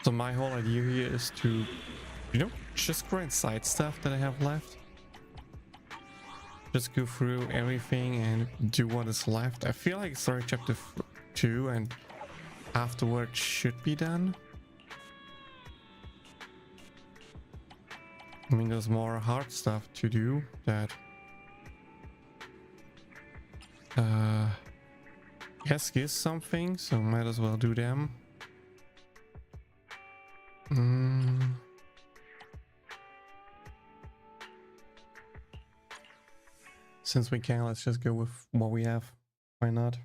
So my whole idea here is to, you know, just grind side stuff that I have left. Just go through everything and do what is left. I feel like starting chapter 2 and afterwards should be done. I mean, there's more hard stuff to do that yes, gives something, so might as well do them. Since we can, let's just go with what we have. Why not?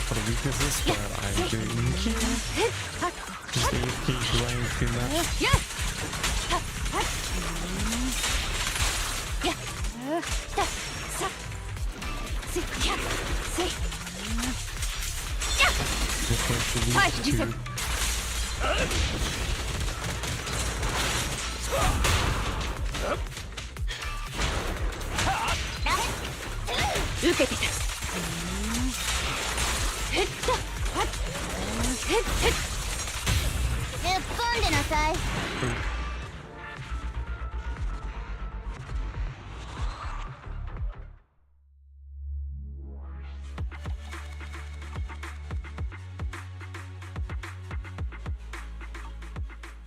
For the weaknesses, but I'm doing just AFK grind too much.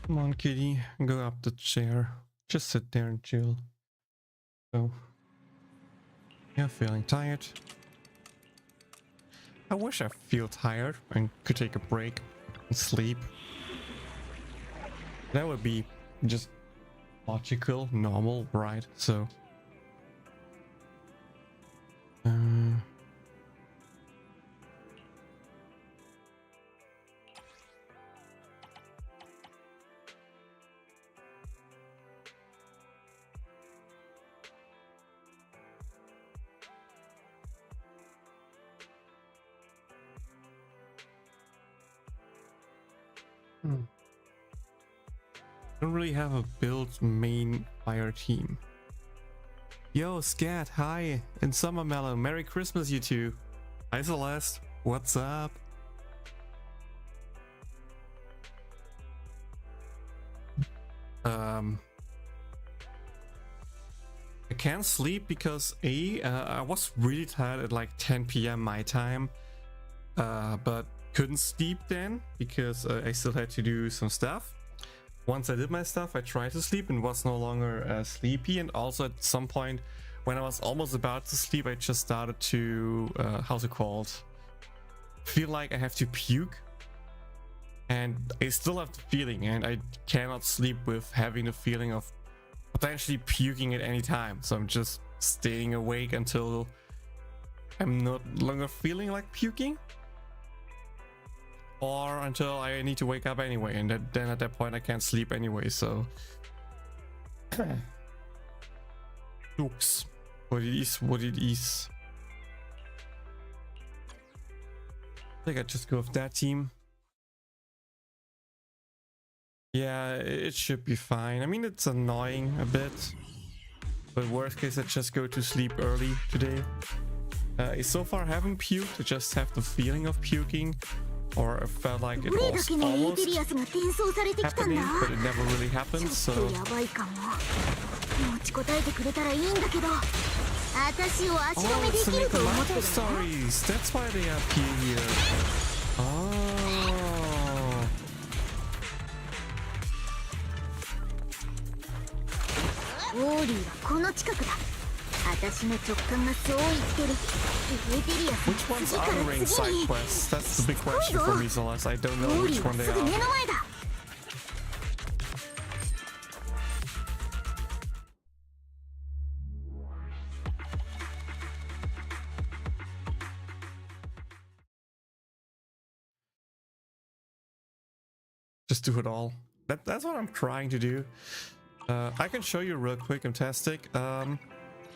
Come on, kitty, go up the chair. Just sit there and chill. So, yeah, feeling tired. I wish I feel tired and could take a break and sleep. That would be just logical, normal, right? So, don't really have a built main fire team. Yo, Scat, hi, and Summer Mellow, Merry Christmas, you two. Hi, Celeste, what's up? I can't sleep because I was really tired at like 10 p.m. my time, but couldn't sleep then because I still had to do some stuff. Once I did my stuff, I tried to sleep and was no longer sleepy. And also at some point when I was almost about to sleep, I just started to, how's it called? Feel like I have to puke. And I still have the feeling, and I cannot sleep with having the feeling of potentially puking at any time. So I'm just staying awake until I'm no longer feeling like puking. Or until I need to wake up anyway, and then at that point I can't sleep anyway, so... Oops. What it is, what it is. I think I just go with that team. Yeah, it should be fine. I mean, it's annoying a bit. But worst case, I just go to sleep early today. I so far haven't puked, I just have the feeling of puking. Or I felt like it was almost happening, but it never really happened, so... Oh, it's the Nicolaito stories! That's why they appear here. Oh. Which ones are the ring side quests? That's the big question for me, Celeste. I don't know which one they are. Just do it all. That's what I'm trying to do. I can show you real quick and tastic.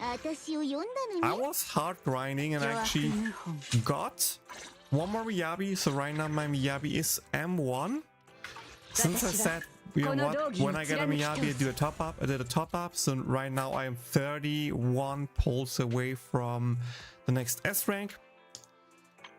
I was hard grinding and actually got one more Miyabi. So right now my Miyabi is M1. Since I said, you know what, when I get a Miyabi, I do a top up. I did a top up. So right now I am 31 pulls away from the next S rank.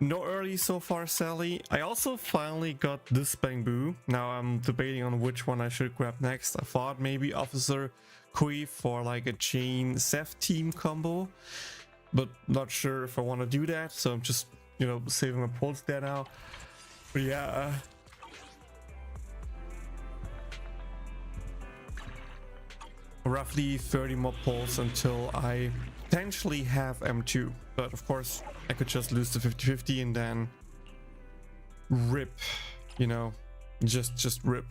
No early so far, Sally. I also finally got this Bangbu. Now I'm debating on which one I should grab next. I thought maybe Officer Kui for like a chain Seth team combo, but not sure if I want to do that. So I'm just, you know, saving my pulls there now. But yeah. Roughly 30 more pulls until I potentially have M2, but of course I could just lose the 50-50 and then rip, you know, just rip.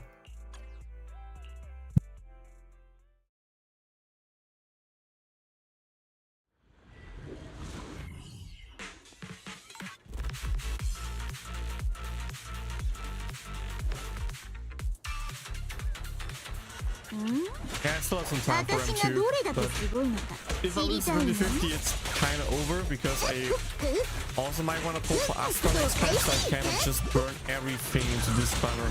Yeah, I still have some time for M2, but if I lose 50-50, it's kind of over, because I also might want to pull for Astra next time, so I cannot just burn everything into this banner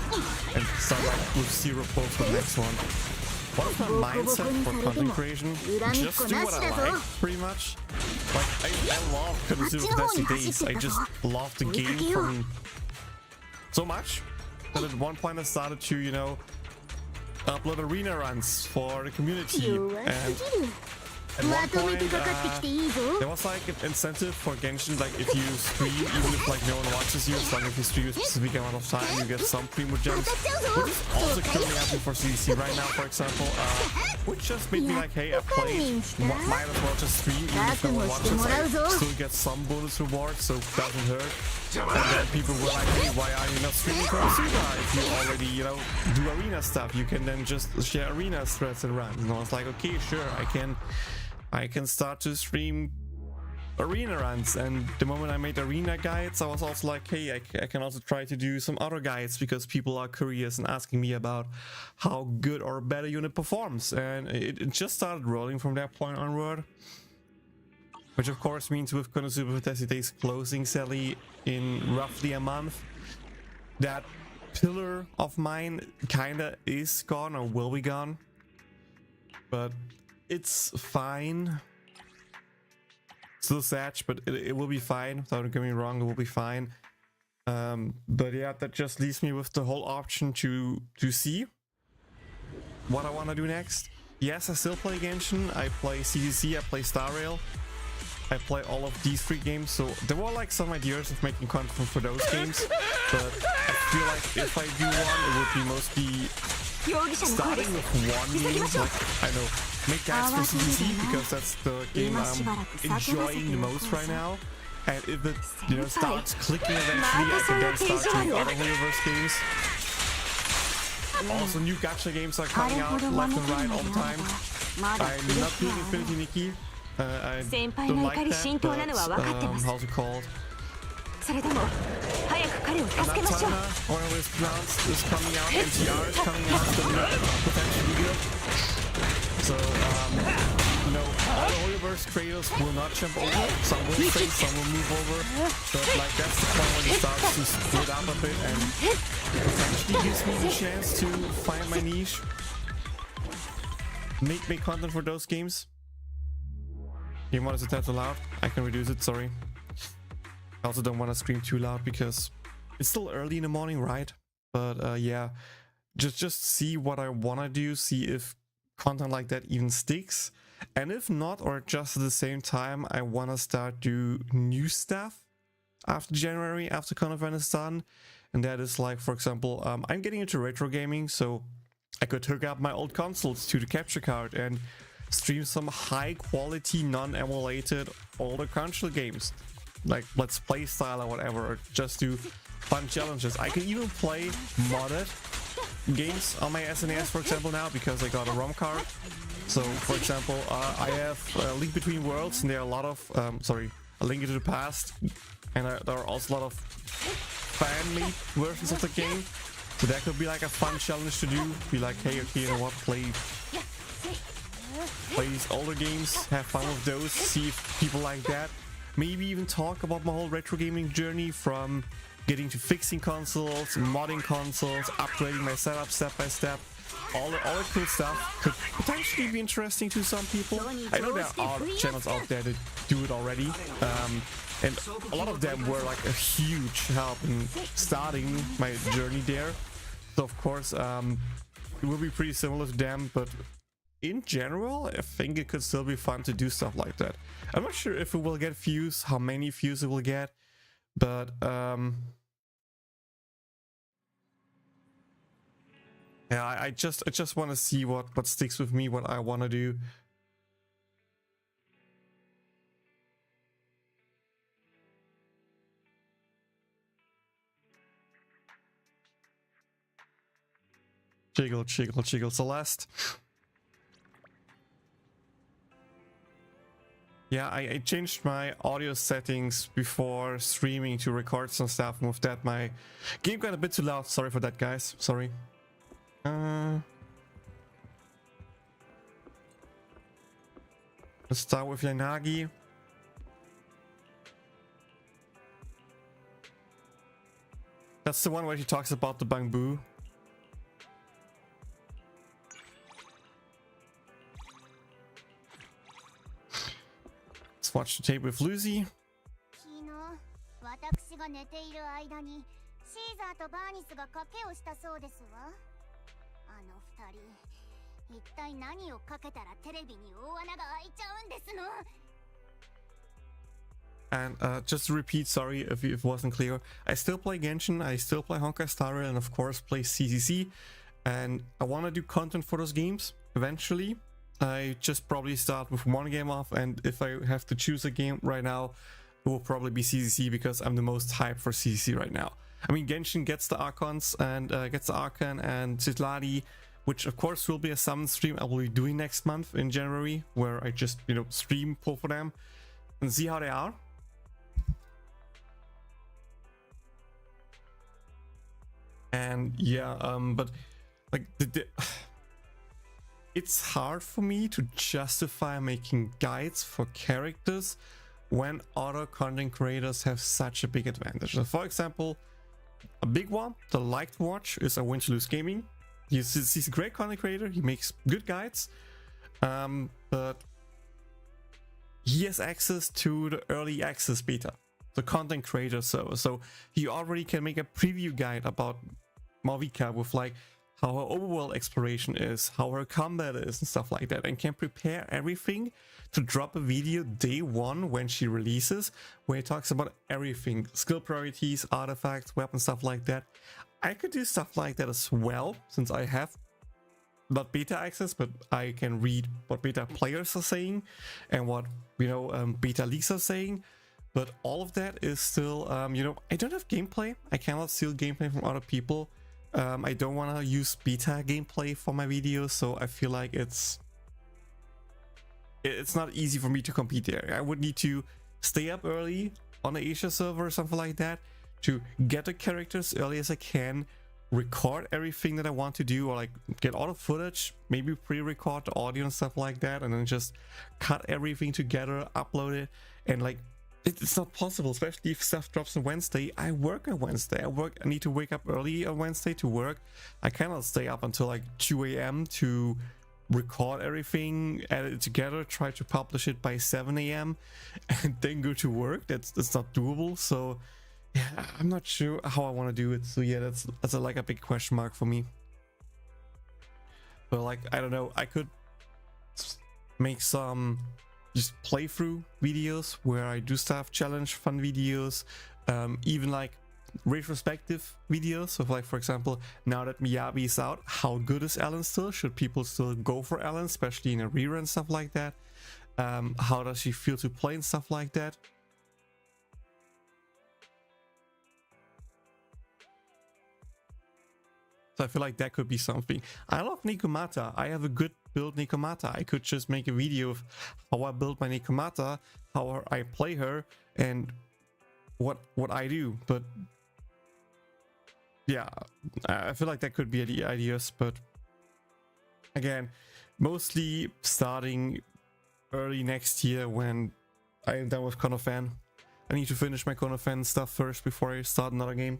and start like with 0 pulls for the next one. What is my mindset for content creation? Just do what I like, pretty much. Like, I love Konosuba Destiny Days. I just love the game from so much that at one point I started to, you know, upload arena runs for the community, and at one point there was like an incentive for Genshin, like if you stream, even if like no one watches you, as long as you stream a specific amount of time, you get some primo gems, which is also currently happening for CDC right now, for example, which just made me like, hey, I played, might as well just stream, even if no one watches, I still get some bonus rewards, so it doesn't hurt. And then people were like, hey, why are you not streaming Konosuba? If you already, you know, do arena stuff, you can then just share arena threads and runs. And I was like, okay, sure, I can start to stream arena runs. And the moment I made arena guides, I was also like, hey, I can also try to do some other guides, because people are curious and asking me about how good or bad a unit performs. And it just started rolling from that point onward. Which of course means with Konosuba Destiny Days closing, Sally, in roughly a month, that pillar of mine kinda is gone, or will be gone. But it's fine. Still sad, but it will be fine. Don't get me wrong, it will be fine. But yeah, that just leaves me with the whole option to see what I want to do next. Yes, I still play Genshin, I play CDC, I play Star Rail. I play all of these 3 games, so there were like some ideas of making content for those games, but I feel like if I do one, it would be mostly starting with one game, like, I know, make guides for CDC, because that's the game I'm enjoying the most right now, and if it, you know, starts clicking eventually, I can then start doing other Hoyoverse games. Also, new gacha games are coming out left and right all the time. I'm not doing Infinity Nikki. I don't like that, but how's it called? Anatana, whatever it's pronounced, is coming out. NTR is coming out, so potentially good. So, you know, all the Hoyoverse creators will not jump over. Some will stay, some will move over. But like, that's the point when it starts to split up a bit and potentially gives me the chance to find my niche. Make content for those games. Game one is a tad too loud. I can reduce it, sorry. I also don't want to scream too loud because it's still early in the morning, right? But yeah, just see what I want to do, see if content like that even sticks. And if not, or just at the same time, I want to start do new stuff after January, after Konosuba is done. And that is like, for example, I'm getting into retro gaming, so I could hook up my old consoles to the capture card and stream some high quality, non-emulated older console games, like Let's Play style or whatever, or just do fun challenges. I can even play modded games on my SNES, for example, now, because I got a ROM card. So, for example, I have a Link Between Worlds, and there are a lot of, A Link Into the Past, and there are also a lot of fan-made versions of the game. So that could be like a fun challenge to do. Be like, hey, okay, you know what, play these older games, have fun with those, see if people like that. maybe even talk about my whole retro gaming journey, from getting to fixing consoles, modding consoles, upgrading my setup step by step. All the cool stuff could potentially be interesting to some people. I know there are channels out there that do it already, and a lot of them were like a huge help in starting my journey there. So of course, it will be pretty similar to them, but in general, I think it could still be fun to do stuff like that. I'm not sure if it will get views, how many views it will get, but yeah, I just want to see what sticks with me, what I want to do. Jiggle, jiggle, jiggle, Celeste. Yeah, I changed my audio settings before streaming to record some stuff. With that, my game got a bit too loud. Sorry for that, guys. Sorry. Let's start with Yanagi. That's the one where she talks about the bamboo. Let's watch the tape with Lucy. And just to repeat, sorry if it wasn't clear, I still play Genshin, I still play Honkai Star Rail, and of course play CCC. And I want to do content for those games eventually. I just probably start with one game off, and if I have to choose a game right now, it will probably be CCC, because I'm the most hyped for CCC right now. I mean, Genshin gets the Archons and gets the Archon and Citlali, which of course will be a summon stream I will be doing next month in January, where I just, you know, stream pull for them and see how they are. And yeah, but like it's hard for me to justify making guides for characters when other content creators have such a big advantage. So for example, a big one that I like to watch is a Win to Lose Gaming. He's a great content creator, he makes good guides, but he has access to the early access beta, the content creator server, so he already can make a preview guide about Malvika with like how her overworld exploration is, how her combat is and stuff like that, and can prepare everything to drop a video day one when she releases, where he talks about everything, skill priorities, artifacts, weapons, stuff like that. I could do stuff like that as well, since I have not beta access, but I can read what beta players are saying and what, you know, beta leaks are saying. But all of that is still, you know, I don't have gameplay. I cannot steal gameplay from other people. I don't want to use beta gameplay for my videos, so I feel like it's not easy for me to compete there. I would need to stay up early on the Asia server or something like that to get the characters early as I can, record everything that I want to do, or like get all the footage, maybe pre-record the audio and stuff like that, and then just cut everything together, upload it, and like it's not possible, especially if stuff drops on Wednesday. I work on Wednesday. I need to wake up early on Wednesday to work. I cannot stay up until like 2 a.m. to record everything, edit it together, try to publish it by 7 a.m. and then go to work. That's not doable. So yeah, I'm not sure how I want to do it. So yeah, that's like a big question mark for me. But like, I don't know, I could make some just playthrough videos where I do stuff, challenge fun videos, even like retrospective videos. So like, for example, now that Miyabi is out, how good is Ellen still? Should people still go for Ellen, especially in a rerun, stuff like that? How does she feel to play and stuff like that? So I feel like that could be something. I love Nikomata. I have a good build Nikomata. I could just make a video of how I build my Nikomata, how I play her, and what I do. But yeah, I feel like that could be the ideas. But again, mostly starting early next year when I am done with Konosuba. I need to finish my Konosuba stuff first before I start another game.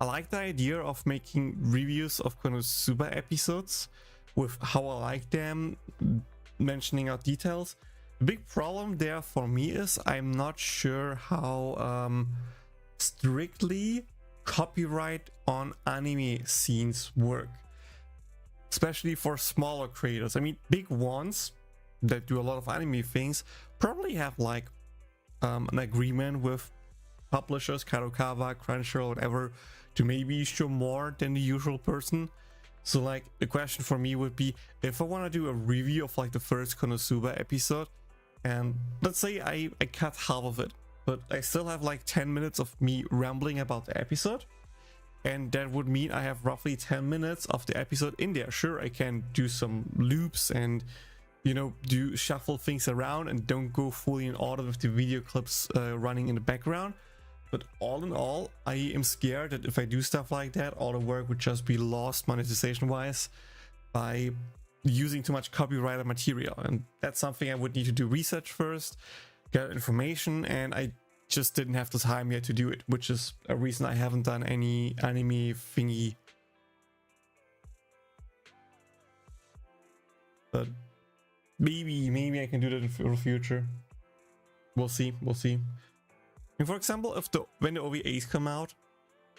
I like the idea of making reviews of Konosuba episodes with how I like them, mentioning out details. The big problem there for me is I'm not sure how strictly copyright on anime scenes work, especially for smaller creators. I mean, big ones that do a lot of anime things probably have like an agreement with publishers, Kadokawa, Crunchyroll, whatever, to maybe show more than the usual person. So like the question for me would be, if I want to do a review of like the first Konosuba episode, and let's say I cut half of it, but I still have like 10 minutes of me rambling about the episode, and that would mean I have roughly 10 minutes of the episode in there. Sure, I can do some loops and, you know, do shuffle things around and don't go fully in order with the video clips running in the background. But all in all, I am scared that if I do stuff like that, all the work would just be lost monetization wise by using too much copyrighted material. And that's something I would need to do research first, get information, and I just didn't have the time yet to do it, which is a reason I haven't done any anime thingy. But maybe I can do that in the future. We'll see. And for example, when the OVAs come out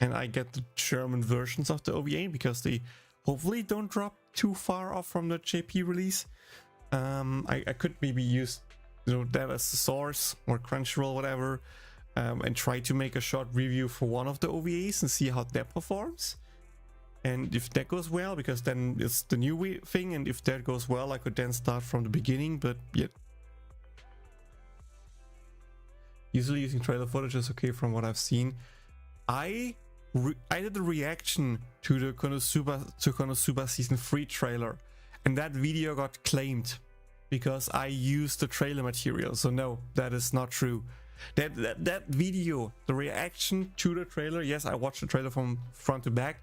and I get the German versions of the OVA, because they hopefully don't drop too far off from the JP release, I could maybe use, you know, that as the source, or Crunchyroll, whatever, and try to make a short review for one of the OVAs and see how that performs. And if that goes well, because then it's the new thing, and if that goes well, I could then start from the beginning. But yeah, usually using trailer footage is okay from what I've seen. I did a reaction to the Konosuba season 3 trailer, and that video got claimed because I used the trailer material. So no, that is not true. That video, the reaction to the trailer, yes, I watched the trailer from front to back,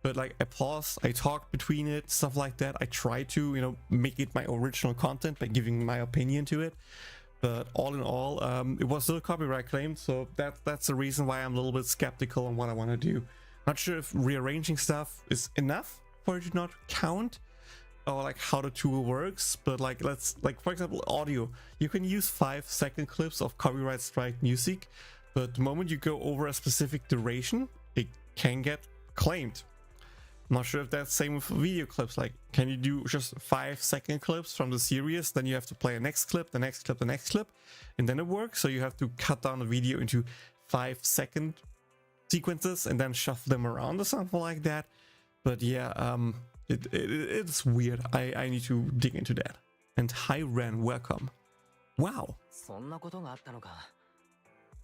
but like I paused, I talked between it, stuff like that. I tried to, you know, make it my original content by giving my opinion to it. But all in all, it was still copyright claimed, so that's the reason why I'm a little bit skeptical on what I want to do. Not sure if rearranging stuff is enough for it to not count, or like how the tool works. But like, for example, audio. You can use 5-second clips of copyright strike music, but the moment you go over a specific duration, it can get claimed. I'm not sure if that's same with video clips. Like, can you do just 5-second clips from the series? Then you have to play a next clip, the next clip, the next clip, and then it works. So you have to cut down the video into 5-second sequences and then shuffle them around or something like that. But yeah, it's weird. I need to dig into that. And hi Ren, welcome. Wow. そんなことがあったのか。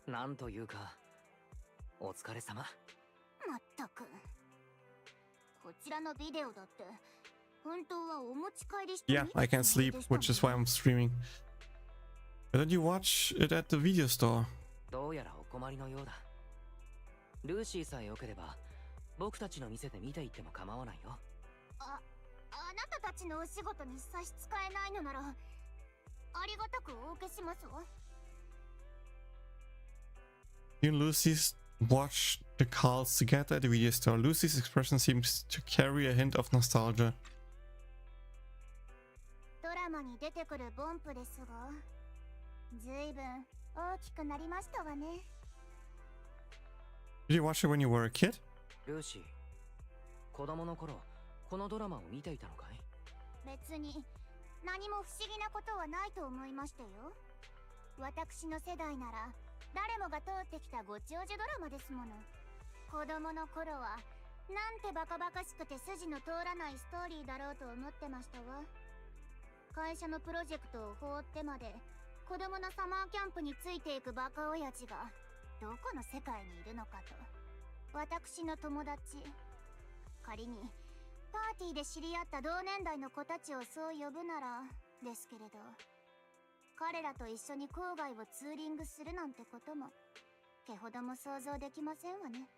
なんというか、お疲れ様。まったく。こちらのビデオだって、本当はお持ち帰りして。 Yeah, I can't sleep, which is why I'm streaming. Why don't you watch it at the video store? どうやらお困りのようだ。ルーシーさえ良ければ、僕たちの店で見ていっても構わないよ。あなたたちのお仕事に差し支えないのなら、ありがたくお受けしますわ。You and Lucy's watch the calls together at the video store. Lucy's expression seems to carry a hint of nostalgia. ドラマに出てくるボンプですが、ずいぶん大きくなりましたわね。Did you watch it when you were a kid? ルーシー、子供の頃、このドラマを見ていたのかい？別に何も不思議なことはないと思いましたよ。私の世代なら誰もが通ってきたご長寿ドラマですもの。子供の頃はなんてバカバカしくて筋の通らないストーリーだろうと思ってましたわ。会社のプロジェクトを放ってまで子供のサマーキャンプについていくバカ親父がどこの世界にいるのかと。私の友達、仮にパーティーで知り合った同年代の子たちをそう呼ぶならですけれど、彼らと一緒に郊外をツーリングするなんてことも毛ほども想像できませんわね。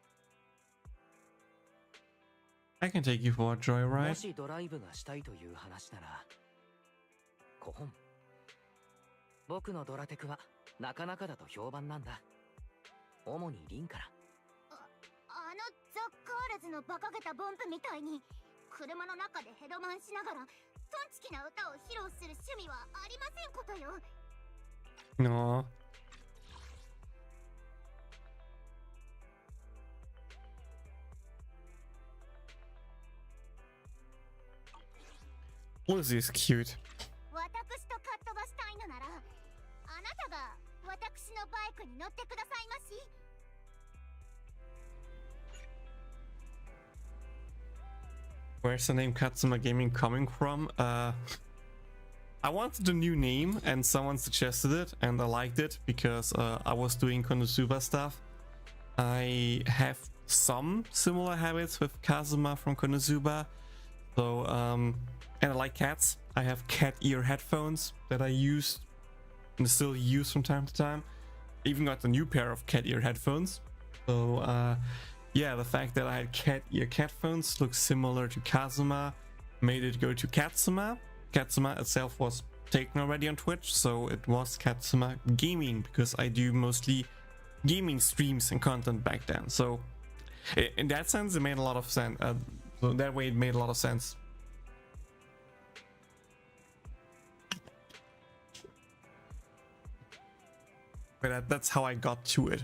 I can take you for a も joyride. しドライブがしたいという話なら、古本。僕のドラテクはなかなかだと評判なんだ。主にリンから。あのザ・カールズの馬鹿げたボンプみたいに車の中でヘドマンしながらトンチキな歌を披露する趣味はありませんことよ。No. Lizzie is cute. 私とカットがしたいのなら、あなたが私のバイクに乗ってくださいまし。Where's the name Katsuma Gaming coming from? I wanted a new name and someone suggested it and I liked it because I was doing Konosuba stuff. I have some similar habits with Kazuma from Konosuba. So, and I like cats. I have cat ear headphones that I use and still use from time to time. Even got a new pair of cat ear headphones. So, yeah, the fact that I had cat ear headphones looks similar to Kazuma made it go to Katsuma. Katsuma itself was taken already on Twitch, so it was Katsuma Gaming because I do mostly gaming streams and content back then. So in that sense, it made a lot of sense. So that way, it made a lot of sense. But that's how I got to it.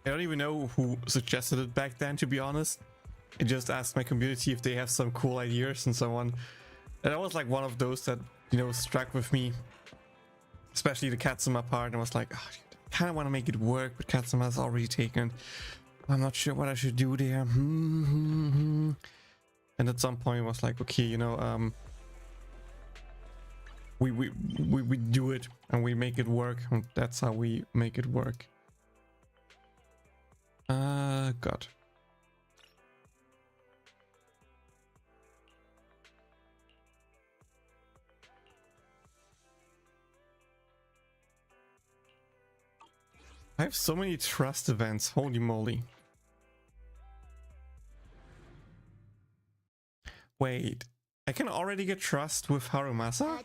I don't even know who suggested it back then, to be honest. I just asked my community if they have some cool ideas and so on. And that was like one of those that, you know, struck with me. Especially the Katsuma part. And I was like, oh, I kind of want to make it work, but Katsuma's already taken. I'm not sure what I should do there. And at some point I was like, okay, you know, we do it and we make it work. And that's how we make it work. God. I have so many trust events, holy moly. Wait, I can already get trust with Harumasa?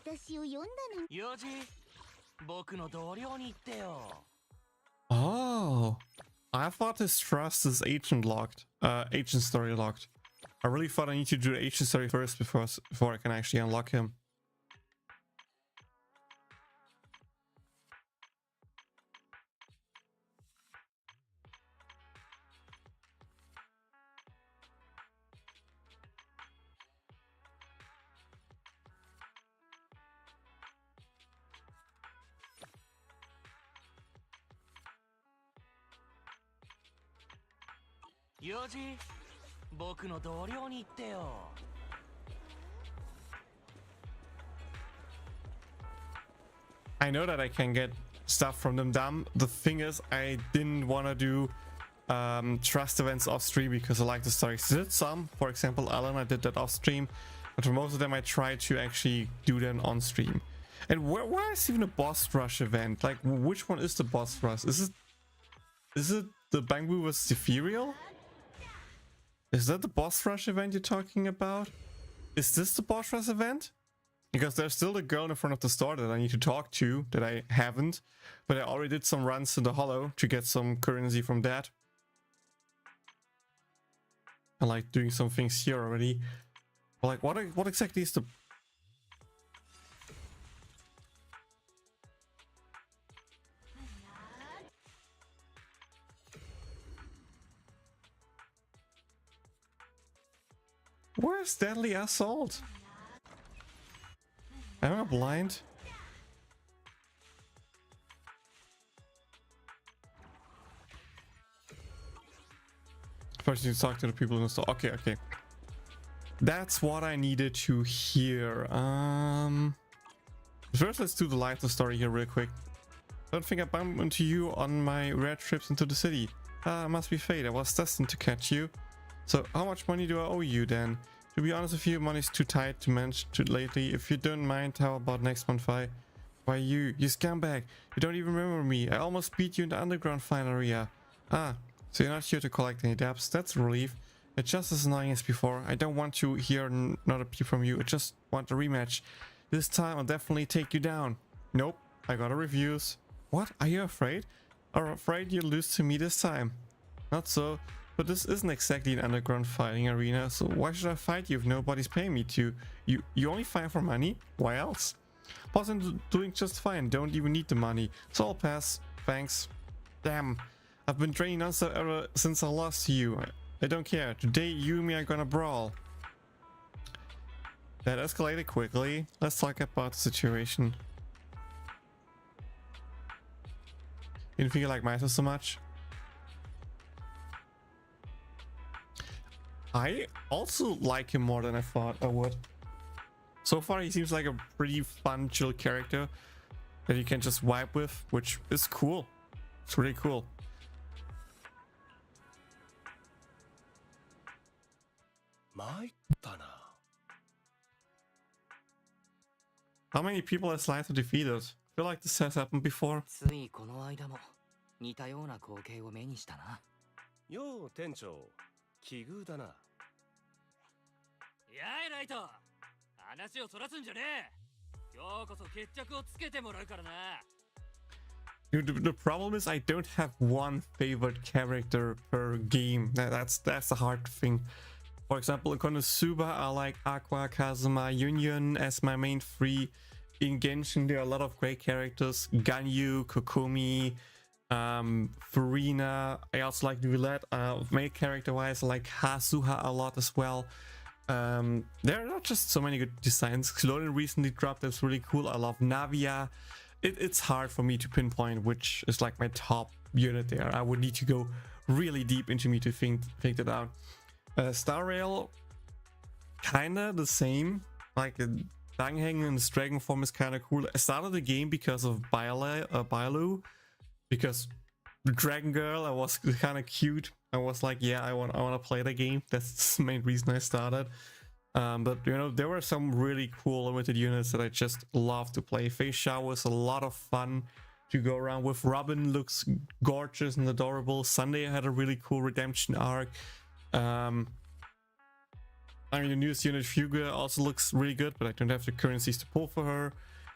Oh, I thought his trust is agent locked, agent story locked. I really thought I need to do the agent story first before I can actually unlock him. I know that I can get stuff from them dumb. The thing is, I didn't want to do trust events off stream because I like the stories. I did some, for example, Alan, I did that off stream, but for most of them I tried to actually do them on stream. And where is even a boss rush event? Like, which one is the boss rush? Is it the Bangbu vs Ethereal? Is that the boss rush event you're talking about? Is this the boss rush event? Because there's still the girl in front of the store that I need to talk to that I haven't, but I already did some runs in the hollow to get some currency from that. I like doing some things here already. But like, what exactly is the... Where's Deadly Assault? Am I blind? First you talk to the people in the store. Okay, okay. That's what I needed to hear. First let's do the life story here real quick. Don't think I bumped into you on my rare trips into the city. Must be fate. I was destined to catch you. So how much money do I owe you then? To be honest with you, money's too tight to manage too lately. If you don't mind, how about next month? Why you scumbag. You don't even remember me. I almost beat you in the underground final area. Ah, so you're not here to collect any debts. That's a relief. It's just as annoying as before. I don't want to hear another peep from you. I just want a rematch. This time I'll definitely take you down. Nope, I got a reviews. What? Are you afraid? Are afraid you'll lose to me this time? Not so. But this isn't exactly an underground fighting arena, so why should I fight you if nobody's paying me to? You only fight for money? Why else? Plus I'm doing just fine, don't even need the money. So I'll pass. Thanks. Damn. I've been training non-stop ever since I lost to you. I don't care. Today you and me are gonna brawl. That escalated quickly. Let's talk about the situation. Didn't feel like myself so much. I also like him more than I thought I would. So far he seems like a pretty fun, chill character that you can just vibe with, which is cool. It's really cool. How many people has Light defeated? I feel like this has happened before. ついこの間も似たような光景を目にしたな。よう店長、奇遇だな。やいライト、話をそらすんじゃねえ。今日こそ決着をつけてもらうからな。Dude, the problem is I don't have one favorite character per game. That's the hard thing. For example, in Konosuba, I like Aqua, Kazuma, Union as my main three. In Genshin, there are a lot of great characters. Ganyu, Kokomi, Furina. I also like Roulette. Male character-wise, I like Hasuha a lot as well. There are not just so many good designs. Clonin recently dropped, that's really cool. I love Navia. It's hard for me to pinpoint which is like my top unit there. I would need to go really deep into me to think that out. Star Rail, kinda the same. Like Dangheng in his dragon form is kinda cool. I started the game because of Bailu, because the Dragon Girl, I was kinda cute. I was like, yeah, I want to play the game. That's the main reason I started. But you know, there were some really cool limited units that I just love to play. Fei Xiao was a lot of fun to go around with. Robin looks gorgeous and adorable. Sunday had a really cool redemption arc. I mean, the newest unit Fuga also looks really good, but I don't have the currencies to pull for her.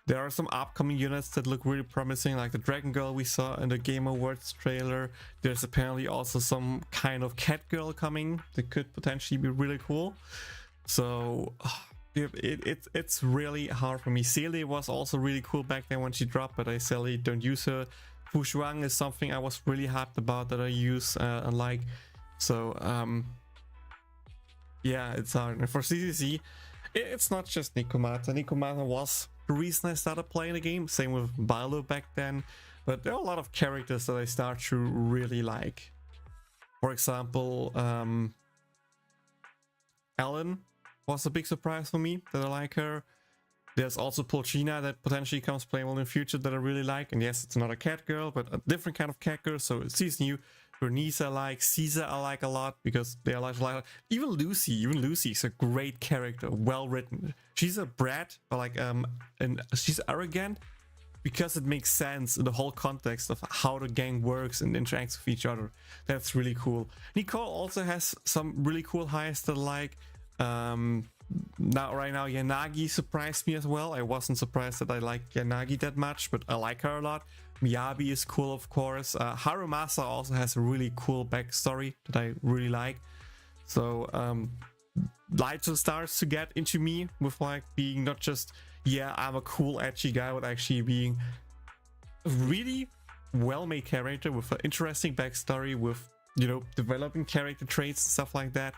There are some upcoming units that look really promising, like the Dragon Girl we saw in the Game Awards trailer. There's apparently also some kind of cat girl coming that could potentially be really cool. So it's really hard for me. Celie was also really cool back then when she dropped, but I sadly don't use her. Fu Shuang is something I was really hyped about that I use and like. So yeah, it's hard. And for CCC, it's not just Nikomata. Nikomata was the reason I started playing the game. Same with Bailu back then. But there are a lot of characters that I start to really like. For example, Ellen was a big surprise for me that I like her. There's also Pulchina that potentially comes playable in the future that I really like. And yes, it's not a cat girl, but a different kind of cat girl, so she's new. Bernice I like, Caesar I like a lot because they are like even Lucy is a great character, well written. She's a brat, but like and she's arrogant because it makes sense in the whole context of how the gang works and interacts with each other. That's really cool. Nicole also has some really cool highs that I like. Right now Yanagi surprised me as well. I wasn't surprised that I like Yanagi that much, but I like her a lot. Miyabi is cool, of course. Harumasa also has a really cool backstory that I really like. So Lighto starts to get into me with like being not just, yeah, I'm a cool edgy guy, but actually being a really well-made character with an interesting backstory, with, you know, developing character traits and stuff like that.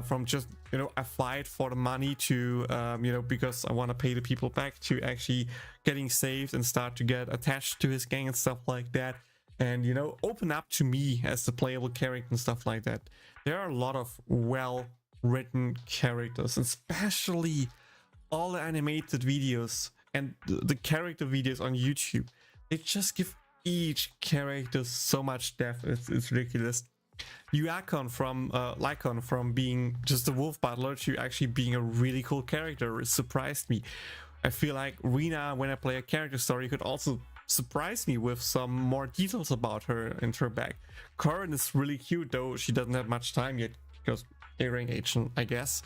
From just, you know, I fight for the money to, you know, because I want to pay the people back, to actually getting saved and start to get attached to his gang and stuff like that. And, you know, open up to me as the playable character and stuff like that. There are a lot of well-written characters, especially all the animated videos and the character videos on YouTube. They just give each character so much depth. It's ridiculous. Lycon from being just a wolf battler to actually being a really cool character, it surprised me. I feel like Rina, when I play a character story, could also surprise me with some more details about her and her back. Corin is really cute, though she doesn't have much time yet because earring agent, I guess.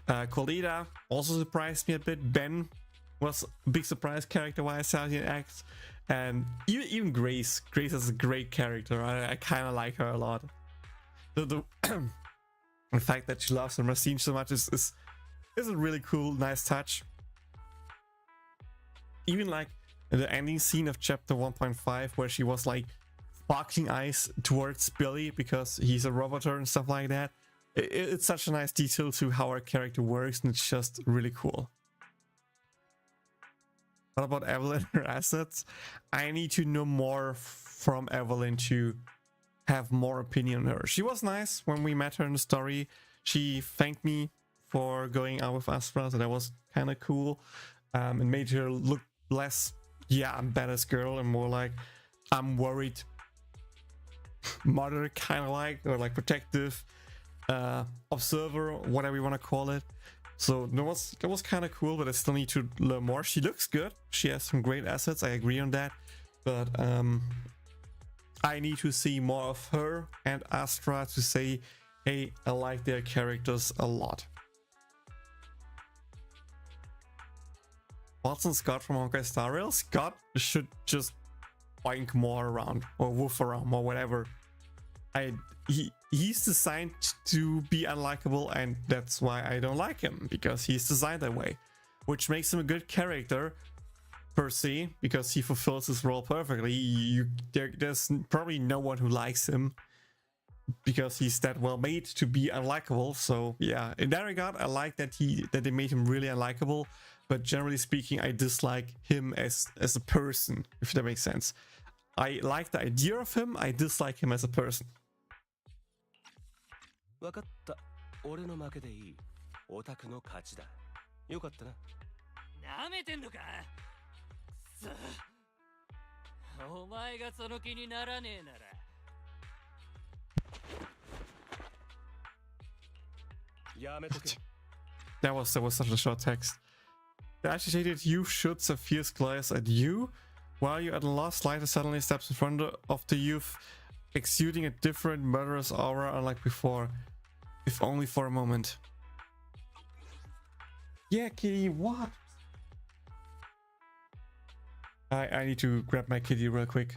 Colita also surprised me a bit. Ben was a big surprise character-wise, how he acts. And even Grace. Grace is a great character. I kind of like her a lot. The fact that she loves Racine so much is a really cool, nice touch. Even like the ending scene of chapter 1.5, where she was like sparkling eyes towards Billy because he's a roboter and stuff like that. It's such a nice detail to how our character works, and it's just really cool. What about Evelyn and her assets? I need to know more from Evelyn to have more opinion on her. She was nice when we met her in the story. She thanked me for going out with Astra, so that was kind of cool. It made her look less, yeah, I'm badass girl, and more like I'm worried mother, kind of like, or like protective observer, whatever you want to call it. So that was kind of cool, but I still need to learn more. She looks good. She has some great assets. I agree on that. But I need to see more of her and Astra to say, hey, I like their characters a lot. Watson Scott from Honkai Star Rail. Scott should just boink more around, or woof around, or whatever. He's designed to be unlikable, and that's why I don't like him, because he's designed that way, which makes him a good character per se, because he fulfills his role perfectly. There's probably no one who likes him because he's that well made to be unlikable. So yeah, in that regard, I like that they made him really unlikable. But generally speaking, I dislike him as a person, if that makes sense. I like the idea of him, I dislike him as a person. 分かった。俺の負けでいい。オタクの勝ちだ。よかったな。なめてんのか。くそ。お前がその気にならねえなら。やめとけ。That was such a short text. The agitated youth shoots a fierce glance at you. While you're at a loss, Lighter suddenly steps in front of the youth, exuding a different murderous aura unlike before, if only for a moment. Yeah, kitty, what? I need to grab my kitty real quick.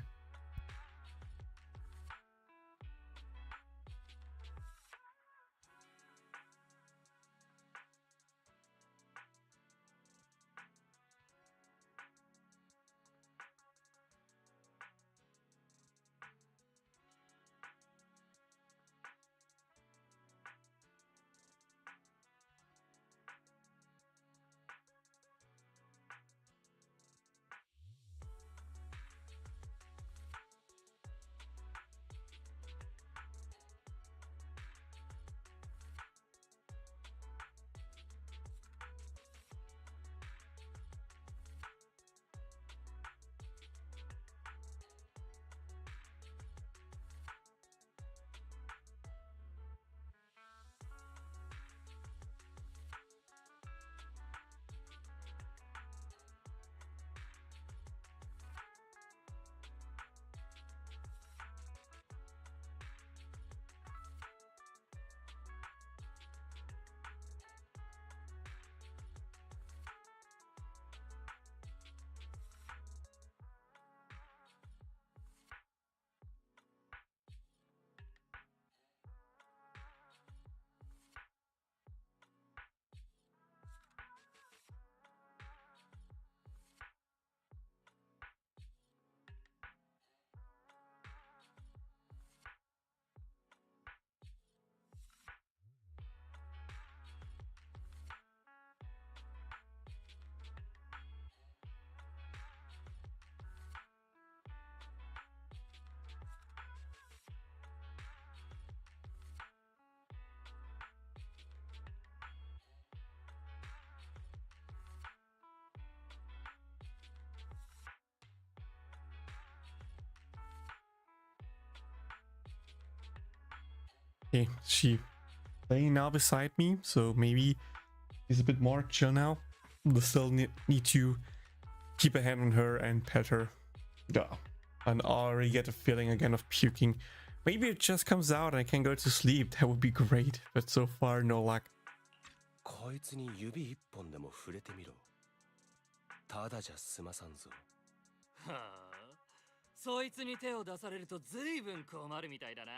Okay, she laying now beside me, so maybe he's a bit more chill now. But still need to keep a hand on her and pet her. Yeah, and I already get a feeling again of puking Maybe it just comes out and I can go to sleep. That would be great. But so far, no luck. こいつに指一本でも触れてみろ。ただじゃ済まさんぞ。はあ、そいつに手を出されると随分困るみたいだな。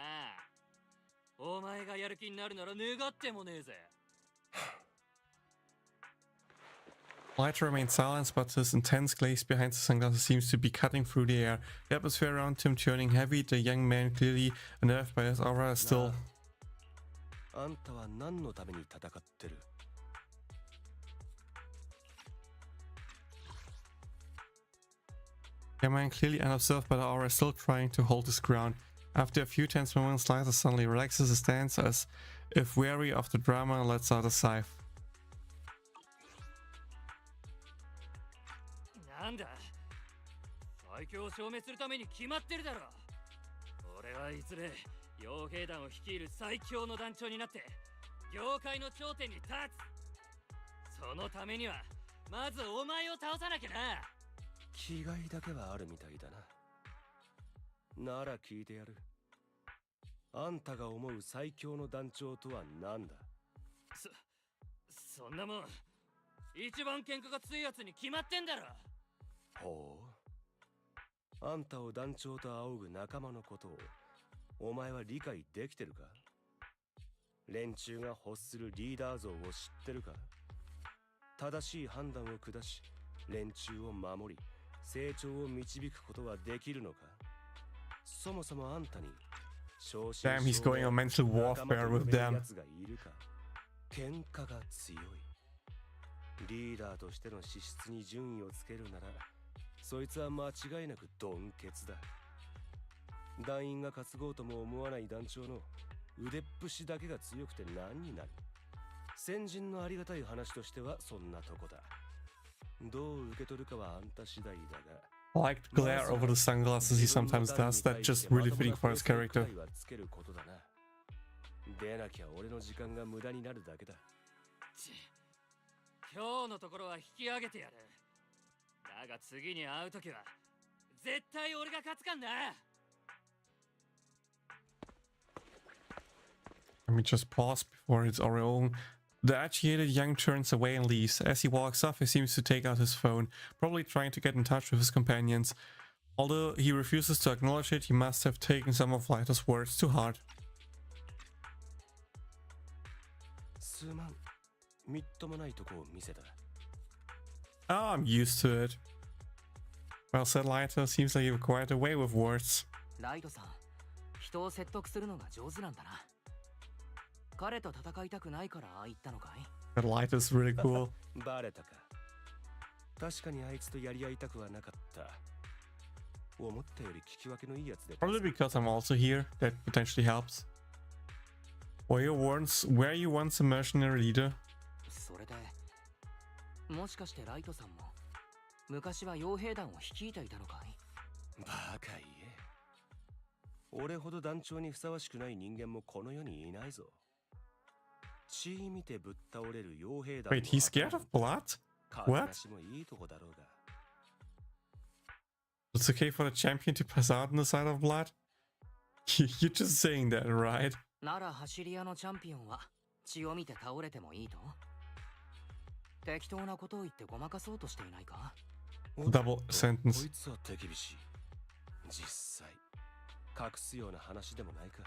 お前がやる気になるなら願ってもねえぜ。Light remains silent, but his intense glaze behind the sunglasses seems to be cutting through the air. The atmosphere around him turning heavy. The young man, clearly unnerved by his aura, is still... あんたは何のために戦ってる？ The man, clearly unobserved by the aura, is still trying to hold his ground. After a few tense moments, Light suddenly relaxes his stance as if weary of the drama and lets out a sigh. なんだ、最強を証明するために決まってるだろ。俺はいずれ傭兵団を率いる最強の団長になって業界の頂点に立つ。そのためにはまずお前を倒さなきゃな。気概だけはあるみたいだな。なら聞いてやる。あんたが思う最強の団長とは何だ？そんなもん一番喧嘩が強いやつに決まってんだろ。ほう。あんたを団長と仰ぐ仲間のことをお前は理解できてるか？連中が欲するリーダー像を知ってるか？正しい判断を下し連中を守り成長を導くことはできるのか？そもそもあんたに Damn, he's going on mental warfare with them. 喧嘩が強い。リーダーとしての資質に順位をつけるならそいつは間違いなくドンケツだ。団員が担ごうとも思わない団長の腕っぷしだけが強くて何になる？先人のありがたい話としてはそんなとこだ。どう受け取るかはあんた次第だが。I like the glare over the sunglasses he sometimes does. That's just really fitting for his character. でなきゃ俺の時間が無駄になるだけだ。今日のところは引き上げてやる。だが次に会うときは絶対俺が勝つかんな。Let me just pause before it's our own. The agitated young turns away and leaves. As he walks off, he seems to take out his phone, probably trying to get in touch with his companions. Although he refuses to acknowledge it, he must have taken some of Lighter's words to heart. すまん。みっともないとこを見せた。Oh, I'm used to it. Well said, Lighter. Seems like you've quite a way with words. ライトさん、人を説得するのが上手なんだな。彼と戦いたくないからああ言ったのかい？ That Lighter's really cool. バレたか。確かにあいつとやり合いたくはなかった。思ったより聞き分けのいいやつで。Probably because I'm also here. That potentially helps. Were you once a mercenary leader? それで、もしかしてライトさんも昔は傭兵団を率いていたのかい？バカ言え。俺ほど団長にふさわしくない人間もこの世にいないぞ。血見てぶっ倒れる傭兵団。 Wait, he's scared of blood? What? It's okay for the champion to pass out on the side of blood? You're just saying that, right? なら走り屋のチャンピオンは血を見て倒れてもいいと？適当なことを言ってごまかそうとしていないか？ Double sentence. こいつは手厳しい。実際隠すような話でもないか。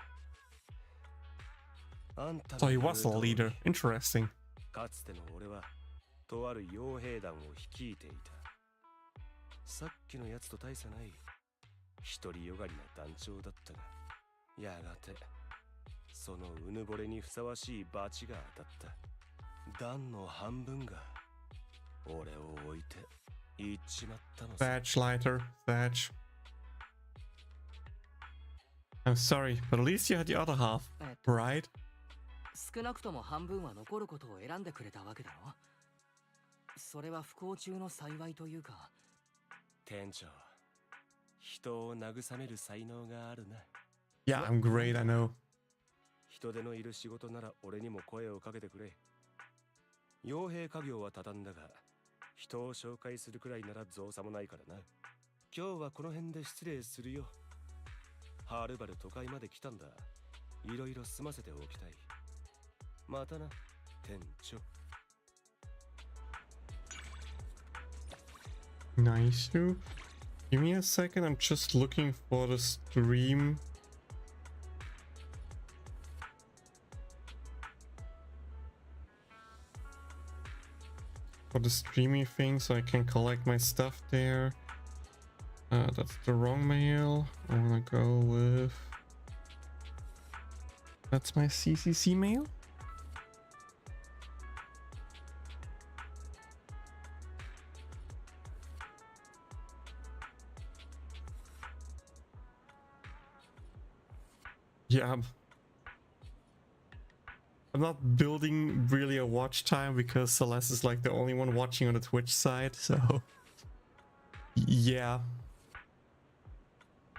So he was a leader. Interesting. かつての俺はとある傭兵団を率いていた。さっきのやつと大差ない独りよがりな団長だったが、やがてそのうぬぼれにふさわしい罰が当たった。団の半分が俺を置いて行っちまったのさ。 Thatch, Lighter. Thatch. I'm sorry, but at least you had the other half, right? 少なくとも半分は残ることを選んでくれたわけだろ。それは不幸中の幸いというか。店長、人を慰める才能があるな。 Yeah, I'm great, I know. 人手のいる仕事なら俺にも声をかけてくれ。傭兵家業は畳んだが、人を紹介するくらいなら造作もないからな。今日はこの辺で失礼するよ。はるばる都会まで来たんだ。いろいろ済ませておきたい。またな、店長。Nice. Give me a second. I'm just looking for the stream. For the streaming thing, so I can collect my stuff there. That's the wrong mail. I wanna go with. That's my CCC mail. Yeah. I'm not building really a watch time because Celeste is like the only one watching on the Twitch side, so yeah.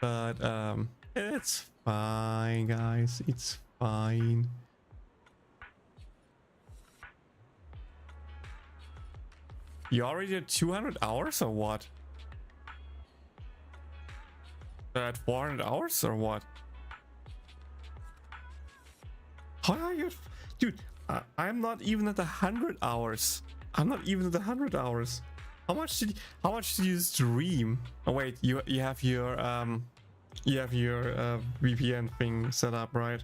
But it's fine, guys. It's fine. You already did 200 hours or what? At 400 hours or what? How are you? Dude, I'm not even at 100 hours. I'm not even at 100 hours. How much did you stream? Oh wait, you have your VPN thing set up, right?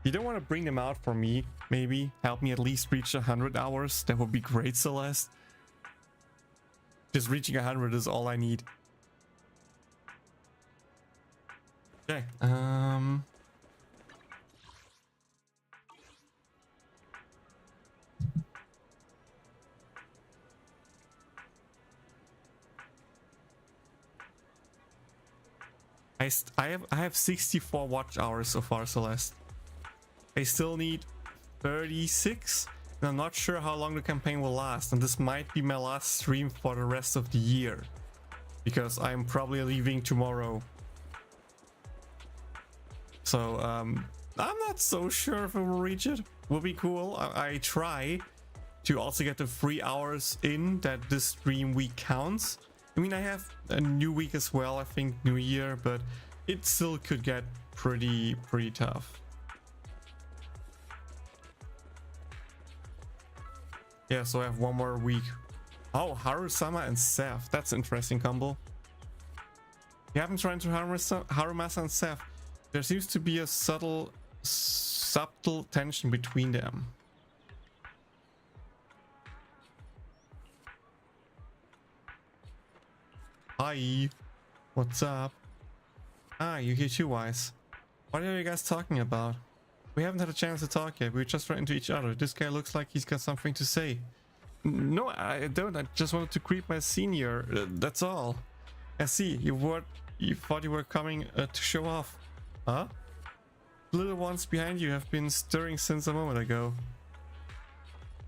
You don't want to bring them out for me, maybe? Help me at least reach 100 hours? That would be great, Celeste. Just reaching 100 is all I need. Okay, I have 64 watch hours so far, Celeste. I still need 36, and I'm not sure how long the campaign will last, and this might be my last stream for the rest of the year, because I'm probably leaving tomorrow. So I'm not so sure if I will reach it. Will be cool. I try to also get the 3 hours in that this stream week counts. I mean, I have a new week as well, I think New Year, but it still could get pretty tough. Yeah, so I have one more week. Oh, Haru-sama and Seth. That's an interesting combo. You haven't run into Harumasa and Seth. There seems to be a subtle tension between them. Hi. What's up? Ah, you here too, Wise. What are you guys talking about? We haven't had a chance to talk yet. We just ran into each other. This guy looks like he's got something to say. No, I don't. I just wanted to greet my senior. That's all. I see. You thought you were coming to show off. Huh? The little ones behind you have been stirring since a moment ago.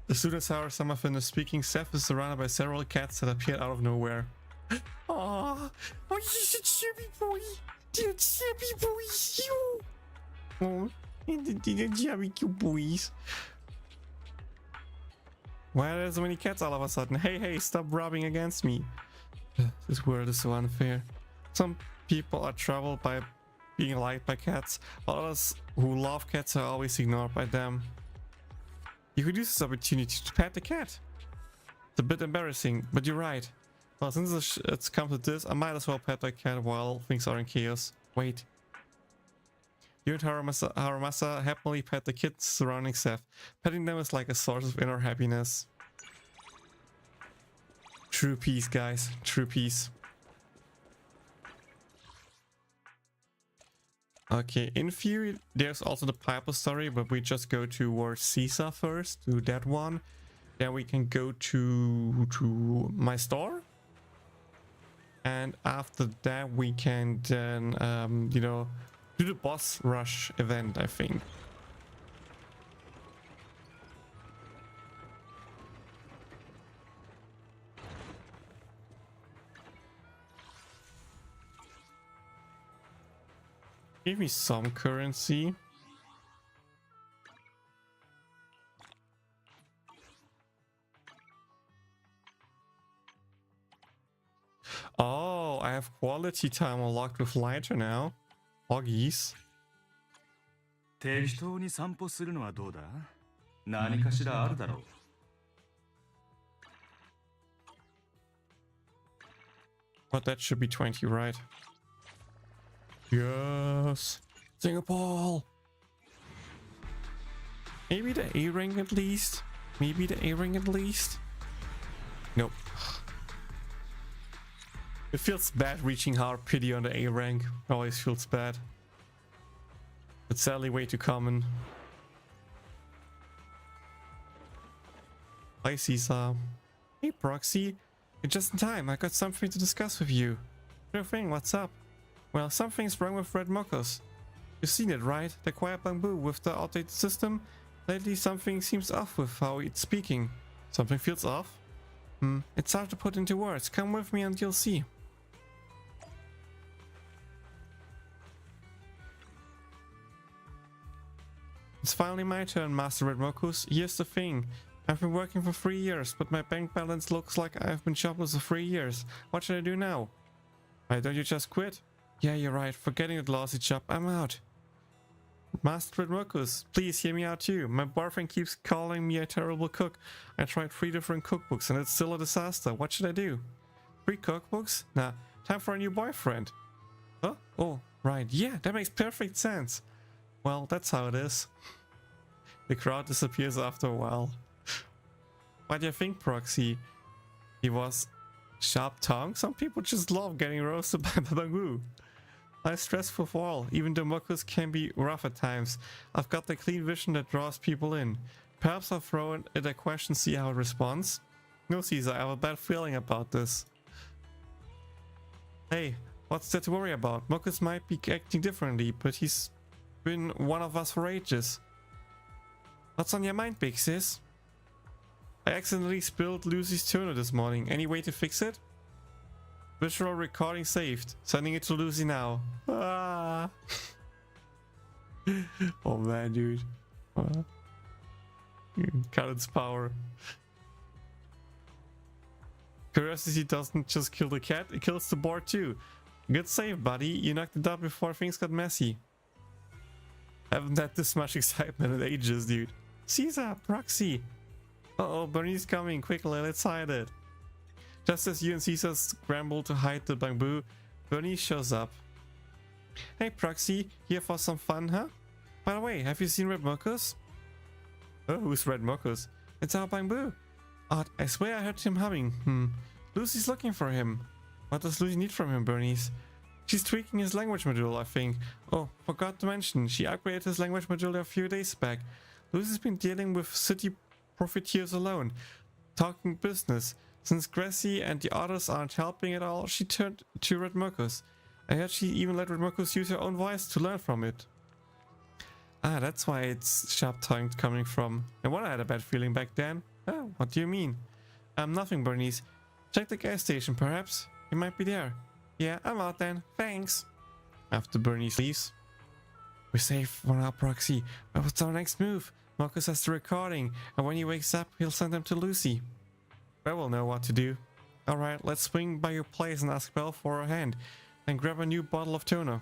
As soon as Haru-sama finished speaking, Seth is surrounded by several cats that appeared out of nowhere. Aww. Oh, he's a chubby boy. Dear chubby boy. Oh. The chubby cute boys. Why are there so many cats all of a sudden? Hey, stop rubbing against me. This world is so unfair. Some people are troubled by being liked by cats, while others who love cats are always ignored by them. You could use this opportunity to pet the cat. It's a bit embarrassing, but you're right. Well, since it's come to this, I might as well pet my cat while things are in chaos. Wait. You and Harumasa happily pet the kids surrounding Seth. Petting them is like a source of inner happiness. True peace, guys. True peace. Okay, in theory, there's also the Piper story, but we just go towards Caesar first, to that one. Then we can go to my store. And after that, we can then, you know, do the boss rush event, I think. Give me some currency. Oh, I have quality time unlocked with lighter now. Hoggies. 適当に散歩するのはどうだ？何かしらあるだろう。But that should be 20, right? Yes! Singapore! Maybe the A rank at least? Maybe the A rank at least? Nope. It feels bad reaching hard pity on the A rank. Always feels bad. It's sadly way too common. Hi Caesar. Hey Proxy. You're just in time. I got something to discuss with you. Sure thing, what's up? Well, something's wrong with Red Mokos. You've seen it, right? The quiet bamboo with the outdated system? Lately something seems off with how it's speaking. Something feels off? It's hard to put into words. Come with me and you'll see. It's finally my turn, Master Red Mokus. Here's the thing. I've been working for 3 years, but my bank balance looks like I've been jobless for 3 years. What should I do now? Why don't you just quit? Yeah, you're right. Forgetting that lousy job, I'm out. Master Red Mokus, please hear me out too. My boyfriend keeps calling me a terrible cook. I tried 3 different cookbooks and it's still a disaster. What should I do? 3 cookbooks? Nah, time for a new boyfriend. Huh? Oh, right. Yeah, that makes perfect sense. Well, that's how it is. The crowd disappears after a while. What do you think, Proxy? He was sharp-tongued? Some people just love getting roasted by the bamboo. Life's stressful for all, even though Mokus can be rough at times. I've got the clean vision that draws people in. Perhaps I'll throw it a question, see how it responds. No, Caesar, I have a bad feeling about this. Hey, what's there to worry about? Mokus might be acting differently, but he's been one of us for ages. What's on your mind, big sis? I accidentally spilled Lucy's toner this morning. Any way to fix it? Visual recording saved. Sending it to Lucy now. Ah. Oh man, dude. Cut its power. Curiosity doesn't just kill the cat, it kills the board too. Good save, buddy. You knocked it out before things got messy. Haven't had this much excitement in ages, dude. Caesar, Proxy. Uh-oh, Bernie's coming. Quickly, let's hide it. Just as you and Caesar scramble to hide the bamboo, Bernie shows up. Hey, Proxy. Here for some fun, huh? By the way, have you seen Red Mokus? Oh, who's Red Mokus? It's our bamboo. Odd, I swear I heard him humming. Lucy's looking for him. What does Lucy need from him, Bernice? She's tweaking his language module, I think. Oh, forgot to mention, she upgraded his language module a few days back. Lucy's been dealing with city profiteers alone, talking business. Since Gracie and the others aren't helping at all, she turned to Red Mokus. I heard she even let Red Mokus use her own voice to learn from it. Ah, that's why it's sharp-tongued coming from. No wonder I had a bad feeling back then. Oh, what do you mean? Nothing, Bernice. Check the gas station, perhaps. He might be there. Yeah, I'm out then. Thanks. After Bernice leaves. We're safe for now, Proxy. But what's our next move? Marcus has the recording, and when he wakes up, he'll send them to Lucy. Belle will know what to do. Alright, let's swing by your place and ask Belle for a hand, then grab a new bottle of toner.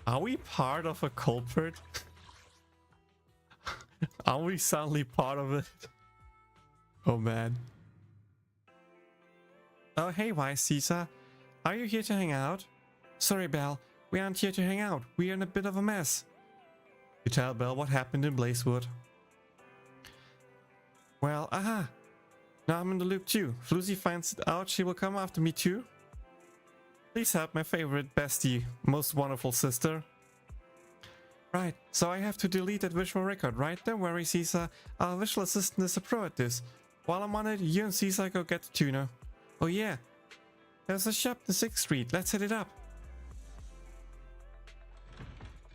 Are we part of a culprit? Are we suddenly part of it? Oh man. Oh hey, wise Caesar. Are you here to hang out? Sorry, Belle. We aren't here to hang out. We are in a bit of a mess. You tell Belle what happened in Blazewood. Well, aha. Now I'm in the loop too. If Lucy finds it out, she will come after me too. Please help my favorite bestie, most wonderful sister. Right, so I have to delete that visual record, right? Don't worry, Caesar. Our visual assistant is a pro at this. While I'm on it, you and Caesar go get the tuner. Oh yeah. There's a shop in 6th Street. Let's hit it up.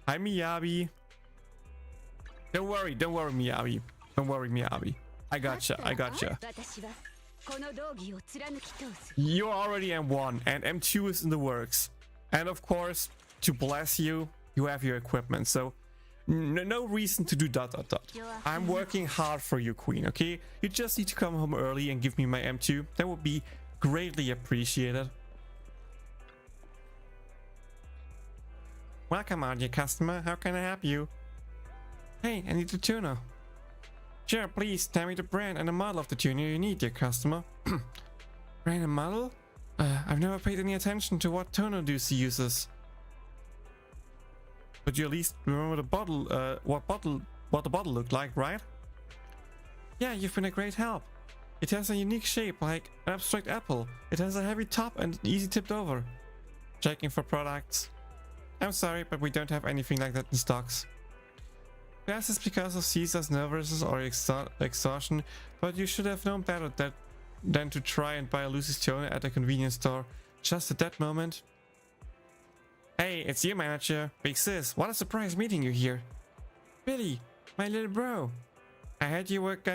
Hi, Miyabi. Don't worry, Miyabi. Don't worry, Miyabi. I gotcha. You're already M1 and M2 is in the works. And of course, to bless you, you have your equipment. So no reason to do ... I'm working hard for you, Queen, okay? You just need to come home early and give me my M2. That would be greatly appreciated. Welcome out, your customer. How can I help you? Hey, I need a tuner. Sure, please tell me the brand and the model of the tuner you need, dear customer. Brand and model? I've never paid any attention to what toner Lucy uses. But you at least remember the bottle, what the bottle looked like, right? Yeah, you've been a great help. It has a unique shape, like an abstract apple. It has a heavy top and easy tipped over. Checking for products. I'm sorry, but we don't have anything like that in stocks. Perhaps it's because of Caesar's nervousness or exhaustion, but you should have known better than to try and buy a Lucy's toner at a convenience store just at that moment. Hey, it's you, manager. Big sis, what a surprise meeting you here. Billy, my little bro. I heard what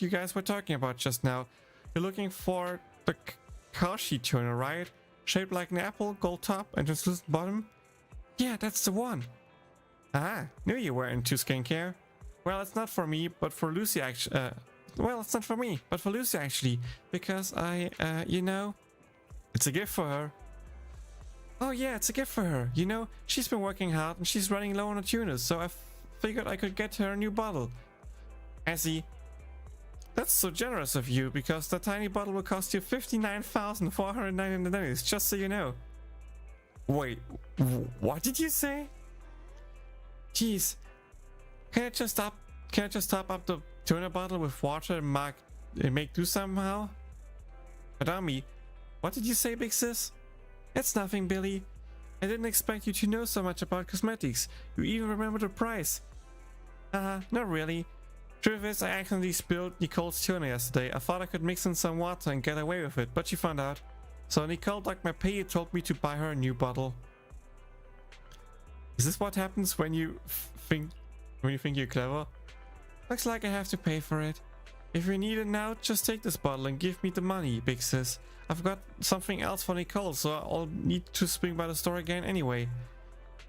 you guys were talking about just now. You're looking for the Kashi toner, right? Shaped like an apple, gold top, and translucent bottom? Yeah, that's the one. Ah, knew you were into skincare. Well, it's not for me, but for Lucy actually. Well, it's not for me, but for Lucy actually, because you know, it's a gift for her. Oh yeah, it's a gift for her. You know, she's been working hard and she's running low on her tuners, so I figured I could get her a new bottle. I see. That's so generous of you, because the tiny bottle will cost you 59,499, just so you know. Wait, what did you say? Jeez, can I just top up the toner bottle with water and make do somehow? Madame, what did you say, big sis? It's nothing, Billy. I didn't expect you to know so much about cosmetics. You even remember the price. Not really. Truth is, I accidentally spilled Nicole's toner yesterday. I thought I could mix in some water and get away with it, but she found out. So Nicole dug my pay and told me to buy her a new bottle. Is this what happens when you think you're clever? Looks like I have to pay for it. If you need it now, just take this bottle and give me the money, big sis. I've got something else for Nicole, so I'll need to swing by the store again anyway.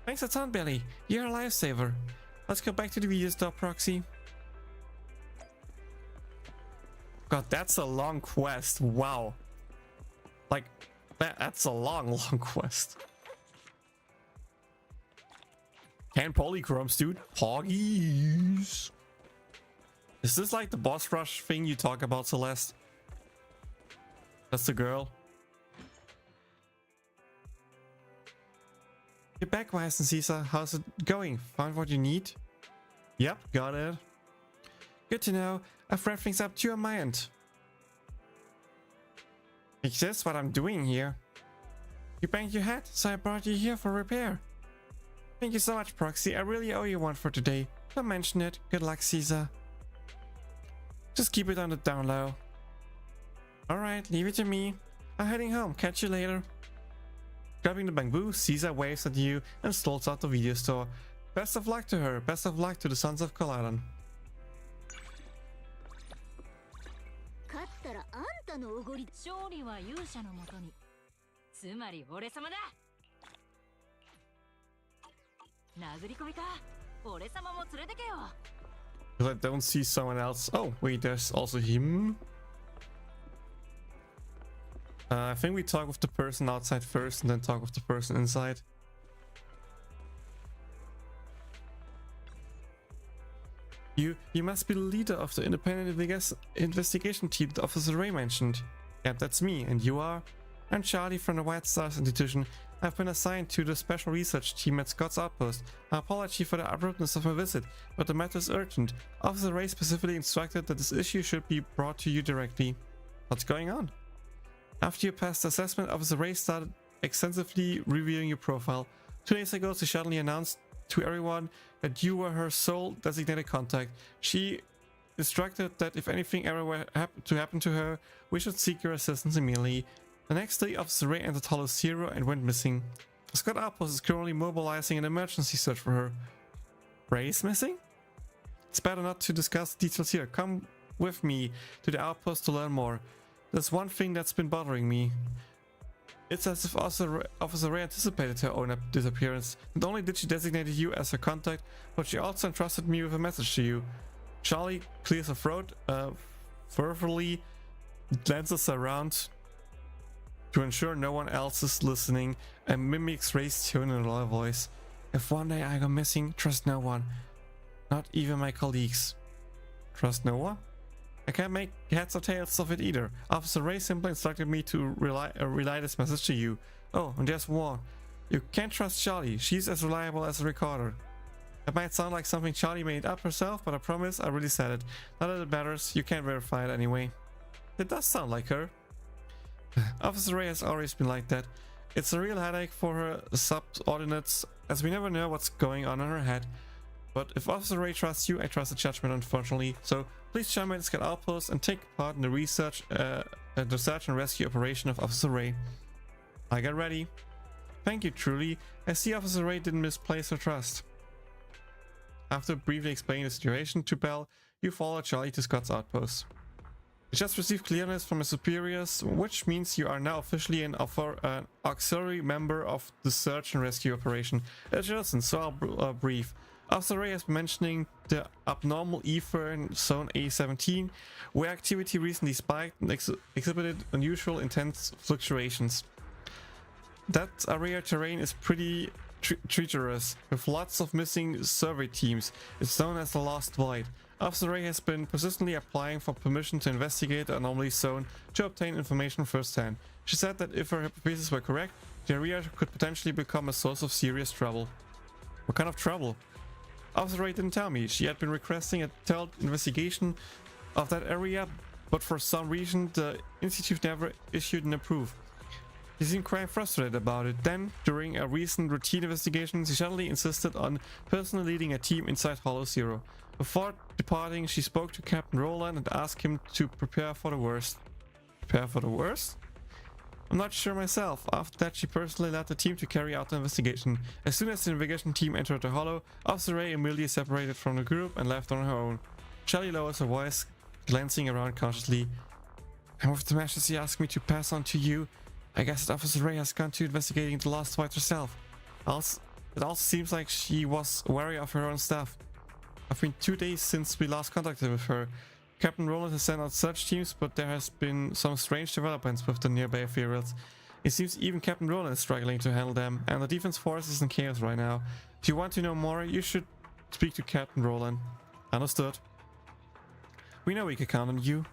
Thanks a ton, Billy. You're a lifesaver. Let's go back to the video store, Proxy. God, that's a long quest. Wow. Like, that's a long quest. 10 polychromes, dude. Poggies. Is this like the boss rush thing you talk about, Celeste? That's the girl. You're back, Wise and Caesar. How's it going? Found what you need? Yep, got it. Good to know. I've wrapped things up too on my end. Is this what I'm doing here? You banged your head, so I brought you here for repair. Thank you so much, Proxy. I really owe you one for today. Don't mention it. Good luck, Caesar. Just keep it on the down low. Alright, leave it to me. I'm heading home. Catch you later. Grabbing the bamboo, Caesar waves at you and strolls out the video store. Best of luck to her. Best of luck to the Sons of Kalaran. Because I don't see someone else. Oh, wait, there's also him. I think we talk with the person outside first and then talk with the person inside. You must be the leader of the independent investigation team that Officer Ray mentioned. Yep, that's me. And you are? I'm Charlie from the White Stars Institution. I've been assigned to the special research team at Scott's Outpost. My apology for the abruptness of my visit, but the matter is urgent. Officer Ray specifically instructed that this issue should be brought to you directly. What's going on? After you passed the assessment, Officer Ray started extensively reviewing your profile. 2 days ago, she suddenly announced to everyone that you were her sole designated contact. She instructed that if anything ever were to happen to her, we should seek your assistance immediately. The next day, Officer Ray entered Hollow Zero and went missing. Scott Outpost is currently mobilizing an emergency search for her. Ray is missing? It's better not to discuss details here. Come with me to the outpost to learn more. There's one thing that's been bothering me. It's as if Officer Ray anticipated her own disappearance. Not only did she designate you as her contact, but she also entrusted me with a message to you. Charlie clears her throat, fervently glances around to ensure no one else is listening, and mimics Ray's tone in a low voice. If one day I go missing, trust no one. Not even my colleagues. Trust no one? I can't make heads or tails of it either. Officer Ray simply instructed me to relay this message to you. Oh, and there's more. You can't trust Charlie. She's as reliable as a recorder. It might sound like something Charlie made up herself, but I promise I really said it. Not that it matters, you can't verify it anyway. It does sound like her. Officer Ray has always been like that. It's a real headache for her subordinates, as we never know what's going on in her head. But if Officer Ray trusts you, I trust the judgment, unfortunately. So please join me at Scout Outpost and take part in the search and rescue operation of Officer Ray. I get ready. Thank you, truly. I see Officer Ray didn't misplace her trust. After briefly explaining the situation to Bell, you follow Charlie to Scott's outpost. You just received clearance from your superiors, which means you are now officially an auxiliary member of the search and rescue operation. Listen, so I'll brief. Officer Ray has been mentioning the abnormal ether in Zone A17, where activity recently spiked and exhibited unusual intense fluctuations. That area terrain is pretty treacherous, with lots of missing survey teams. It's known as the Lost Void. Officer Ray has been persistently applying for permission to investigate the anomaly zone to obtain information firsthand. She said that if her hypotheses were correct, the area could potentially become a source of serious trouble. What kind of trouble? Officer Ray didn't tell me. She had been requesting a detailed investigation of that area, but for some reason the Institute never issued an approve. He seemed quite frustrated about it. Then, during a recent routine investigation, she suddenly insisted on personally leading a team inside Hollow Zero. Before departing, she spoke to Captain Roland and asked him to prepare for the worst. Prepare for the worst? I'm not sure myself. After that, she personally led the team to carry out the investigation. As soon as the investigation team entered the Hollow, Officer Ray immediately separated from the group and left on her own. Charlie lowers her voice, glancing around cautiously. And with the message he asked me to pass on to you, I guess that Officer Ray has gone to investigating the Lost Void herself. It also seems like she was wary of her own stuff. It's been 2 days since we last contacted with her. Captain Roland has sent out search teams, but there has been some strange developments with the nearby ethereals. It seems even Captain Roland is struggling to handle them, and the defense force is in chaos right now. If you want to know more, you should speak to Captain Roland. Understood. We know we can count on you.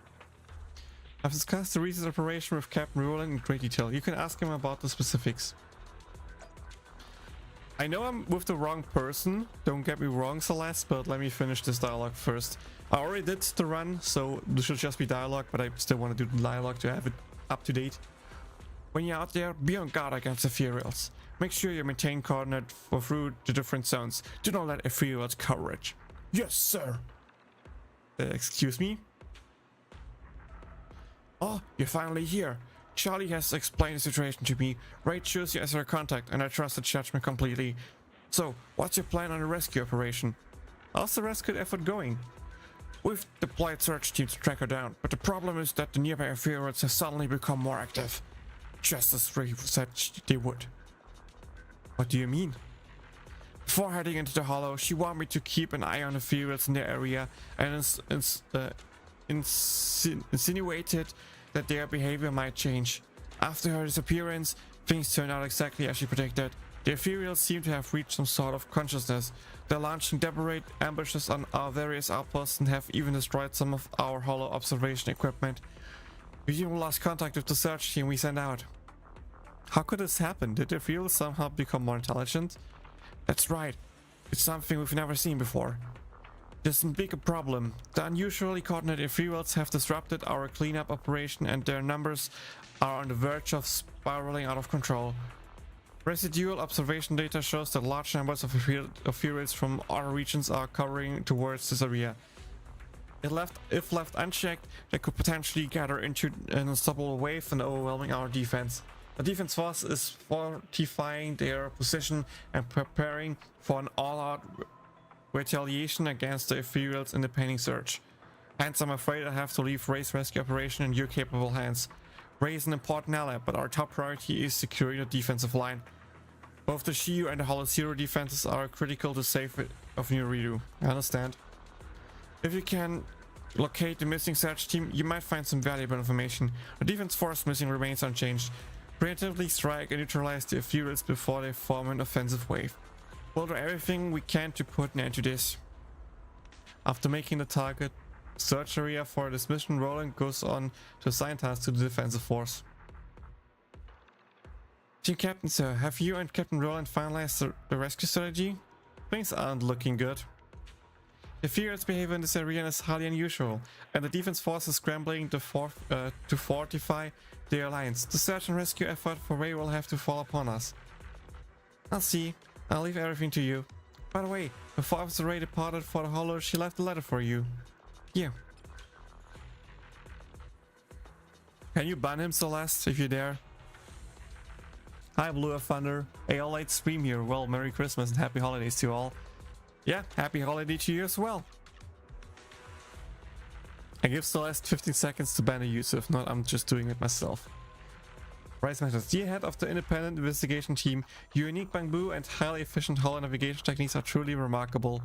I've discussed the recent operation with Captain Roland in great detail. You can ask him about the specifics. I know I'm with the wrong person, don't get me wrong, Celeste, but let me finish this dialogue first. I already did the run, so this should just be dialogue, but I still want to do the dialogue to have it up to date. When you're out there, be on guard against ethereals. Make sure you maintain coordinate through the different zones. Do not let ethereals coverage. Yes, sir. Excuse me? Oh, you're finally here. Charlie has explained the situation to me. Ray chose you as her contact, and I trust the judgment completely. So, what's your plan on the rescue operation? How's the rescue effort going? We've deployed search teams to track her down, but the problem is that the nearby ethereals have suddenly become more active. Just as Ray said they would. What do you mean? Before heading into the Hollow, she wanted me to keep an eye on the ethereals in the area and insinuated that their behavior might change. After her disappearance, things turned out exactly as she predicted. The ethereals seem to have reached some sort of consciousness. They're launching deliberate ambushes on our various outposts and have even destroyed some of our Hollow observation equipment. We even lost contact with the search team we sent out. How could this happen? Did the ethereals somehow become more intelligent? That's right. It's something we've never seen before. There's a bigger problem. The unusually coordinated ethereals have disrupted our cleanup operation, and their numbers are on the verge of spiraling out of control. Residual observation data shows that large numbers of ethereals from other regions are covering towards this area. If left unchecked, they could potentially gather into an unstoppable wave and overwhelming our defense. The defense force is fortifying their position and preparing for an all-out retaliation against the ethereals in the pending search. Hence, I'm afraid I have to leave Ray's rescue operation in your capable hands. Ray is an important ally, but our top priority is securing the defensive line. Both the Shiyu and the Hollow Zero defenses are critical to safety of New Redo. I understand. If you can locate the missing search team, you might find some valuable information. The defense force missing remains unchanged. Preemptively strike and neutralize the Ethereals before they form an offensive wave. We'll do everything we can to put an end to this. After making the target search area for this mission, Roland goes on to assign tasks to the defensive force. Team Captain, sir, have you and Captain Roland finalized the rescue strategy? Things aren't looking good. The Ethereals' behavior in this area is highly unusual, and the defense force is scrambling to fortify their alliance. The search and rescue effort for Ray will have to fall upon us. I'll see. I'll leave everything to you. By the way, before Officer Ray departed for the Hollow, she left a letter for you. Yeah. Can you ban him, Celeste, if you're there? Hi, Blue of Thunder. Hey, all late stream here. Well, Merry Christmas and Happy Holidays to you all. Yeah, Happy Holiday to you as well. I give Celeste 15 seconds to ban a user. If not, I'm just doing it myself. Rise Matters. Dear head of the independent investigation team, your unique bamboo and highly efficient hollow navigation techniques are truly remarkable.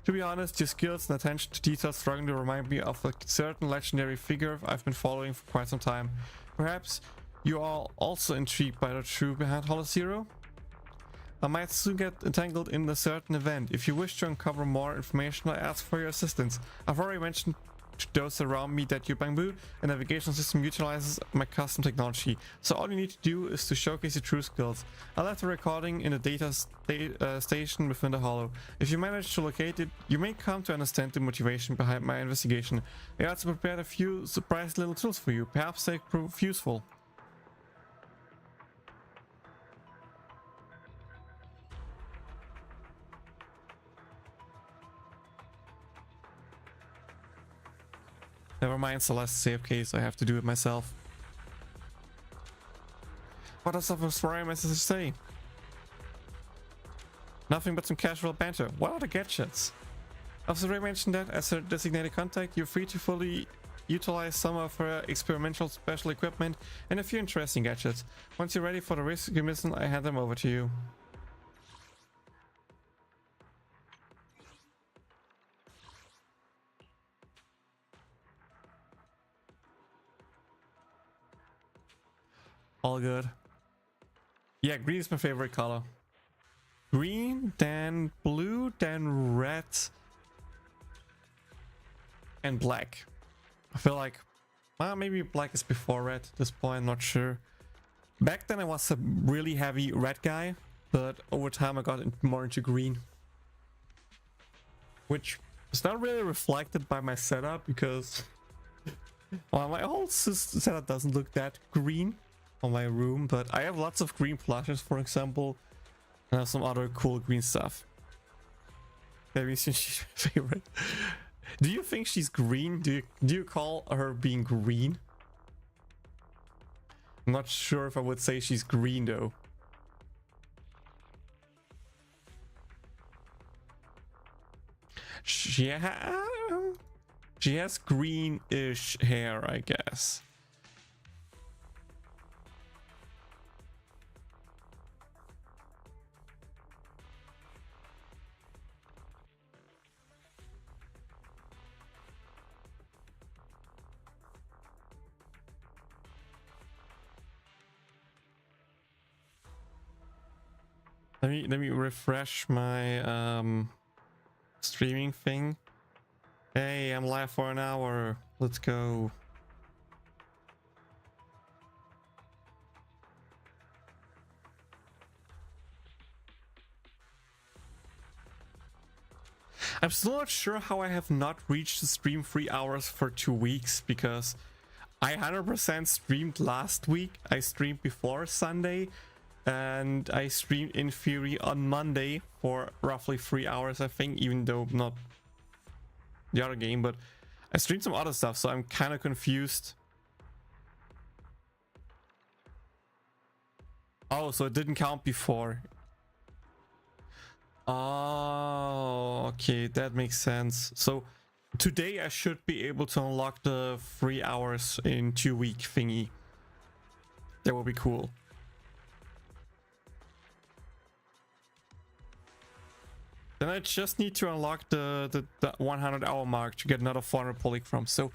To be honest, your skills and attention to detail strongly remind me of a certain legendary figure I've been following for quite some time. Perhaps you are also intrigued by the truth behind Hollow Zero? I might soon get entangled in a certain event. If you wish to uncover more information, I ask for your assistance. I've already mentioned to those around me that your bamboo and navigation system utilizes my custom technology, so all you need to do is to showcase your true skills. I left a recording in a data station within the Hollow. If you manage to locate it, you may come to understand the motivation behind my investigation. I also prepared a few surprise little tools for you. Perhaps they prove useful. Never mind, Celeste, save case, I have to do it myself. What does the story message say? Nothing but some casual banter. What are the gadgets? Officer Ray mentioned that as her designated contact, you're free to fully utilize some of her experimental special equipment and a few interesting gadgets. Once you're ready for the rescue mission, I hand them over to you. All good. Yeah, green is my favorite color. Green, then blue, then red, and black. I feel like, well, maybe black is before red at this point, not sure. Back then I was a really heavy red guy, but over time I got more into green. Which is not really reflected by my setup because well, my whole setup doesn't look that green on my room, but I have lots of green plushes, for example, and I have some other cool green stuff. Maybe she's my favorite. Do you think she's green? Do you call her being green? I'm not sure if I would say she's green though. She has greenish hair, I guess. Let me refresh my streaming thing. Hey, I'm live for an hour. Let's go. I'm still not sure how I have not reached the stream 3 hours for 2 weeks, because I 100% streamed last week. I streamed before Sunday, and I streamed in theory on Monday for roughly 3 hours, I think, even though not the other game, but I streamed some other stuff, so I'm kind of confused. Oh, so it didn't count before. Oh, okay, that makes sense. So today I should be able to unlock the 3 hours in 2 week thingy. That would be cool. Then I just need to unlock the 100 hour mark to get another 400 polyg from. So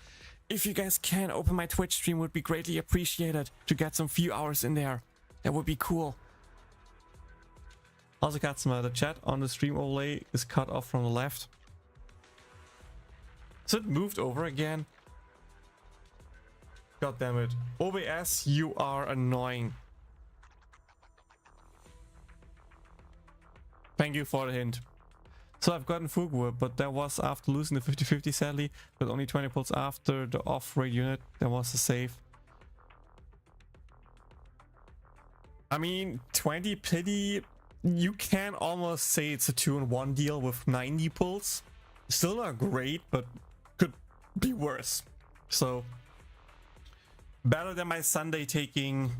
if you guys can open my Twitch stream, would be greatly appreciated to get some few hours in there. That would be cool. Also got some the chat on the stream overlay is cut off from the left. So it moved over again. God damn it. OBS, you are annoying. Thank you for the hint. So I've gotten Fugu, but that was after losing the 50-50 sadly, but only 20 pulls after the off-rate unit. There was a save. I mean, 20 pity, you can almost say it's a 2-in-1 deal with 90 pulls. Still not great, but could be worse. So, better than my Sunday taking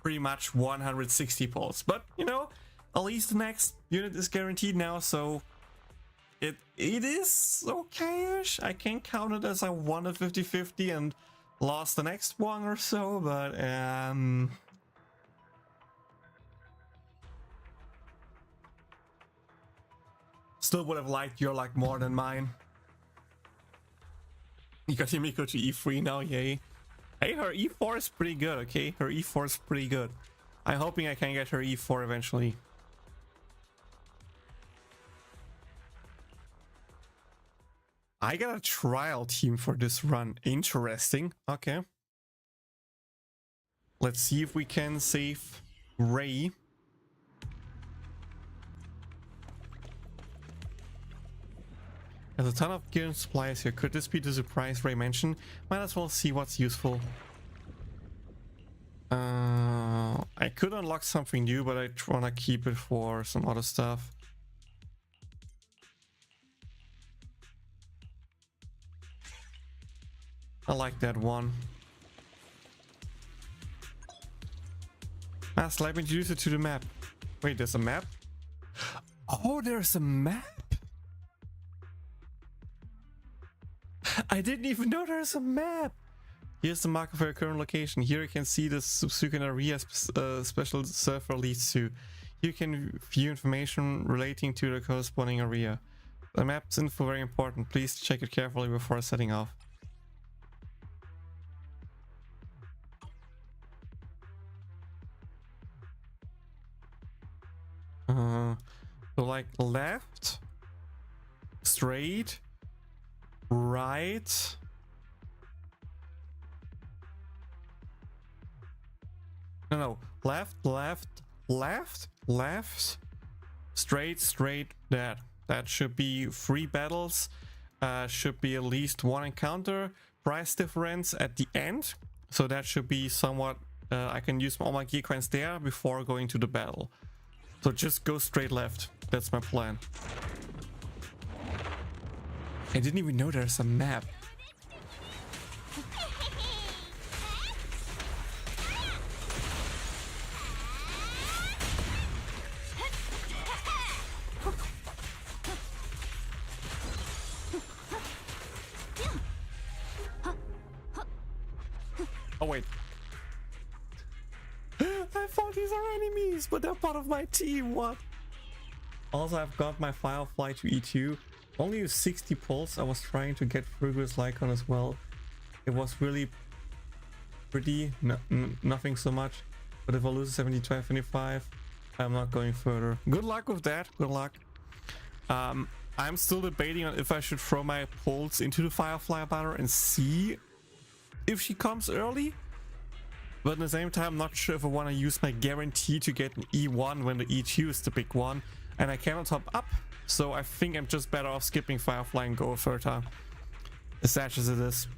pretty much 160 pulls. But, you know, at least the next unit is guaranteed now, so it is okay-ish. I can count it as I won a 50-50 and lost the next one or so, but still would have liked your luck more than mine. You got Himiko to E3 now, yay. Hey, her E4 is pretty good, okay? Her E4 is pretty good. I'm hoping I can get her E4 eventually. I got a trial team for this run. Interesting. Okay. Let's see if we can save Ray. There's a ton of gear and supplies here. Could this be the surprise Ray mentioned? Might as well see what's useful. I could unlock something new, but I want to keep it for some other stuff. I like that one. Slap introduce it to the map. Wait, there's a map? Oh, there's a map? I didn't even know there's a map. Here's the marker for your current location. Here you can see the Subsukan area special server leads to. You can view information relating to the corresponding area. The map's info very important. Please check it carefully before setting off. So like left, straight, right. No, left, straight, that should be 3 battles, should be at least 1 encounter, price difference at the end, so that should be somewhat, I can use all my gear coins there before going to the battle. So just go straight left, that's my plan. I didn't even know there's a map. Oh wait. I thought these are enemies, but they're part of my team, what? Also, I've got my Firefly to E2. Only used 60 pulls. I was trying to get Frugus Lycon as well. It was really pretty, nothing so much. But if I lose 70-25, I'm not going further. Good luck with that, good luck. I'm still debating on if I should throw my pulls into the Firefly banner and see if she comes early. But at the same time, I'm not sure if I want to use my guarantee to get an E1 when the E2 is the big one. And I cannot top up. So I think I'm just better off skipping Firefly and go a third time. As sad as it is.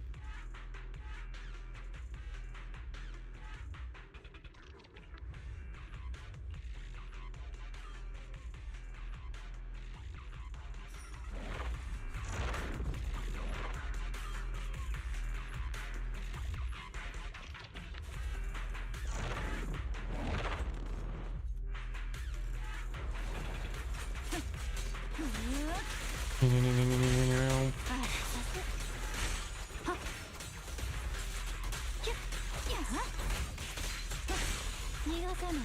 逃がさない。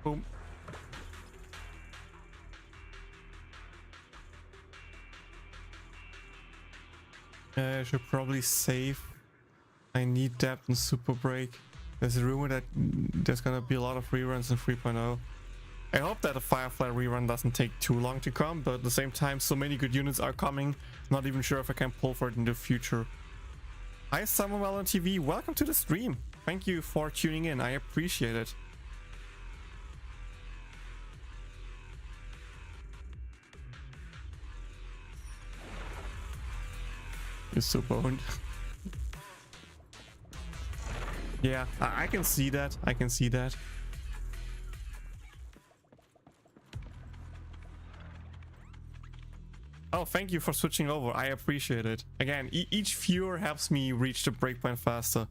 Boom. I should probably save. I need depth and super break. There's a rumor that there's gonna be a lot of reruns in 3.0. I hope that a Firefly rerun doesn't take too long to come, but at the same time, so many good units are coming. Not even sure if I can pull for it in the future. Hi, Samuel on TV. Welcome to the stream. Thank you for tuning in. I appreciate it. You're so boned. Yeah, I can see that. I can see that. Oh, thank you for switching over. I appreciate it. Again, each viewer helps me reach the breakpoint faster.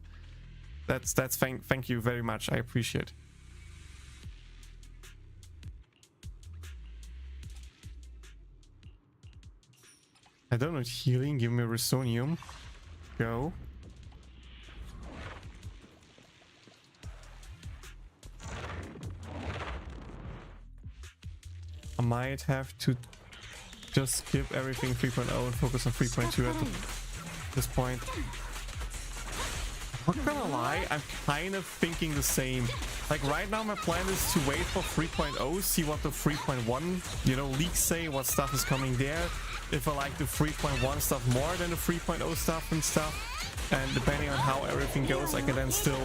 That's thank you very much. I appreciate it. I don't need healing. Give me Resonium. Go. I might have to just skip everything 3.0 and focus on 3.2 at this point. I'm not gonna lie, I'm kind of thinking the same. Like right now my plan is to wait for 3.0, see what the 3.1, you know, leaks say, what stuff is coming there. If I like the 3.1 stuff more than the 3.0 stuff and stuff. And depending on how everything goes, I can then still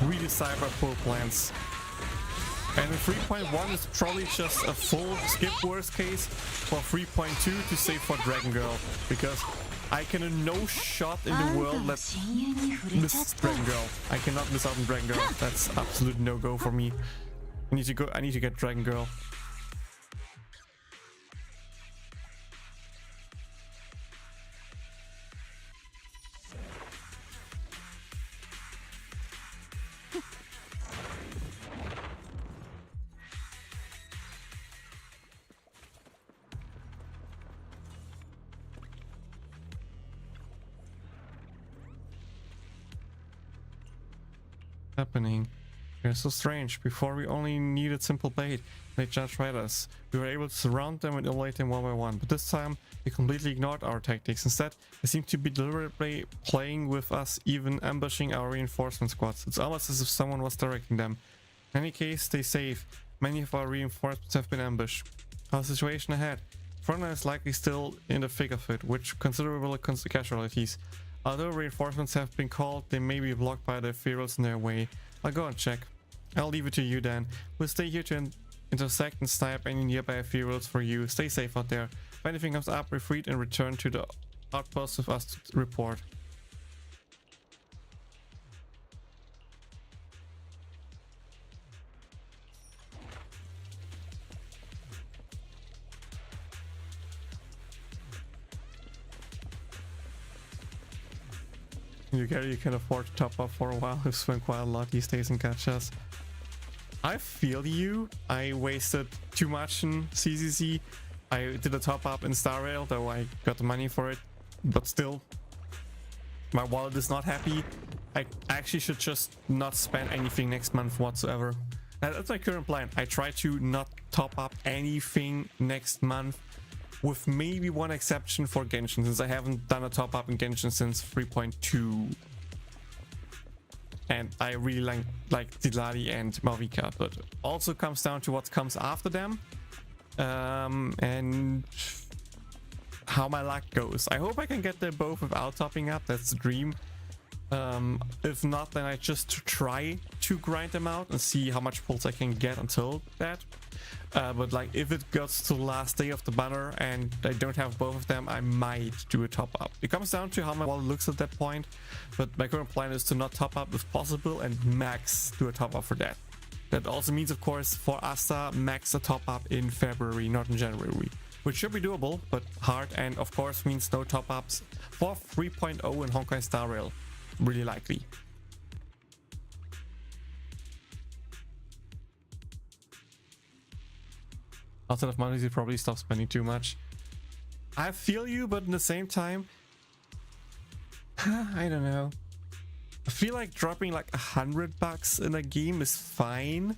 redecide my full plans. And in 3.1 is probably just a full skip worst case for 3.2 to save for Dragon Girl. Because I can in no shot in the world let miss Dragon Girl. I cannot miss out on Dragon Girl. That's absolute no-go for me. I need to get Dragon Girl. Happening. They're so strange. Before we only needed simple bait. They just read us. We were able to surround them and eliminate them one by one. But this time, they completely ignored our tactics. Instead, they seem to be deliberately playing with us, even ambushing our reinforcement squads. It's almost as if someone was directing them. In any case, stay safe. Many of our reinforcements have been ambushed. Our situation ahead. Frontline is likely still in the thick of it, with considerable casualties. Although reinforcements have been called, they may be blocked by the ethereals in their way. I'll go and check. I'll leave it to you then. We'll stay here to intersect and snipe any nearby ethereals for you. Stay safe out there. If anything comes up, retreat and return to the outpost with us to report. You can afford to top up for a while. We've spent quite a lot these days in gachas. I feel you. I wasted too much in CCC. I did a top up in Star Rail, though I got the money for it. But still, my wallet is not happy. I actually should just not spend anything next month whatsoever. That's my current plan. I try to not top up anything next month, with maybe one exception for Genshin, since I haven't done a top up in Genshin since 3.2. And I really like Dilari and Malvika, but also comes down to what comes after them. And how my luck goes. I hope I can get them both without topping up. That's the dream. If not, then I just try to grind them out and see how much pulls I can get until that. But like, if it gets to the last day of the banner and I don't have both of them, I might do a top up. It comes down to how my wallet looks at that point, but my current plan is to not top up if possible and max do a top up for that. That also means, of course, for Asta, max a top up in February, not in January, which should be doable, but hard, and of course means no top ups for 3.0 in Honkai Star Rail, really likely. Outside of money, you probably stop spending too much. I feel you, but at the same time, I don't know. I feel like dropping like $100 in a game is fine.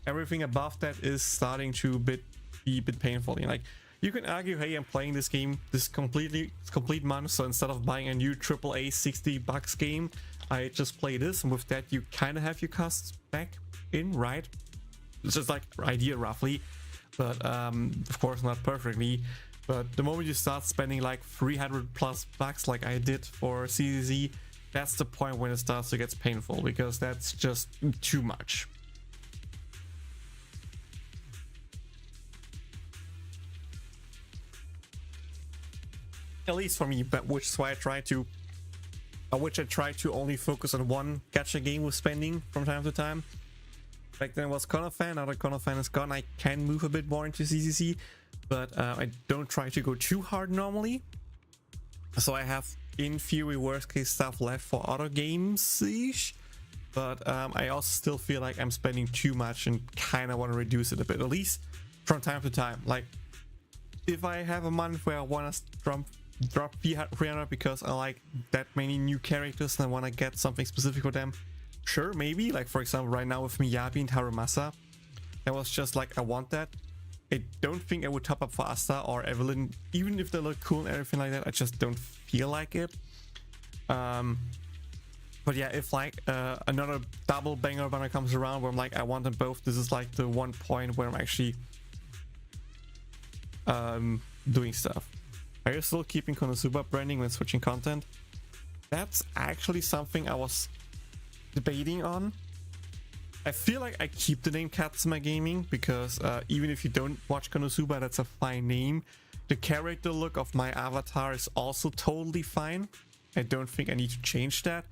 Everything above that is starting to be a bit painful. You know, like, you can argue, hey, I'm playing this game this complete month, so instead of buying a new AAA $60 game, I just play this, and with that you kind of have your costs back in, right? It's just like idea roughly, but of course not perfectly. But the moment you start spending like $300+ like I did for CZZ, that's the point when it starts to get painful, because that's just too much. At least for me, but which is why I try to only focus on one gacha game with spending from time to time. Back then it was Konosuba, now that Konosuba is gone, I can move a bit more into CCC, but I don't try to go too hard normally. So I have, in theory, worst case stuff left for other games-ish, but I also still feel like I'm spending too much and kind of want to reduce it a bit, at least from time to time. Like, if I have a month where I want to drop 300 because I like that many new characters and I want to get something specific for them, sure, maybe. Like, for example, right now with Miyabi and Harumasa, that was just like, I want that. I don't think I would top up for Asta or Evelyn, even if they look cool and everything like that. I just don't feel like it. But yeah, if like another double banger banner comes around where I'm like, I want them both, this is like the one point where I'm actually doing stuff. Are you still keeping Konosuba branding when switching content? That's actually something I was debating on. I feel like I keep the name Katsuma Gaming because even if you don't watch Konosuba, that's a fine name. The character look of my avatar is also totally fine. I don't think I need to change that.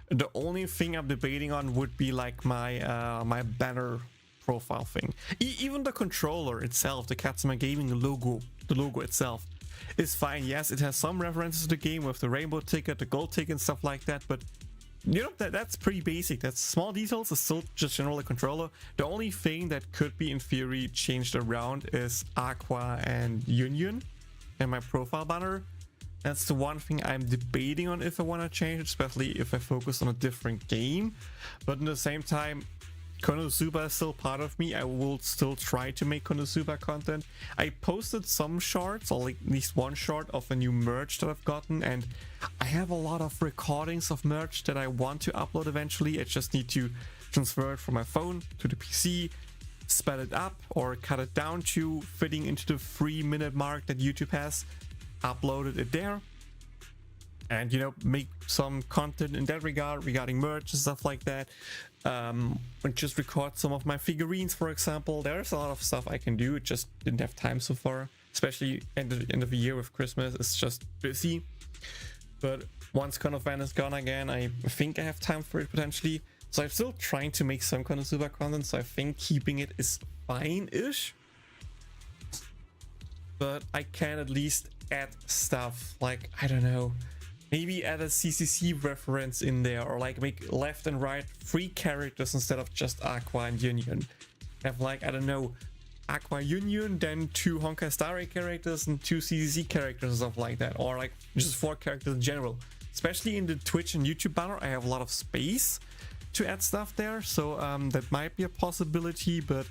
The only thing I'm debating on would be like my my banner profile thing. Even the controller itself, the Katsuma Gaming logo, the logo itself is fine. Yes, it has some references to the game with the rainbow ticket, the gold ticket and stuff like that, but you know, that's pretty basic. That's small details. It's still just generally a controller. The only thing that could be in theory changed around is Aqua and Union and my profile banner. That's the one thing I'm debating on if I want to change it, especially if I focus on a different game. But at the same time, Konosuba is still part of me. I will still try to make Konosuba content. I posted some shorts, or like at least one short of a new merch that I've gotten, and I have a lot of recordings of merch that I want to upload eventually. I just need to transfer it from my phone to the PC, sped it up or cut it down to fitting into the 3-minute mark that YouTube has, uploaded it there, and you know, make some content in that regard regarding merch and stuff like that. And just record some of my figurines, for example. There's a lot of stuff I can do, just didn't have time so far, especially at the end of the year with Christmas. It's just busy. But once Konosuba is gone again, I think I have time for it potentially. So I'm still trying to make some Konosuba content, so I think keeping it is fine-ish. But I can at least add stuff like, I don't know, maybe add a CCC reference in there, or like make left and right 3 characters instead of just Aqua and Union. Have like, I don't know, Aqua Union, then 2 Honkai Star Rail characters and 2 CCC characters and stuff like that, or like just 4 characters in general. Especially in the Twitch and YouTube banner, I have a lot of space to add stuff there, so that might be a possibility, but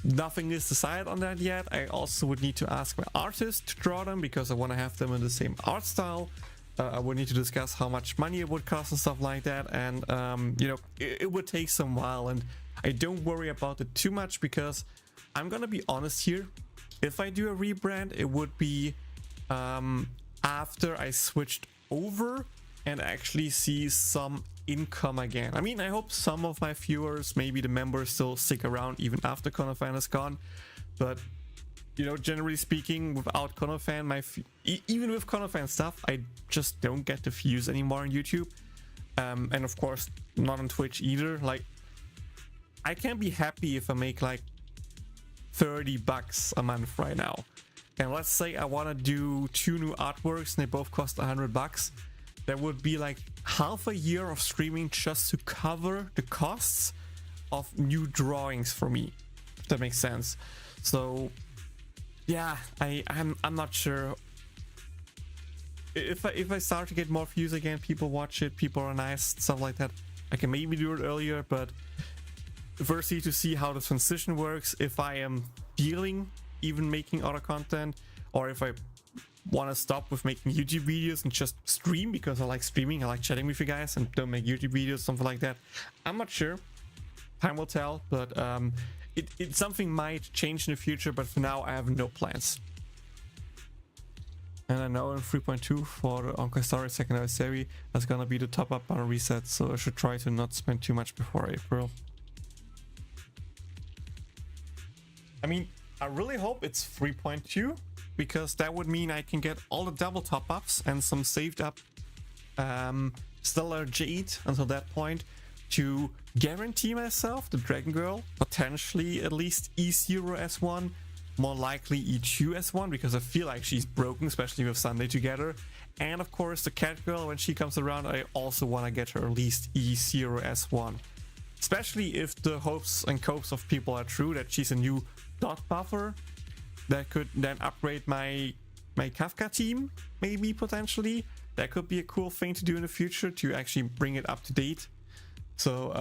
nothing is decided on that yet. I also would need to ask my artist to draw them because I want to have them in the same art style. I would need to discuss how much money it would cost and stuff like that, and you know, it would take some while, and I don't worry about it too much because I'm gonna be honest here. If I do a rebrand, it would be after I switched over and actually see some income again. I mean, I hope some of my viewers, maybe the members, still stick around even after Konosuba is gone, but you know, generally speaking, without Konosuba, even with Konosuba stuff, I just don't get the views anymore on YouTube, and of course not on Twitch either. Like, I can be happy if I make like $30 a month right now. And let's say I want to do 2 new artworks and they both cost $100. That would be like half a year of streaming just to cover the costs of new drawings for me, if that makes sense. So yeah, I'm not sure. If I start to get more views again, people watch it, people are nice, stuff like that, I can maybe do it earlier. But firstly, to see how the transition works, if I am feeling even making other content, or if I want to stop with making YouTube videos and just stream because I like streaming, I like chatting with you guys, and don't make YouTube videos, something like that. I'm not sure. Time will tell, but it something might change in the future, but for now I have no plans. And I know in 3.2 for the Onkai Story second anniversary, that's gonna be the top up button reset, so I should try to not spend too much before April. I mean, I really hope it's 3.2, because that would mean I can get all the double top ups and some saved up Stellar Jade until that point, to guarantee myself the Dragon Girl, potentially at least E0 S1, more likely E2 S1, because I feel like she's broken, especially with Sunday together. And of course the Cat Girl, when she comes around, I also want to get her at least E0 S1. Especially if the hopes and hopes of people are true, that she's a new dot buffer that could then upgrade my Kafka team, maybe, potentially. That could be a cool thing to do in the future, to actually bring it up to date. So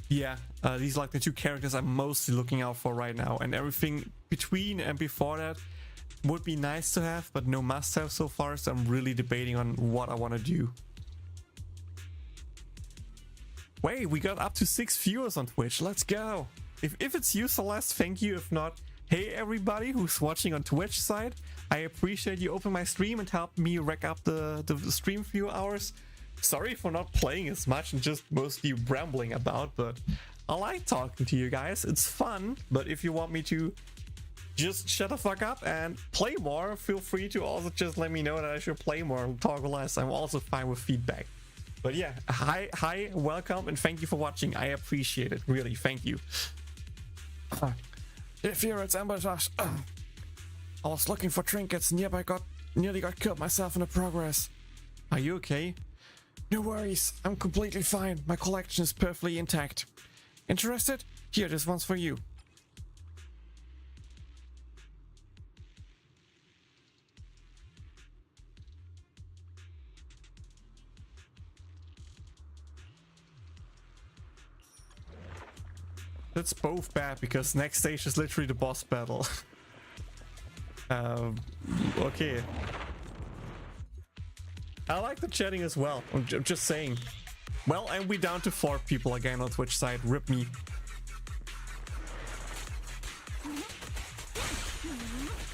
yeah, these are like the 2 characters I'm mostly looking out for right now, and everything between and before that would be nice to have, but no must have so far, so I'm really debating on what I want to do. Wait, we got up to 6 viewers on Twitch, let's go! If it's you, Celeste, thank you. If not, hey everybody who's watching on Twitch side, I appreciate you opening my stream and helping me rack up the stream view hours. Sorry for not playing as much and just mostly rambling about, but I like talking to you guys, it's fun. But if you want me to just shut the fuck up and play more, feel free to also just let me know that I should play more and talk less. I'm also fine with feedback. But yeah, hi, welcome, and thank you for watching. I appreciate it, really, thank you. If you're at Amberjosh, I was looking for trinkets, nearly got killed myself in the progress. Are you okay? No worries, I'm completely fine. My collection is perfectly intact. Interested? Here, this one's for you. That's both bad, because next stage is literally the boss battle. Okay. I like the chatting as well, I'm just saying. Well, and we down to 4 people again on Twitch side, rip me.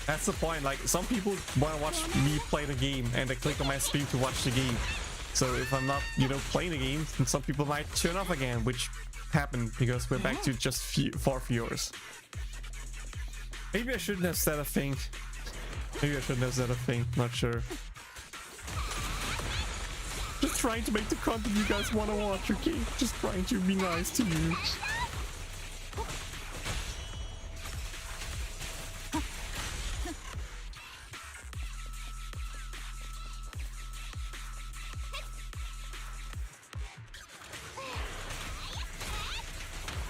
That's the point, like, some people want to watch me play the game and they click on my stream to watch the game. So if I'm not, you know, playing the game, then some people might turn off again, which happened because we're back to just 4 viewers. Maybe I shouldn't have said a thing. Maybe I shouldn't have said a thing, not sure. Just trying to make the content you guys want to watch, okay? Just trying to be nice to you.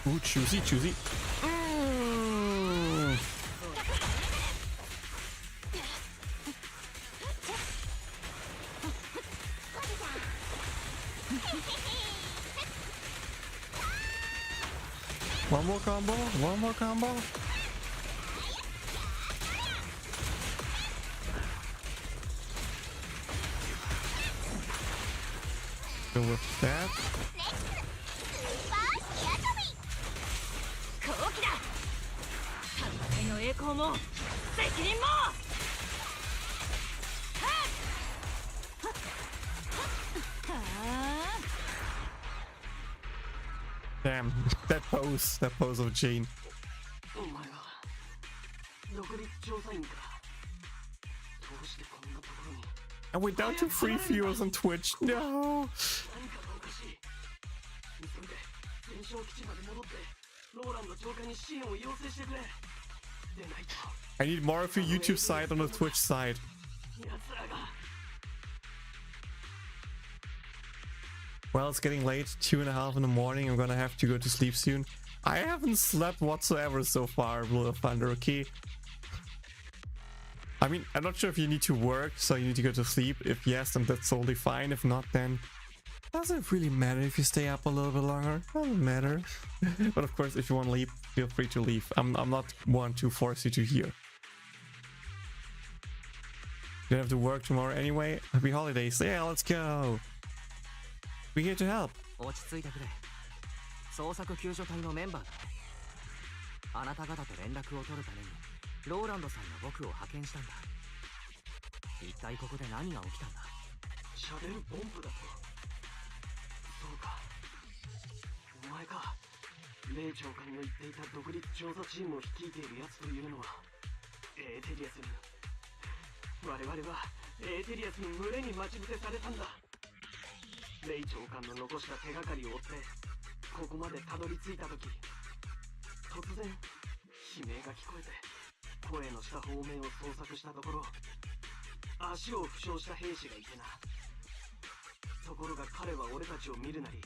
Ooh, choosy. One more combo. Go with that. Damn, that pose of Jane. And we're down to 3 viewers on Twitch. No. 衝基地まで戻ってローランド長官に支援を要請してくれ。でないと I need more of your YouTube side on the Twitch side. 奴らが Well, it's getting late, 2:30 in the morning. I'm gonna have to go to sleep soon. I haven't slept whatsoever so far, Blue of Thunder, okay? I mean, I'm not sure if you need to work, so you need to go to sleep. If yes, then that's totally fine. If not, then doesn't it really matter if you stay up a little bit longer? Doesn't matter. But of course, if you want to leave, feel free to leave. I'm not one to force you to here. You don't have to work tomorrow anyway. Happy holidays. Yeah, let's go. We're here to help. 落ち着いてくれ。捜索救助隊のメンバーだね。あなた方と連絡を取るためにローランドさんが僕を派遣したんだ。一体ここで何が起きたんだ。喋るポンプだと。そうか。お前か。レイ長官の言っていた独立調査チームを率いているやつというのはエーテリアスに。我々はエーテリアスに群れに待ち伏せされたんだ。レイ長官の残した手がかりを追ってここまでたどり着いた時、突然悲鳴が聞こえて声のした方面を捜索したところ、足を負傷した兵士がいてな。ところが彼は俺たちを見るなり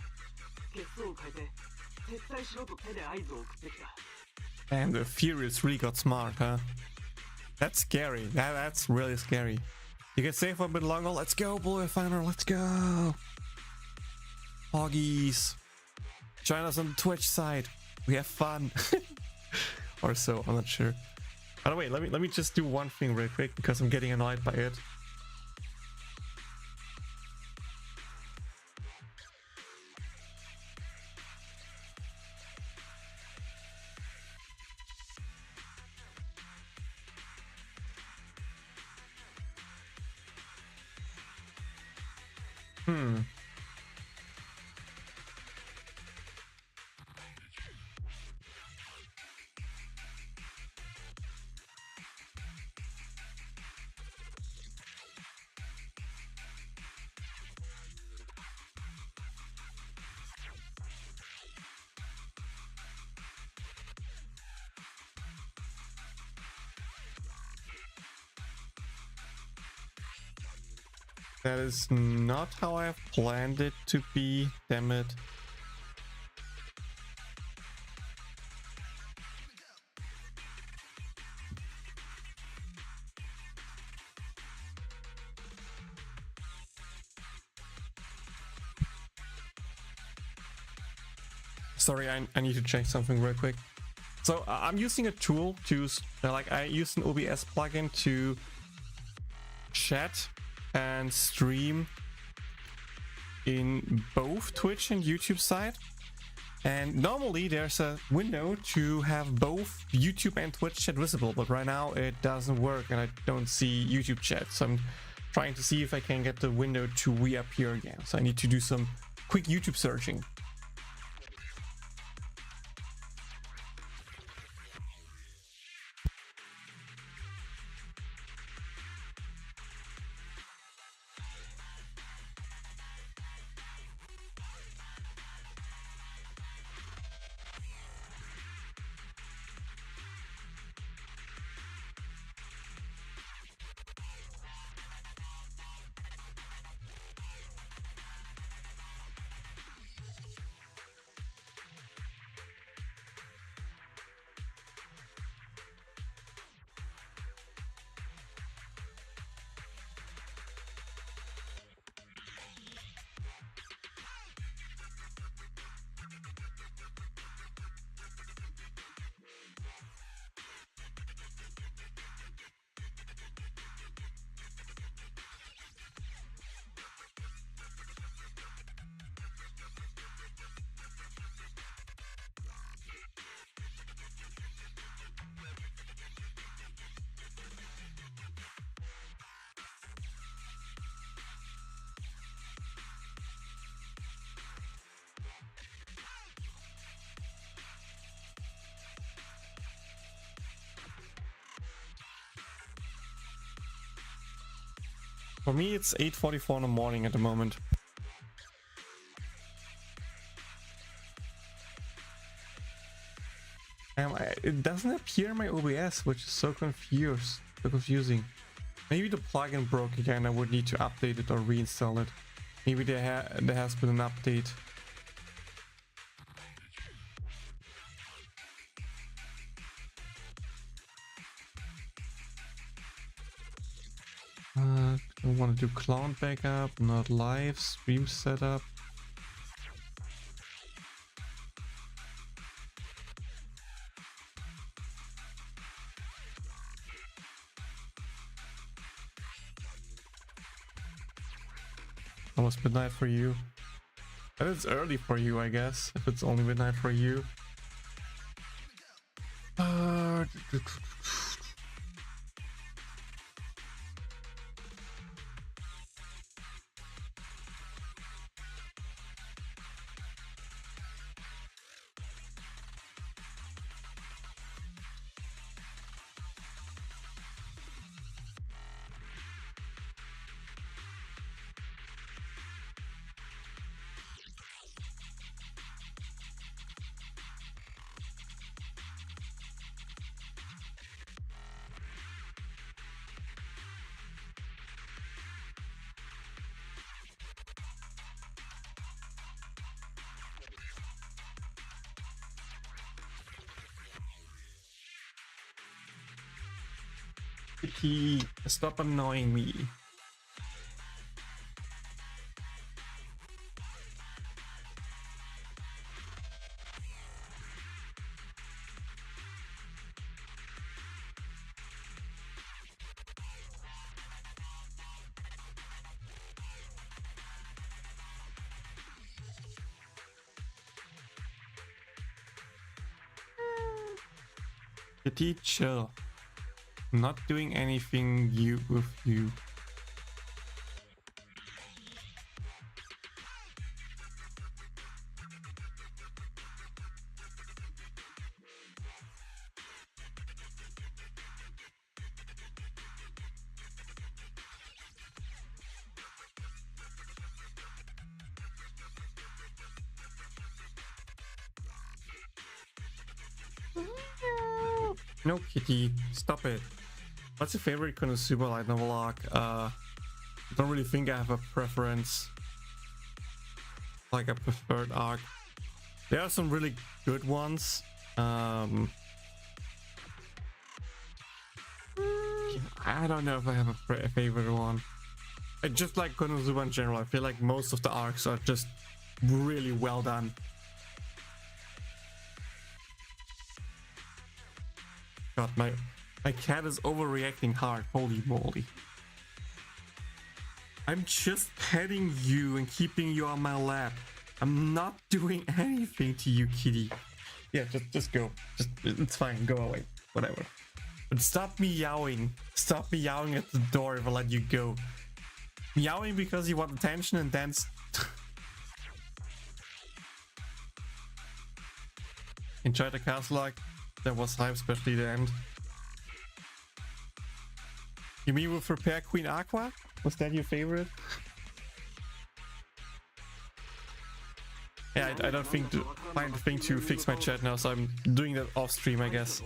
血相を変えて撤退しろと手で合図を送ってきた。 And the Furious really got smart, huh? That's scary. That's really scary. You can stay for a bit longer. Let's go, Blue Finder. Let's go. Hoggies. Join us on the Twitch side. We have fun. Or so, I'm not sure. By the way, let me just do one thing real quick because I'm getting annoyed by it. That is not how I have planned it to be, damn it. Sorry, I need to check something real quick. So I'm using a tool to, I used an OBS plugin to chat and stream in both Twitch and YouTube side. And normally there's a window to have both YouTube and Twitch chat visible, but right now it doesn't work and I don't see YouTube chat. So I'm trying to see if I can get the window to reappear again. So I need to do some quick YouTube searching. For me, it's 8:44 in the morning at the moment. it doesn't appear in my OBS, which is so confusing. Maybe the plugin broke again. I would need to update it or reinstall it. Maybe there has been an update. I want to do clone backup, not live stream setup. Almost midnight for you. And it's early for you, I guess, if it's only midnight for you. Kitty, stop annoying me. Kitty, chill. I'm not doing anything with you. No, Kitty, stop it. What's your favorite Konosuba light novel arc? I don't really think I have a preference, like a preferred arc. There are some really good ones. I don't know if I have a favorite one. I just like Konosuba in general. I feel like most of the arcs are just really well done. God, my cat is overreacting hard. Holy moly. I'm just petting you and keeping you on my lap. I'm not doing anything to you, kitty. Yeah, just go. It's fine. Go away. Whatever. But stop meowing. Stop meowing at the door if I let you go. Meowing because you want attention and then... Enjoy the castle arc. That was hype, especially the end. You mean with Repair Queen Aqua? Was that your favorite? Yeah, I don't think to find the thing to fix my chat now, so I'm doing that off stream, I guess.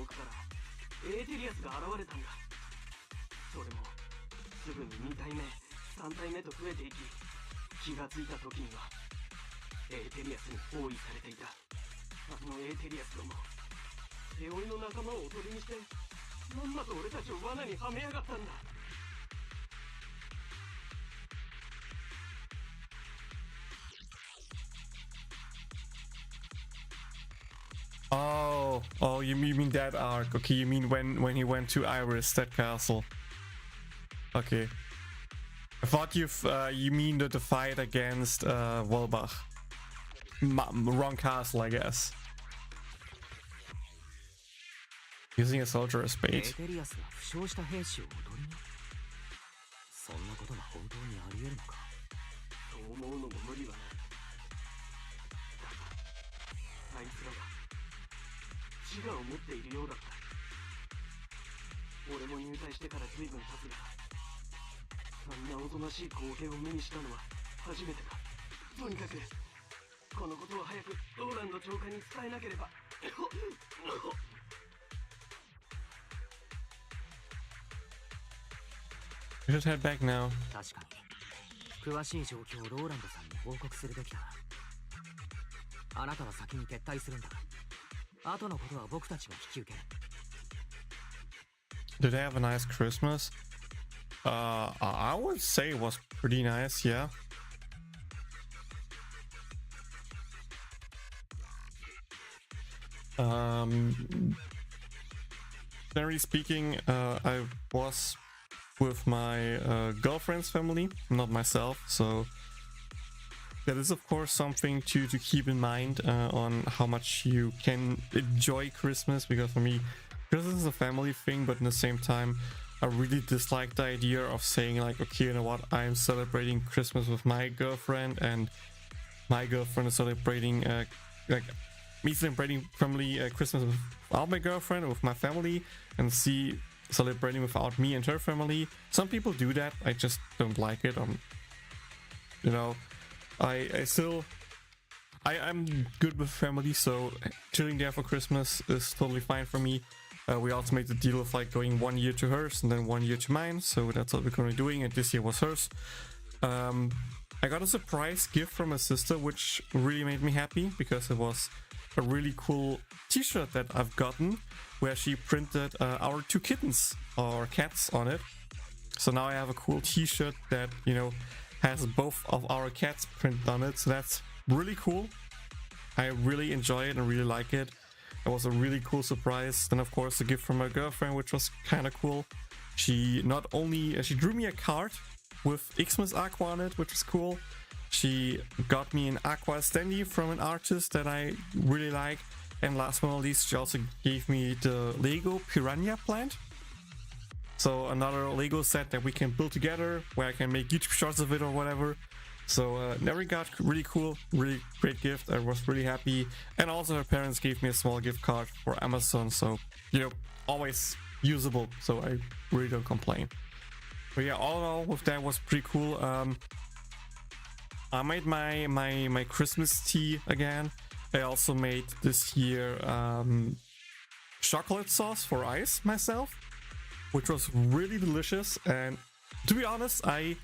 Oh, you mean that arc? Okay, you mean when he went to Iris, that castle? Okay, I thought you mean the fight against Wolbach. Wrong castle, I guess. Using a soldier as bait. We should head back now. 確かに詳しい状況をローランドさんに報告するべきだな。あなたは先に撤退するんだ。後のことは僕たちが引き受ける。 Did they have a nice Christmas? I would say it was pretty nice, yeah. Generally speaking, I was with my girlfriend's family, not myself, so that is of course something to keep in mind on how much you can enjoy Christmas, because for me Christmas is a family thing, but at the same time I really dislike the idea of saying like, okay, you know what, I'm celebrating Christmas with my girlfriend and my girlfriend is celebrating like me celebrating family Christmas without my girlfriend or with my family, and she celebrating without me and her family. Some people do that. I just don't like it. You know, I'm good with family, so chilling there for Christmas is totally fine for me. We also made the deal of like going 1 year to hers and then 1 year to mine, so that's what we're currently doing, and this year was hers. I got a surprise gift from my sister, which really made me happy, because it was a really cool t-shirt that I've gotten, where she printed our 2 kittens, or cats, on it. So now I have a cool t-shirt that, you know, has both of our cats printed on it, so that's really cool. I really enjoy it and really like it. It was a really cool surprise. Then of course a gift from my girlfriend, which was kind of cool. She not only she drew me a card with Xmas Aqua on it, which is cool. She got me an Aqua standee from an artist that I really like, and last but not least she also gave me the Lego Piranha plant. So another Lego set that we can build together, where I can make YouTube shorts of it or whatever. So never got really cool, really great gift. I was really happy. And also her parents gave me a small gift card for Amazon, so you know, always usable, so I really don't complain. But yeah, all in all, with that was pretty cool. I made my Christmas tea again. I also made this year chocolate sauce for ice myself, which was really delicious. And to be honest, I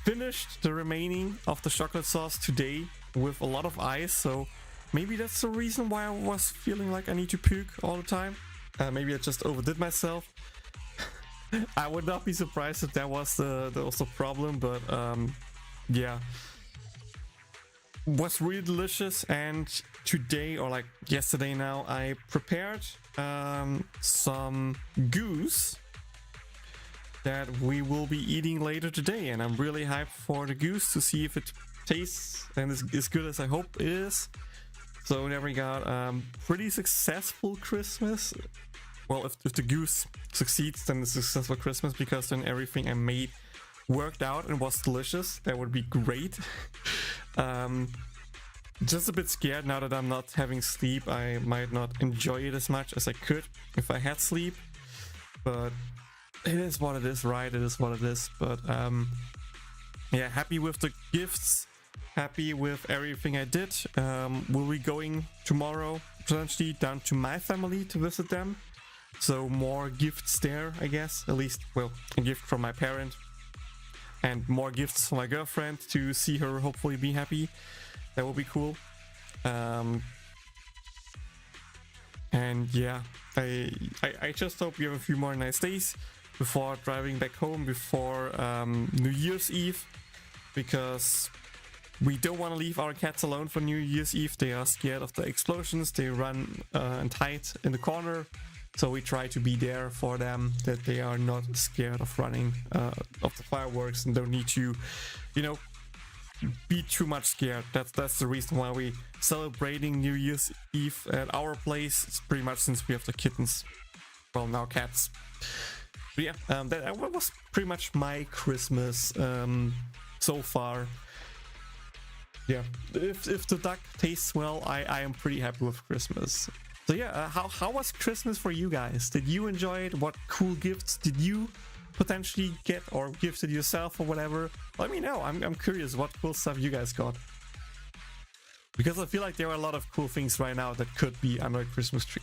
finished the remaining of the chocolate sauce today with a lot of ice, so maybe that's the reason why I was feeling like I need to puke all the time. Maybe I just overdid myself. I would not be surprised if that was the problem, but yeah, was really delicious. And today, or like yesterday now, I prepared some goose that we will be eating later today, and I'm really hyped for the goose to see if it tastes and is as good as I hope it is. So there we got pretty successful Christmas. Well, if the goose succeeds, then it's a successful Christmas, because then everything I made worked out and was delicious. That would be great. Just a bit scared now that I'm not having sleep. I might not enjoy it as much as I could if I had sleep, but it is what it is, right? It is what it is. But yeah, happy with the gifts, happy with everything I did. We'll be going tomorrow potentially down to my family to visit them, so more gifts there, I guess. At least, well, a gift from my parent, and more gifts for my girlfriend to see her hopefully be happy. That will be cool. And yeah, I just hope you have a few more nice days before driving back home, before New Year's Eve, because we don't want to leave our cats alone for New Year's Eve. They are scared of the explosions. They run and hide in the corner, so we try to be there for them, that they are not scared of running of the fireworks and don't need to, you know, be too much scared. That's the reason why we celebrating New Year's Eve at our place. It's pretty much since we have the kittens, well, now cats. But yeah, that was pretty much my Christmas so far. Yeah, if the duck tastes well, I am pretty happy with Christmas. So yeah, how was Christmas for you guys? Did you enjoy it? What cool gifts did you potentially get, or gifted yourself, or whatever? Let me know. I'm curious what cool stuff you guys got, because I feel like there are a lot of cool things right now that could be under a Christmas tree.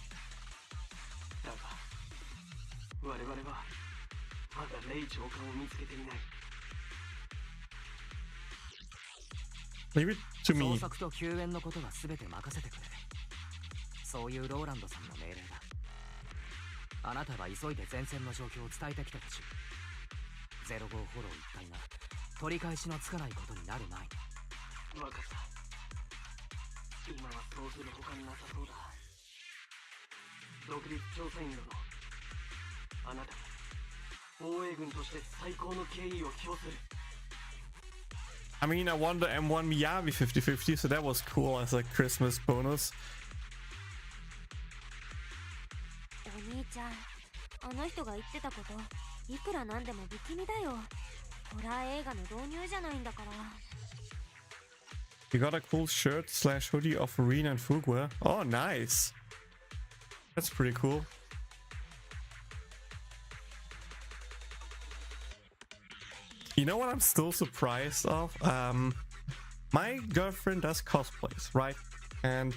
まだレイ長官を見つけていない。 Leave it to 捜 me. 索と救援のことは全て任せてくれ。そういうローランドさんの命令だ。あなたは急いで前線の状況を伝えてきてほしい。05フォロー一帯が取り返しのつかないことになる前に。分かった。今はそうする他になさそうだ。独立調査員殿、あなた防衛軍として最高の敬意を表する。 I mean, I won the M1 Miyabi 50/50, so that was cool as a Christmas bonus. お兄ちゃん、あの人が言ってたこといくらなんでも不気味だよ。ホラー映画の導入じゃないんだから。 You got a cool shirt / hoodie of Arena and Fugua. Oh, nice. That's pretty cool. You know what I'm still surprised of? My girlfriend does cosplays, right? And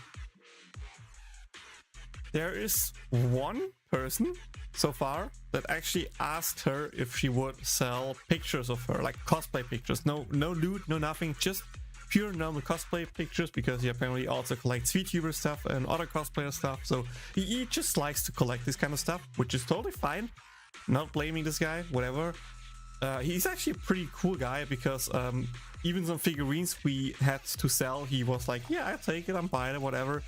there is one person so far that actually asked her if she would sell pictures of her, like cosplay pictures. No loot, no nothing, just pure normal cosplay pictures, because he apparently also collects VTuber stuff and other cosplayer stuff. So he just likes to collect this kind of stuff, which is totally fine. Not blaming this guy, whatever. He's actually a pretty cool guy, because even some figurines we had to sell, he was like, yeah, I'll take it, I'm buying it, whatever.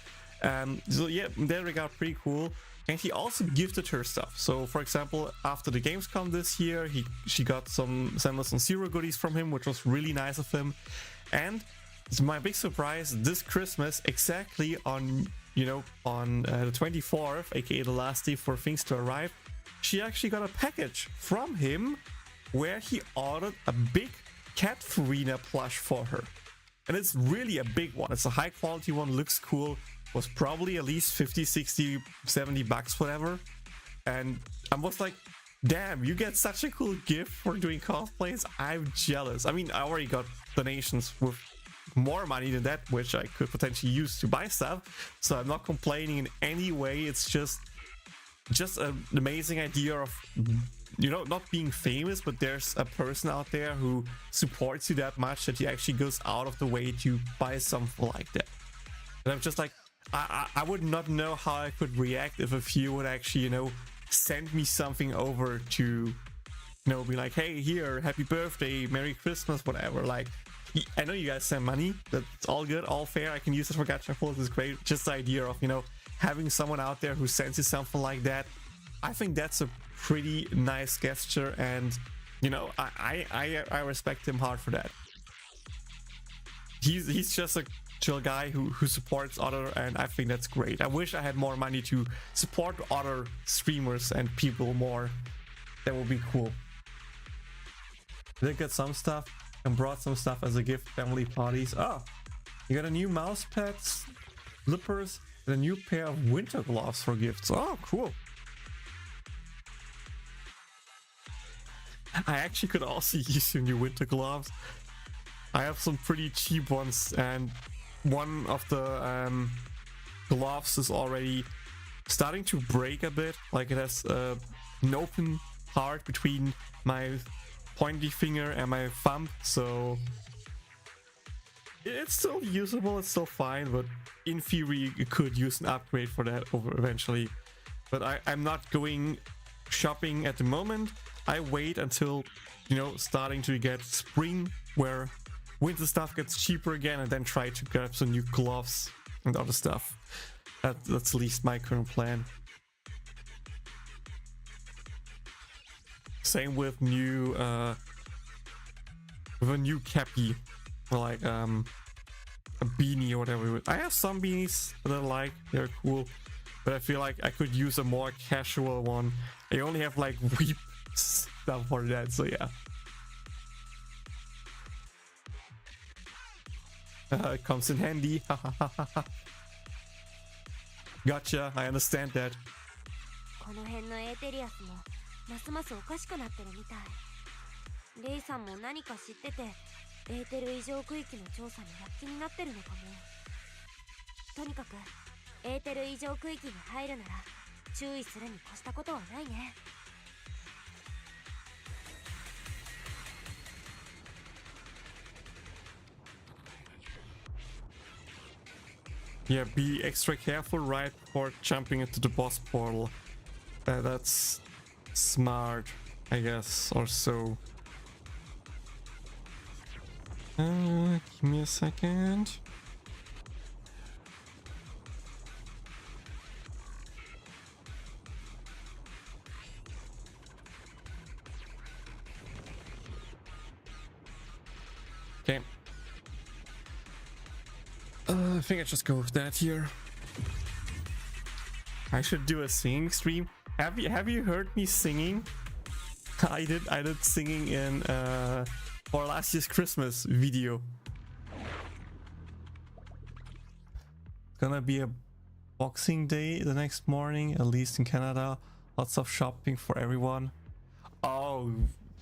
So yeah, in that regard, pretty cool. And he also gifted her stuff. So for example, after the Gamescom this year, she got sent us some Zero goodies from him, which was really nice of him. And it's my big surprise, this Christmas, exactly on the 24th, aka the last day for things to arrive, she actually got a package from him where he ordered a big cat Farina plush for her. And it's really a big one. It's a high quality one, looks cool, was probably at least 50, 60, 70 bucks, whatever. And I was like, damn, you get such a cool gift for doing cosplays. I'm jealous. I mean, I already got donations with more money than that, which I could potentially use to buy stuff. So I'm not complaining in any way. It's just an amazing idea of, not being famous, but there's a person out there who supports you that much that he actually goes out of the way to buy something like that. And I'm just like, I would not know how I could react if a few would actually, send me something over to, be like, hey, here, happy birthday, Merry Christmas, whatever. Like, I know you guys send money. That's all good, all fair. I can use it for gacha pulls. It's great. Just the idea of, having someone out there who sends you something like that. I think that's a pretty nice gesture, and I respect him hard for that. He's just a chill guy who supports other, and I think that's great. I wish I had more money to support other streamers and people more. That would be cool. Did get some stuff and brought some stuff as a gift, family parties. Oh, you got a new mouse pad, slippers, and a new pair of winter gloves for gifts. Oh, cool. I actually could also use your new winter gloves. I have some pretty cheap ones, and one of the gloves is already starting to break a bit. Like, it has an open part between my pointy finger and my thumb, so it's still usable, it's still fine, but in theory you could use an upgrade for that eventually. But I'm not going shopping at the moment. I wait until, starting to get spring, where winter stuff gets cheaper again, and then try to grab some new gloves and other stuff. That's at least my current plan. Same with a new cappy, like a beanie or whatever. I have some beanies that I like, they're cool, but I feel like I could use a more casual one. I only have like weep stuff for that, so yeah. It comes in handy. Gotcha, I understand that. この辺のエーテリアスもますますおかしくなってるみたい。レイさんも何か知っててエーテル異常区域の調査に躍起になってるのかも。とにかくエーテル異常区域に入るなら注意するに越したことはないね。Yeah, be extra careful right before jumping into the boss portal. That's smart, I guess, or so. Give me a second. Okay. I think I just go with that here. I should do a singing stream. Have you heard me singing? I did singing in for last year's Christmas video. It's gonna be a Boxing Day the next morning, at least in Canada. Lots of shopping for everyone. Oh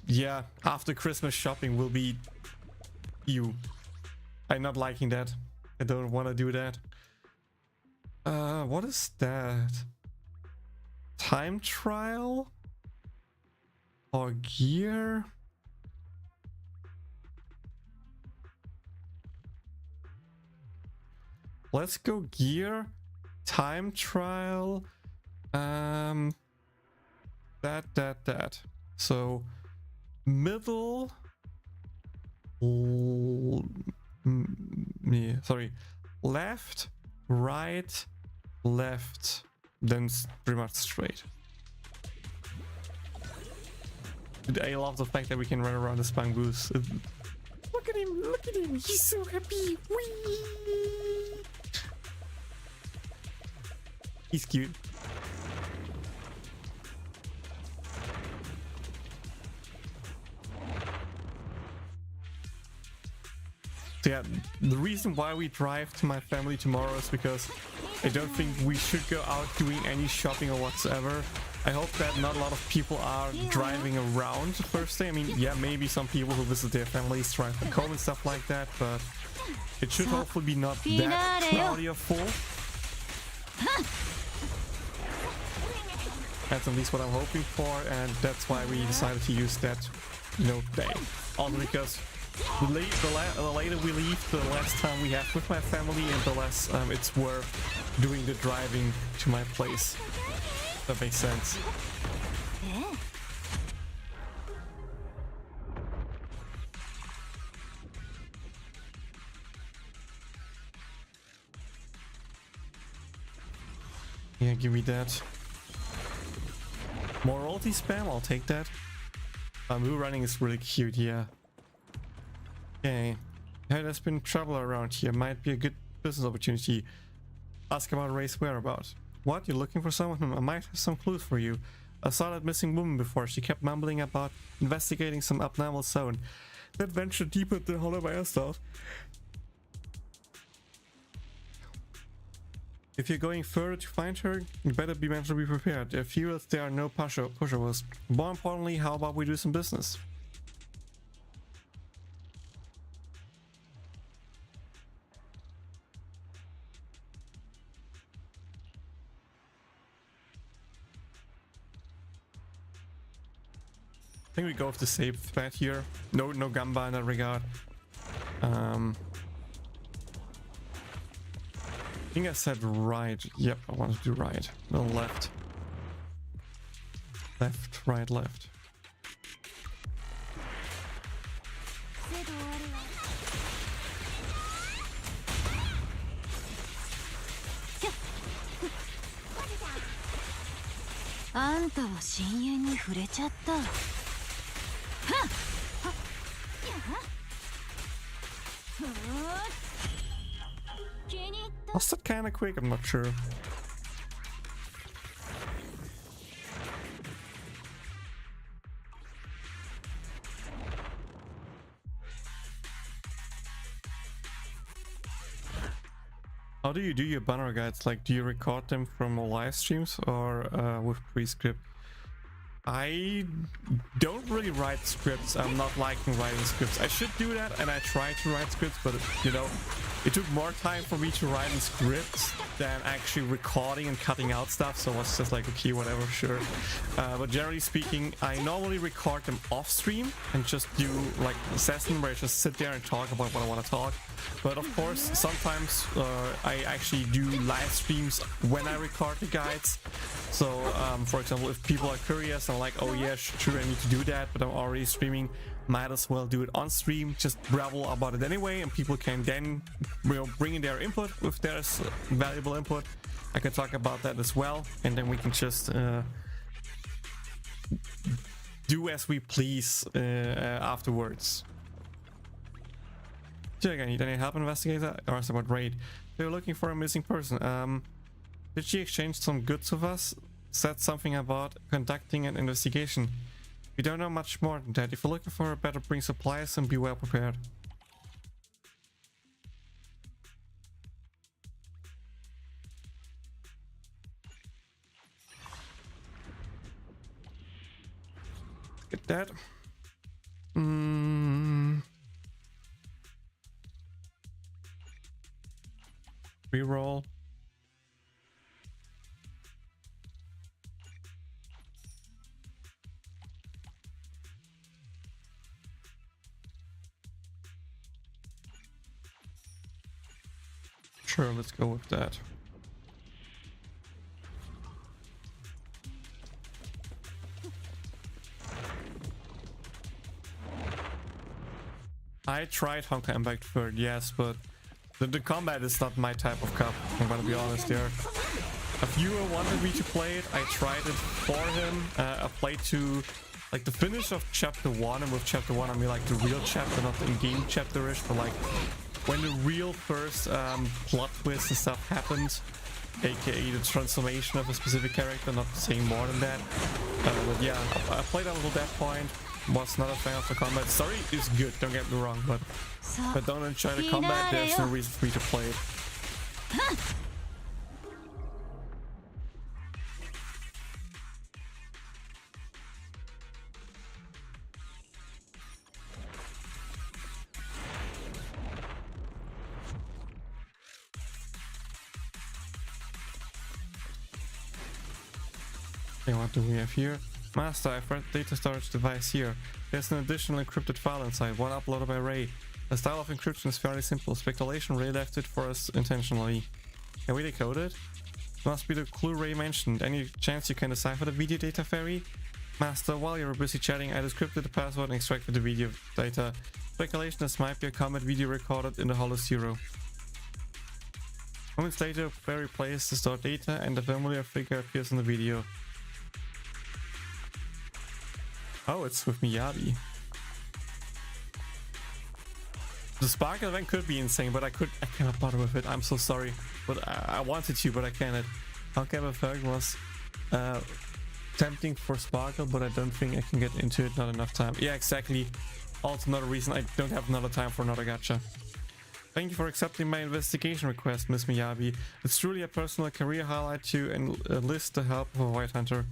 yeah, after Christmas shopping will be you. I'm not liking that. I don't want to do that. What is that? Time trial? Or gear? Let's go gear. Time trial. That. So middle. Sorry. Left, right, left, then pretty much straight. I love the fact that we can run around the spang booth. Look at him, he's so happy. Whee! He's cute. So yeah, the reason why we drive to my family tomorrow is because I don't think we should go out doing any shopping or whatsoever. I hope that not a lot of people are driving around the first day. I mean, yeah, maybe some people who visit their families drive back home and stuff like that, but it should hopefully be not that cloudy or full. That's at least what I'm hoping for, and that's why we decided to use that, day. Also because the later we leave, the less time we have with my family, and the less it's worth doing the driving to my place. That makes sense. Yeah, give me that. More ulti spam, I'll take that. Blue running is really cute, yeah. Okay. Yeah, there's been trouble around here. Might be a good business opportunity. Ask about Ray's whereabouts. What? You're looking for someone? I might have some clues for you. I saw that missing woman before. She kept mumbling about investigating some abnormal zone. That ventured deeper into the hollow by herself. If you're going further to find her, you better be mentally prepared. There feels there are no pushovers. More importantly, how about we do some business? I think we go with the safe bet here. No gamba in that regard. I think I said right. Yep, I want to do right. No, left. Left, right, left. Was that kind of quick? I'm not sure. How do you do your banner guides? Like, do you record them from live streams or with pre-script? I don't really write scripts. I'm not liking writing scripts. I should do that, and I try to write scripts, but it took more time for me to write in scripts than actually recording and cutting out stuff, so I was just like, okay, whatever, sure. But generally speaking, I normally record them off stream and just do like a session where I just sit there and talk about what I want to talk. But of course, sometimes I actually do live streams when I record the guides. So for example, if people are curious and like, oh yeah, sure, I need to do that, but I'm already streaming, might as well do it on stream, just babble about it anyway, and people can then, you know, bring in their input if there's valuable input. I can talk about that as well, and then we can just do as we please afterwards. Check, I need any help, investigator? Or ask about raid. They're looking for a missing person. Did she exchange some goods with us? Said something about conducting an investigation. We don't know much more than that. If you're looking for her, better bring supplies and be well prepared. Get that. Reroll. Sure, let's go with that. I tried Honkai Impact 3rd, yes, but the combat is not my type of cup, I'm gonna be honest here. A viewer wanted me to play it, I tried it for him. I played to like the finish of chapter 1, and with chapter 1 I mean like the real chapter, not the in-game chapter-ish, but like when the real first plot twist and stuff happened, aka the transformation of a specific character, not saying more than that. But yeah, I played up until that point, was not a fan of the combat. Story is good, don't get me wrong, but if I don't enjoy the combat, there's no reason for me to play it. Okay, what do we have here? Master, I've read data storage device here. There's an additional encrypted file inside, one uploaded by Ray. The style of encryption is fairly simple. Speculation Ray left it for us intentionally. Can we decode it? Must be the clue Ray mentioned. Any chance you can decipher the video data fairy? Master, while you were busy chatting, I decrypted the password and extracted the video data. Speculation this might be a comet video recorded in the Hollow Zero. Moments later, Fairy plays the stored data and the familiar figure appears in the video. Oh, it's with Miyabi. The Sparkle event could be insane, but I cannot bother with it. I'm so sorry, but I wanted to, but I cannot. Honkai Impact was tempting for Sparkle, but I don't think I can get into it. Not enough time. Yeah, exactly. Also another reason I don't have another time for another gacha. Thank you for accepting my investigation request, Miss Miyabi. It's truly a personal career highlight to enlist the help of a white hunter.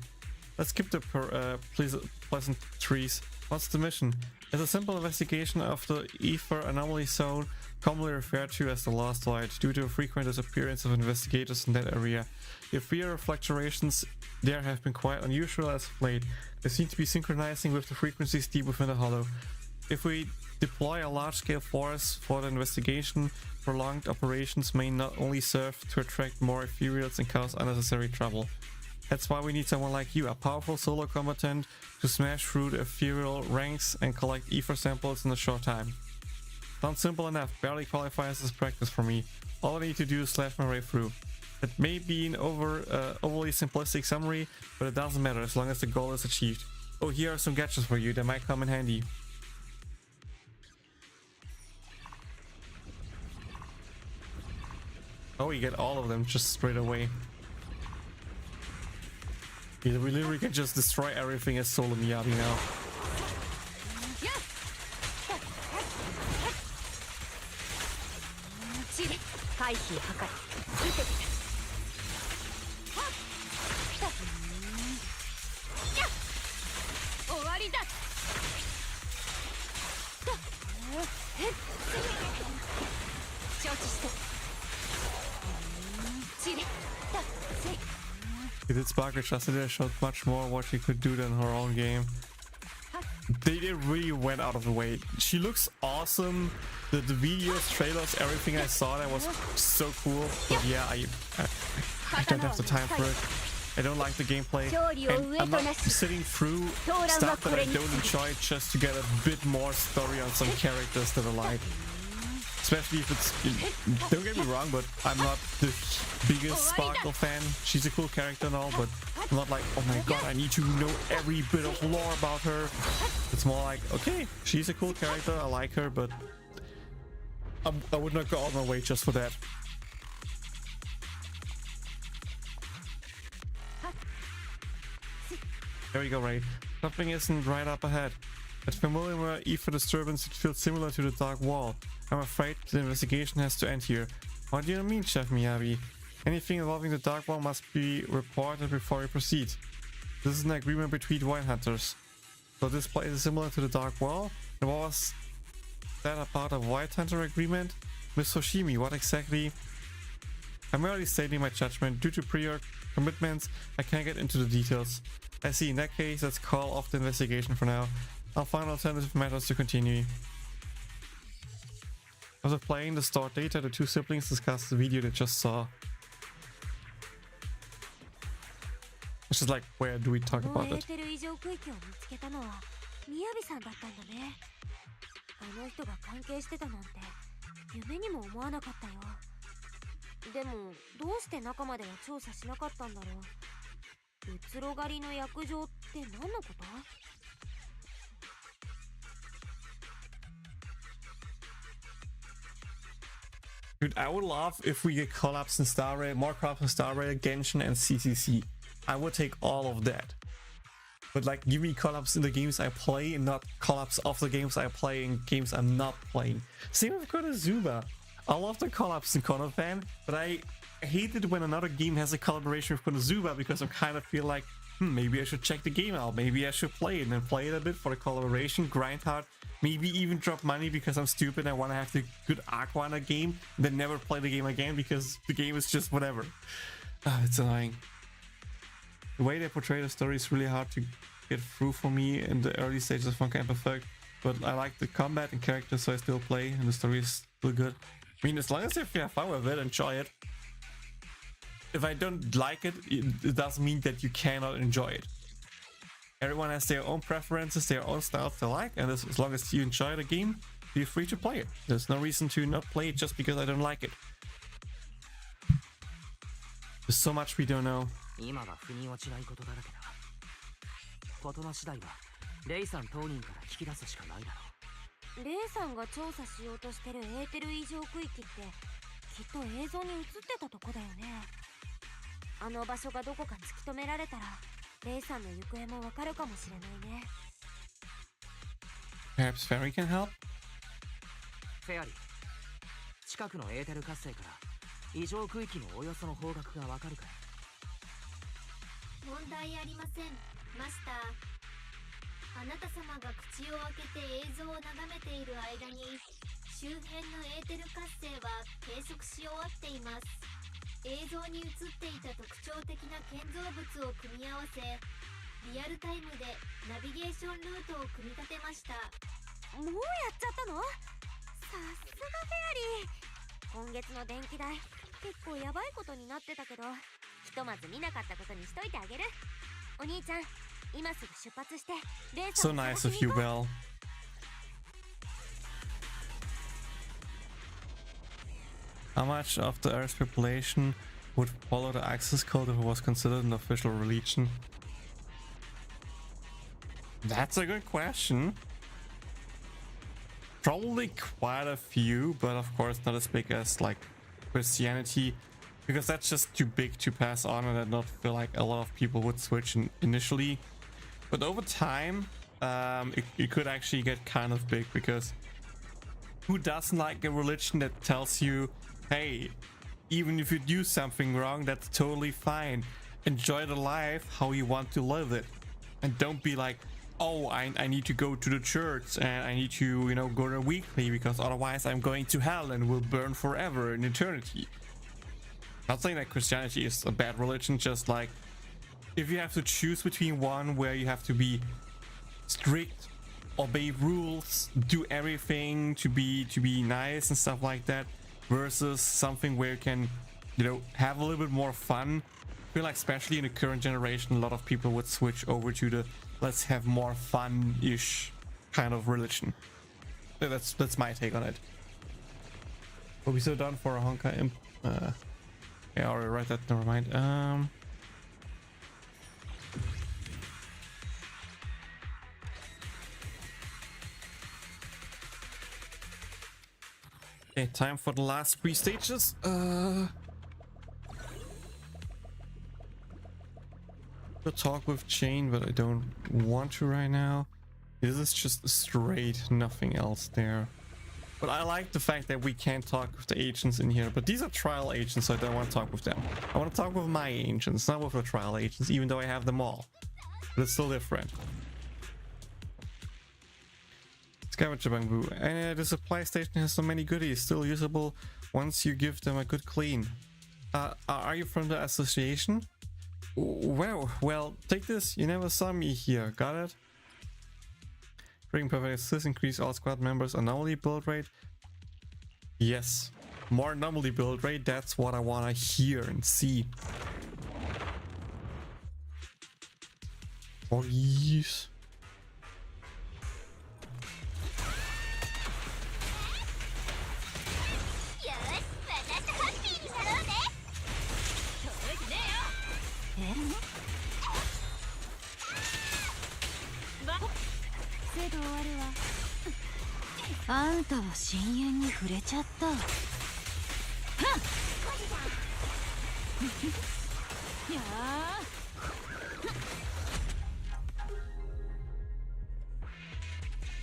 Let's skip the pleasant trees. What's the mission? It's a simple investigation of the ether anomaly zone, commonly referred to as the Lost Light, due to a frequent disappearance of investigators in that area. The ether fluctuations there have been quite unusual as of late. They seem to be synchronizing with the frequencies deep within the hollow. If we deploy a large-scale force for the investigation, prolonged operations may not only serve to attract more ethereals and cause unnecessary trouble. That's why we need someone like you, a powerful solo combatant, to smash through the ethereal ranks and collect ether samples in a short time. Sounds simple enough, barely qualifies as practice for me. All I need to do is slash my way through. It may be an overly simplistic summary, but it doesn't matter as long as the goal is achieved. Oh, here are some gadgets for you that might come in handy. Oh, you get all of them just straight away. Yeah, we literally can just destroy everything as Solo Miyabi now. It did Sparkle Chastity showed much more what she could do than her own game. They really went out of the way. She looks awesome. The videos, trailers, everything I saw that was so cool. But yeah, I don't have the time for it. I don't like the gameplay. And I'm not sitting through stuff that I don't enjoy just to get a bit more story on some characters that I like. Especially if it's... Don't get me wrong, but I'm not the biggest Sparkle fan. She's a cool character and all, but I'm not like, oh my god, I need to know every bit of lore about her. It's more like, okay, she's a cool character, I like her, but I would not go all my way just for that. There we go, Ray. Something isn't right up ahead. At familiar ether disturbance, it feels similar to the Dark Wall. I'm afraid the investigation has to end here. What do you mean, Chef Miyabi? Anything involving the Dark Wall must be reported before we proceed. This is an agreement between Wine Hunters. So this place is similar to the Dark Wall? And what was that about a White Hunter agreement? Miss Hoshimi, what exactly? I'm merely stating my judgment. Due to prior commitments, I can't get into the details. I see. In that case, let's call off the investigation for now. I'll find alternative methods to continue. After playing the stored data, the two siblings discussed the video they just saw. It's just like, where do we talk about it? あの人が関係してたなんて夢にも思わなかったよ。でもどうして中までは調査しなかったんだろう。うつろ狩りの約定って何のこと？ Dude, I would love if we get collabs in Star Rail, more collabs in Star Rail, Genshin, and CCC. I would take all of that. But like, give me collabs in the games I play and not collabs of the games I play in games I'm not playing. Same with Konosuba. I love the collabs in Konosuba, but I hate it when another game has a collaboration with Konosuba because I kind of feel like, maybe I should check the game out. Maybe I should play it and then play it a bit for the collaboration, grind hard, maybe even drop money because I'm stupid and I want to have the good Aqua in a game, and then never play the game again because the game is just whatever. It's annoying. The way they portray the story is really hard to get through for me in the early stages of Funka and Perfect, but I like the combat and characters, so I still play, and the story is still good. I mean, as long as if you have fun with it, enjoy it. If I don't like it, it doesn't mean that you cannot enjoy it. Everyone has their own preferences, their own styles they like, and as long as you enjoy the game, feel free to play it. There's no reason to not play it just because I don't like it. There's so much we don't know. 今は腑に落ちないことだらけだ。事の次第はレイさん当人から聞き出すしかないだろう。レイさんが調査しようとしてるエーテル異常区域ってきっと映像に映ってたとこだよね。あの場所がどこか突き止められたらレイさんの行方もわかるかもしれないね。Perhaps Fairy can help? フェアリー、近くのエーテル活性から異常区域のおよその方角がわかるかい？問題ありません、マスター。あなた様が口を開けて映像を眺めている間に周辺のエーテル活性は計測し終わっています。映像に映っていた特徴的な建造物を組み合わせリアルタイムでナビゲーションルートを組み立てました。もうやっちゃったの？さすがフェアリー。今月の電気代結構やばいことになってたけどひとまず見なかったことにしといてあげる。お兄ちゃん今すぐ出発してレーサー So を探 nice し of に you, 行こう。 Belle. How much of the Earth's population would follow the access code if it was considered an official religion? That's a good question. Probably quite a few, but of course not as big as like Christianity, because that's just too big to pass on, and I don't feel like a lot of people would switch initially. But over time, it could actually get kind of big, because who doesn't like a religion that tells you, hey, even if you do something wrong, that's totally fine. Enjoy the life how you want to live it. And don't be like, oh, I need to go to the church and I need to, you know, go there weekly because otherwise I'm going to hell and will burn forever in eternity. Not saying that Christianity is a bad religion, just like if you have to choose between one where you have to be strict, obey rules, do everything to be nice and stuff like that, versus something where you can, you know, have a little bit more fun. I feel like especially in the current generation, a lot of people would switch over to the let's have more fun-ish kind of religion. That's my take on it. Are we still done for a Honkai imp? Yeah, I already read that, never mind. Okay, time for the last 3 stages. Could talk with Jane, but I don't want to right now. This is just straight nothing else there. But I like the fact that we can't talk with the agents in here. But these are trial agents, so I don't want to talk with them. I want to talk with my agents, not with the trial agents, even though I have them all. But it's still different. Scavenger bamboo. And the supply station has so many goodies, still usable once you give them a good clean. Are you from the association? Well, take this. You never saw me here. Got it? Bring perfect assist, increase all squad members anomaly build rate. Yes, more anomaly build rate. That's what I want to hear and see. Oh yes.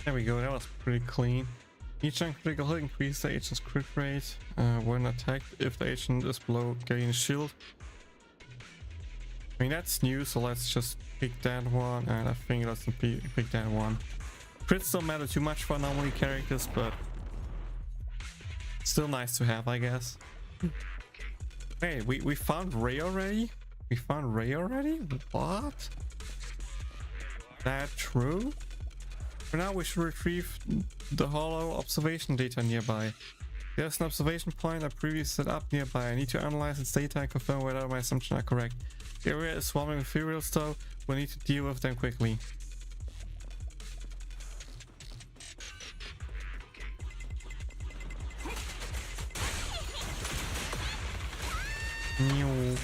There we go, that was pretty clean. Each critical hit increases the agent's crit rate when attacked if the agent is below gain shield. I mean, that's new, so let's just pick that one, and I think let's pick that one. Crits don't matter too much for anomaly characters, but still nice to have, I guess. Hey, we found Ray already? We found Ray already? What? That true? For now, we should retrieve the hollow observation data nearby. There's an observation point I previously set up nearby. I need to analyze its data and confirm whether my assumptions are correct. The area is swarming with ethereals, though. We need to deal with them quickly. Meow.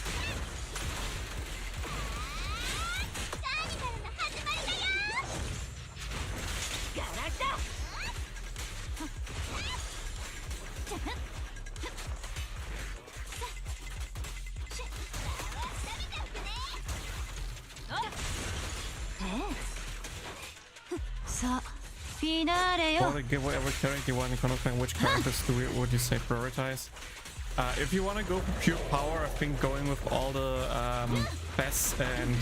For the giveaway every character you want in Konosuba, which characters would you say prioritize? If you want to go for pure power, I think going with all the best and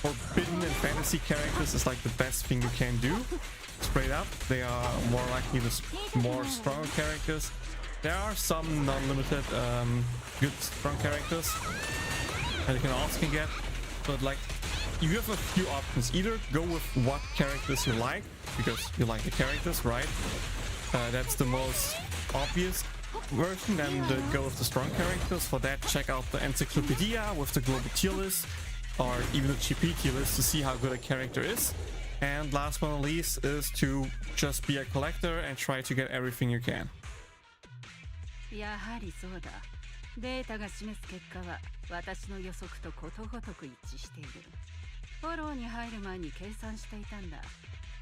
forbidden and fantasy characters is like the best thing you can do. Straight up, they are more likely the more stronger characters. There are some non-limited good strong characters that you can also get, but like you have a few options. Either go with what characters you like, because you like the characters, right? That's the most obvious version. Then go with the strong characters. For that, check out the Encyclopedia with the global tier list, or even the GP tier list to see how good a character is. And last but not least is to just be a collector and try to get everything you can. やはりそうだ。データが示す結果は私の予測とことごとく一致している。フォローに入る前に計算していたんだ。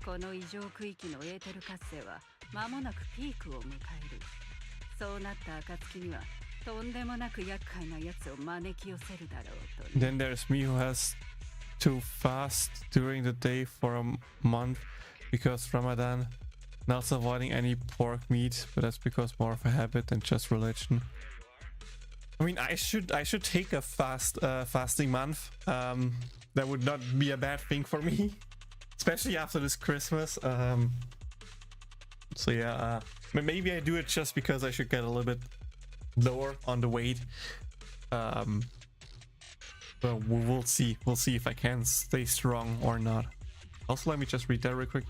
この異常区域のエーテル活性は間もなくピークを迎える。そうなった暁にはとんでもなく厄介なやつを招き寄せるだろうと。Then there's me who has to fast during the day for a month because Ramadan. Not avoiding any pork meat, but that's because more of a habit than just religion. I mean, I should take a fasting month. That would not be a bad thing for me, especially after this Christmas. So yeah, maybe I do it just because I should get a little bit lower on the weight. So we'll see. We'll see if I can stay strong or not. Also, let me just read that real quick.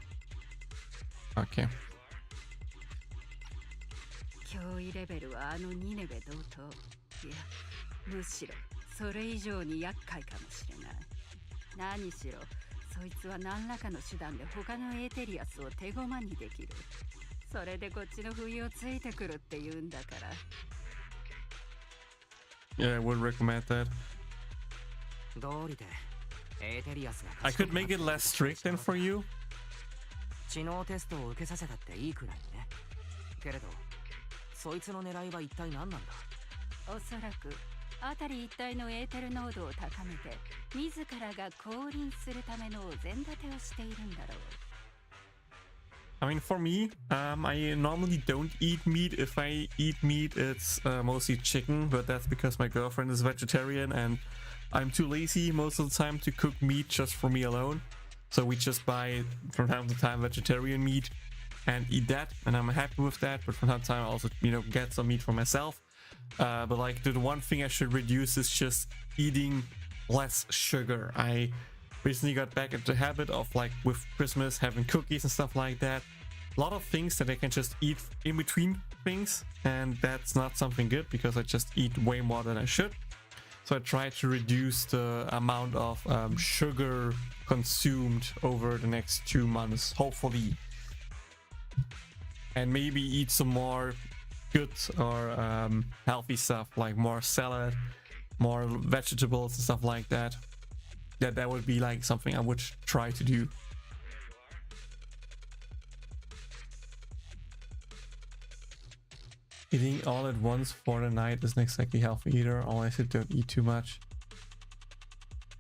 Okay. 脅威レベルはあの2ネベ同等。いや、むしろそれ以上に厄介かもしれない。何しろ、そいつは何らかの手段で他のエーテリアスを手駒にできる。それでこっちの不意をついてくるって言うんだから。Yeah, I would recommend that. 道理でエーテリアスが I could make it less strict than for you. 知能テストを受けさせたっていいくらいにね。けれどそいつの狙いは一体何なんだ。おそらく辺り一帯のエーテル濃度を高めて自らが降臨するためのお膳立てをしているんだろう。I mean, for me, I normally don't eat meat. If I eat meat, it's mostly chicken, but that's because my girlfriend is vegetarian and I'm too lazy most of the time to cook meat just for me alone. So we just buy from time to time vegetarian meat and eat that, and I'm happy with that. But from time to time, I also, you know, get some meat for myself. But like the one thing I should reduce is just eating less sugar. I recently got back into the habit of, like, with Christmas having cookies and stuff like that. A lot of things that I can just eat in between things, and that's not something good because I just eat way more than I should. So I try to reduce the amount of sugar consumed over the next 2 months, hopefully. And maybe eat some more good or healthy stuff, like more salad, more vegetables and stuff like that. That would be like something I would try to do. Eating all at once for the night isn't exactly healthy either, unless you don't eat too much.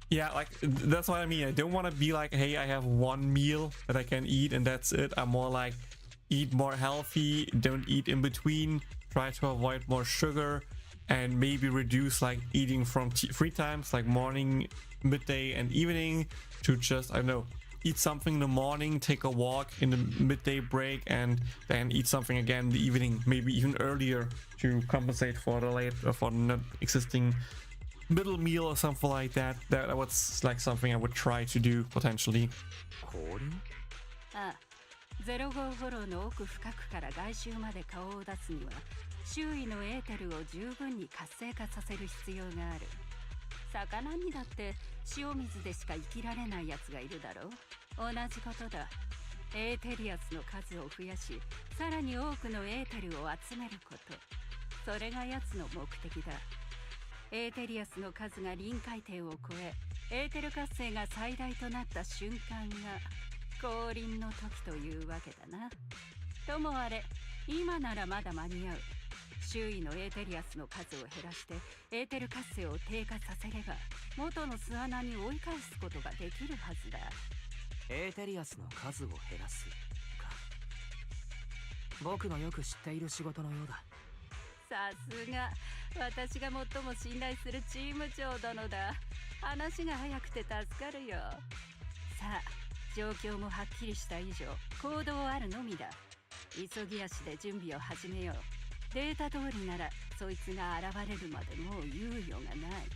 Yeah, like, that's what I mean. I don't want to be like, hey, I have one meal that I can eat and that's it. I'm more like, eat more healthy, don't eat in between, try to avoid more sugar, and maybe reduce like eating from 3 times, like morning, midday and evening, to just, I don't know, eat something in the morning, take a walk in the midday break, and then eat something again in the evening, maybe even earlier, to compensate for the late or for the not existing middle meal or something like that. That was like something I would try to do potentially. 05フォローの奥深くから外周まで顔を出すには周囲のエーテルを十分に活性化させる必要がある。魚にだって塩水でしか生きられないやつがいるだろう。同じことだ。エーテリアスの数を増やし、さらに多くのエーテルを集めること。それがやつの目的だ。エーテリアスの数が臨界点を超え、エーテル活性が最大となった瞬間が降臨の時というわけだな。ともあれ、今ならまだ間に合う。周囲のエーテリアスの数を減らしてエーテル活性を低下させれば元の巣穴に追い返すことができるはずだ。エーテリアスの数を減らすか。僕のよく知っている仕事のようだ。さすが、私が最も信頼するチーム長殿だ。話が早くて助かるよ。さあ、状況もはっきりした以上、行動あるのみだ。急ぎ足で準備を始めよう。データ通りならそいつが現れるまでもう猶予がない。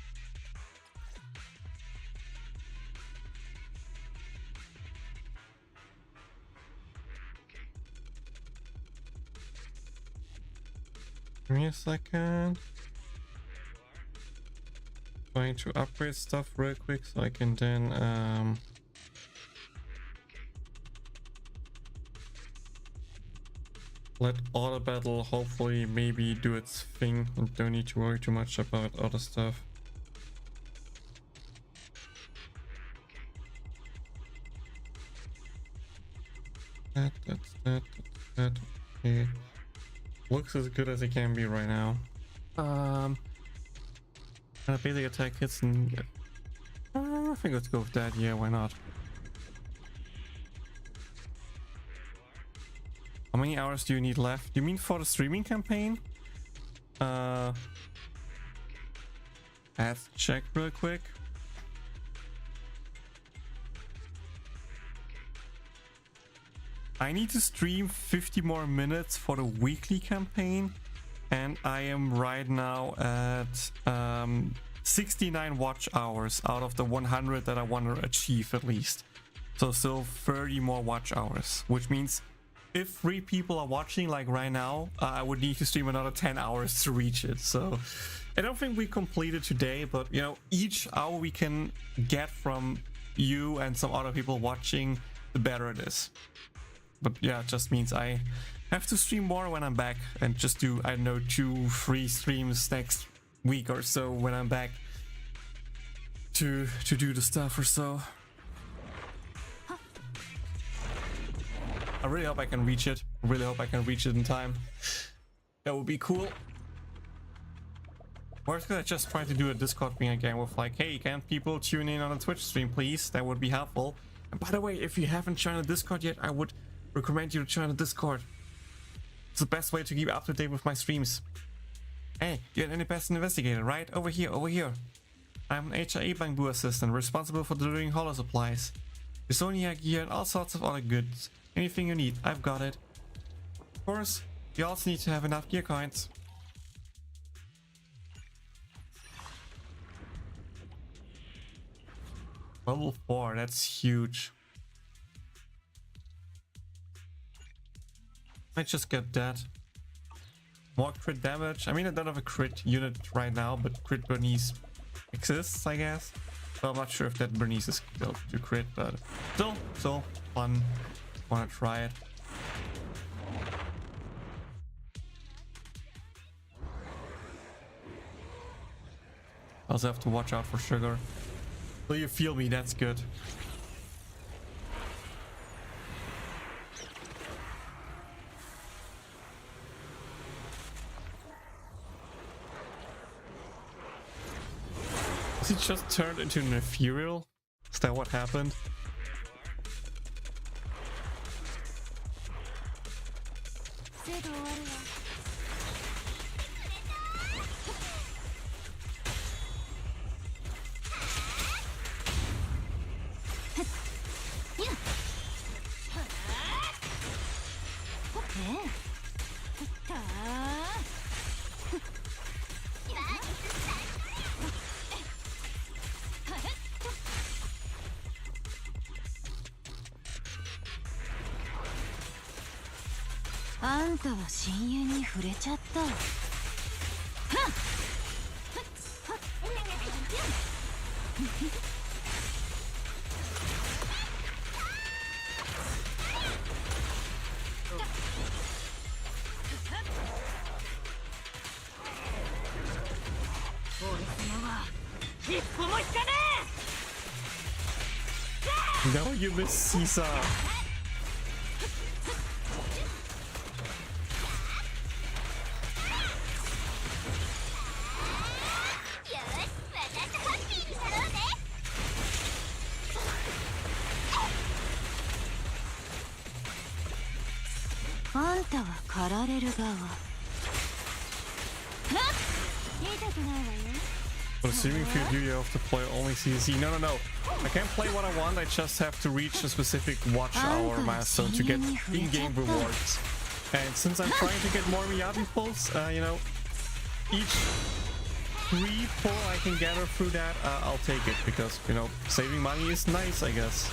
Give me a second. Trying to upgrade stuff real quick so I can then let auto battle hopefully maybe do its thing and don't need to worry too much about other stuff. That. Okay. Looks as good as it can be right now. Basic attack hits and I think let's go with that. Yeah, why not? How many hours do you need left? You mean for the streaming campaign? Let's check real quick. I need to stream 50 more minutes for the weekly campaign, and I am right now at 69 watch hours out of the 100 that I want to achieve at least. So still 30 more watch hours, which means if 3 people are watching like right now, I would need to stream another 10 hours to reach it. So I don't think we completed today, but you know, each hour we can get from you and some other people watching, the better it is. But yeah, it just means I have to stream more when I'm back and just do, I don't know, 2-3 streams next week or so when I'm back to do the stuff or so. I really hope I can reach it. I really hope I can reach it in time. That would be cool. Or could I just try to do a Discord thing again with like, hey, can people tune in on a Twitch stream, please? That would be helpful. And by the way, if you haven't joined the Discord yet, I would recommend you to join the Discord. It's the best way to keep up to date with my streams. Hey, you're an independent investigator, right? Over here, over here. I'm an HIA Bangbu assistant responsible for delivering holo supplies. Bisonia gear and all sorts of other goods. Anything you need, I've got it. Of course, you also need to have enough gear coins. Level 4, that's huge. Might just get that. More crit damage. I mean, I don't have a crit unit right now, but crit Bernice exists, I guess. So I'm not sure if that Bernice is still to crit, but still fun. Wanna try it. Also have to watch out for sugar. Will you feel me? That's good. Is he just turned into an ethereal? Is that what happened? No, you missed Caesar. But assuming for you have to play only CC. No. I can't play what I want. I just have to reach a specific watch hour milestone to get in-game rewards. And since I'm trying to get more Miyabi pulls, you know, each free pull I can gather through that, I'll take it because, you know, saving money is nice, I guess.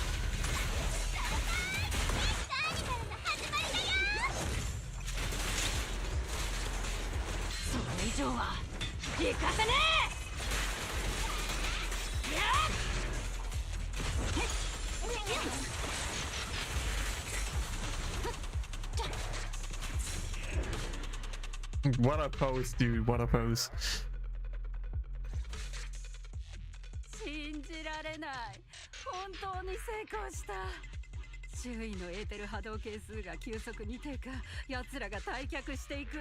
What a pose, dude. What a pose. 信じられない。本当に成功した。周囲のエーテル波動係数が急速に低下。奴らが退却していく。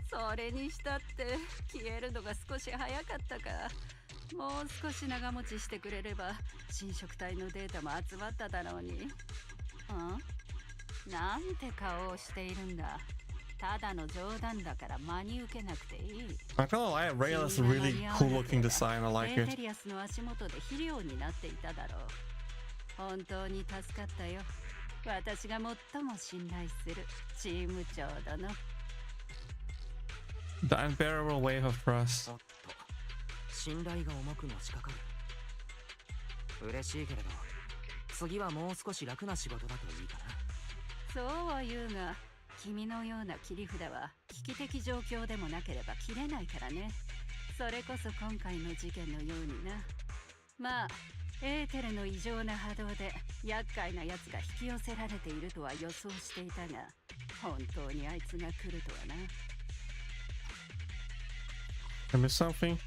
それにしたって消えるのが少し早かったか。もう少し長持ちしてくれれば侵食体のデータも集まっただろうに。ん？なんて顔をしているんだ。ただの冗談だから真に受けなくていい。I can't lie, Rail is a really cool looking design. I like it. エーテリアスの足元で肥料になっていただろう。本当に助かったよ。私が最も信頼するチーム長殿。The unbearable wave of trust. 信頼が重くのしかかる。嬉しいけれど次はもう少し楽な仕事だといいかな。そうは言うが、君のような切り札は危機的状況でもなければ切れないからね。それこそ今回の事件のようにな。まあエーテルの異常な波動で厄介なやつが引き寄せられているとは予想していたが、本当にあいつが来るとはな。I missed something?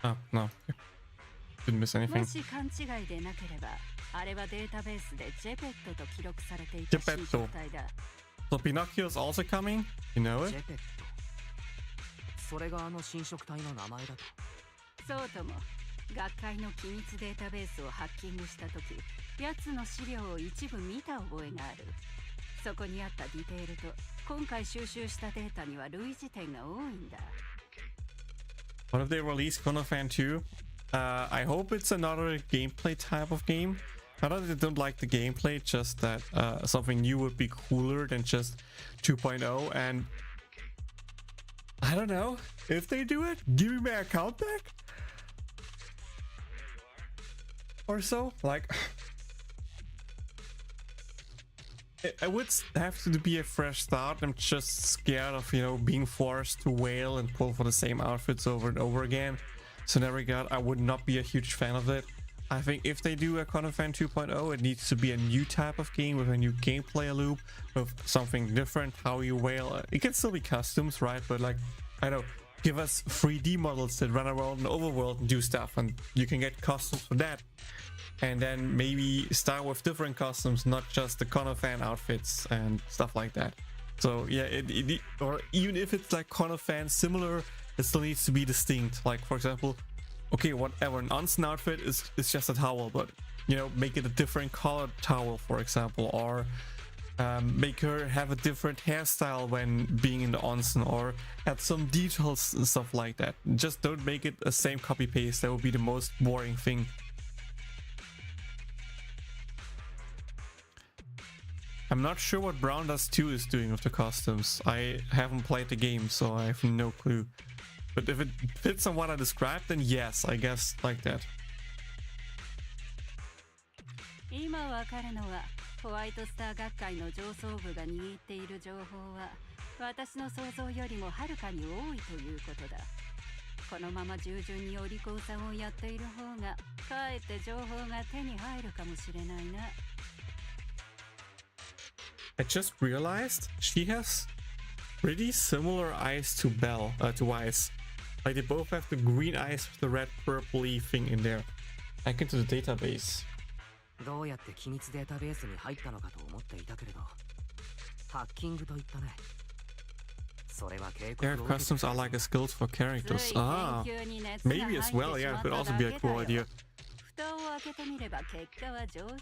Oh, no. Didn't miss も anything. し勘違いでなければ、あれはデータベースでジェペットと記録されていた新状態だ。So Pinocchio's also coming? You know ジ it? ェペット、それがあの侵食体の名前だと。そうとも、学会の機密データベースをハッキングしたとき、奴の資料を一部見た覚えがある。そこにあったディテールと今回収集したデータには類似点が多いんだ。What if they release Konosuba 2? I hope it's another gameplay type of game. Not that I don't like the gameplay, just that something new would be cooler than just 2.0. And I don't know, if they do it, give me my account back? Or so? Like, I would have to be a fresh start. I'm just scared of, you know, being forced to wail and pull for the same outfits over and over again. So in that regard, I would not be a huge fan of it. I think if they do a Konosuba 2.0, it needs to be a new type of game with a new gameplay loop, with something different, how you wail. It can still be customs, right? But like, I don't know, give us 3D models that run around in the overworld and do stuff, and you can get customs for that. And then maybe start with different customs, not just the Konosuba outfits and stuff like that. So yeah, or even if it's like Konosuba similar, it still needs to be distinct. Like for example, okay, whatever, an Onsen outfit is just a towel, but you know, make it a different colored towel, for example, or make her have a different hairstyle when being in the onsen, or add some details and stuff like that. Just don't make it the same copy paste. That would be the most boring thing. I'm not sure what Brown Dust 2 is doing with the costumes. I haven't played the game, so I have no clue. But if it fits on what I described, then yes, I guess like that. 今わかるのは、ホワイトスター学会の上層部が握っている情報は、私の想像よりもはるかに多いということだ。このまま従順にお利口さんをやっている方が、かえって情報が手に入るかもしれないな。I just realized she has pretty similar eyes to Belle, to Wise. Like they both have the green eyes with the red purpley thing in there. Back into the database. どうやって機密データベースに入ったのかと思っていたけれど、ハッキングと言ったね。それは警告を Their customs are like a skills for characters. Ah, maybe as well. Yeah, it could also be a cool idea. 蓋を開けてみれば結果は上々。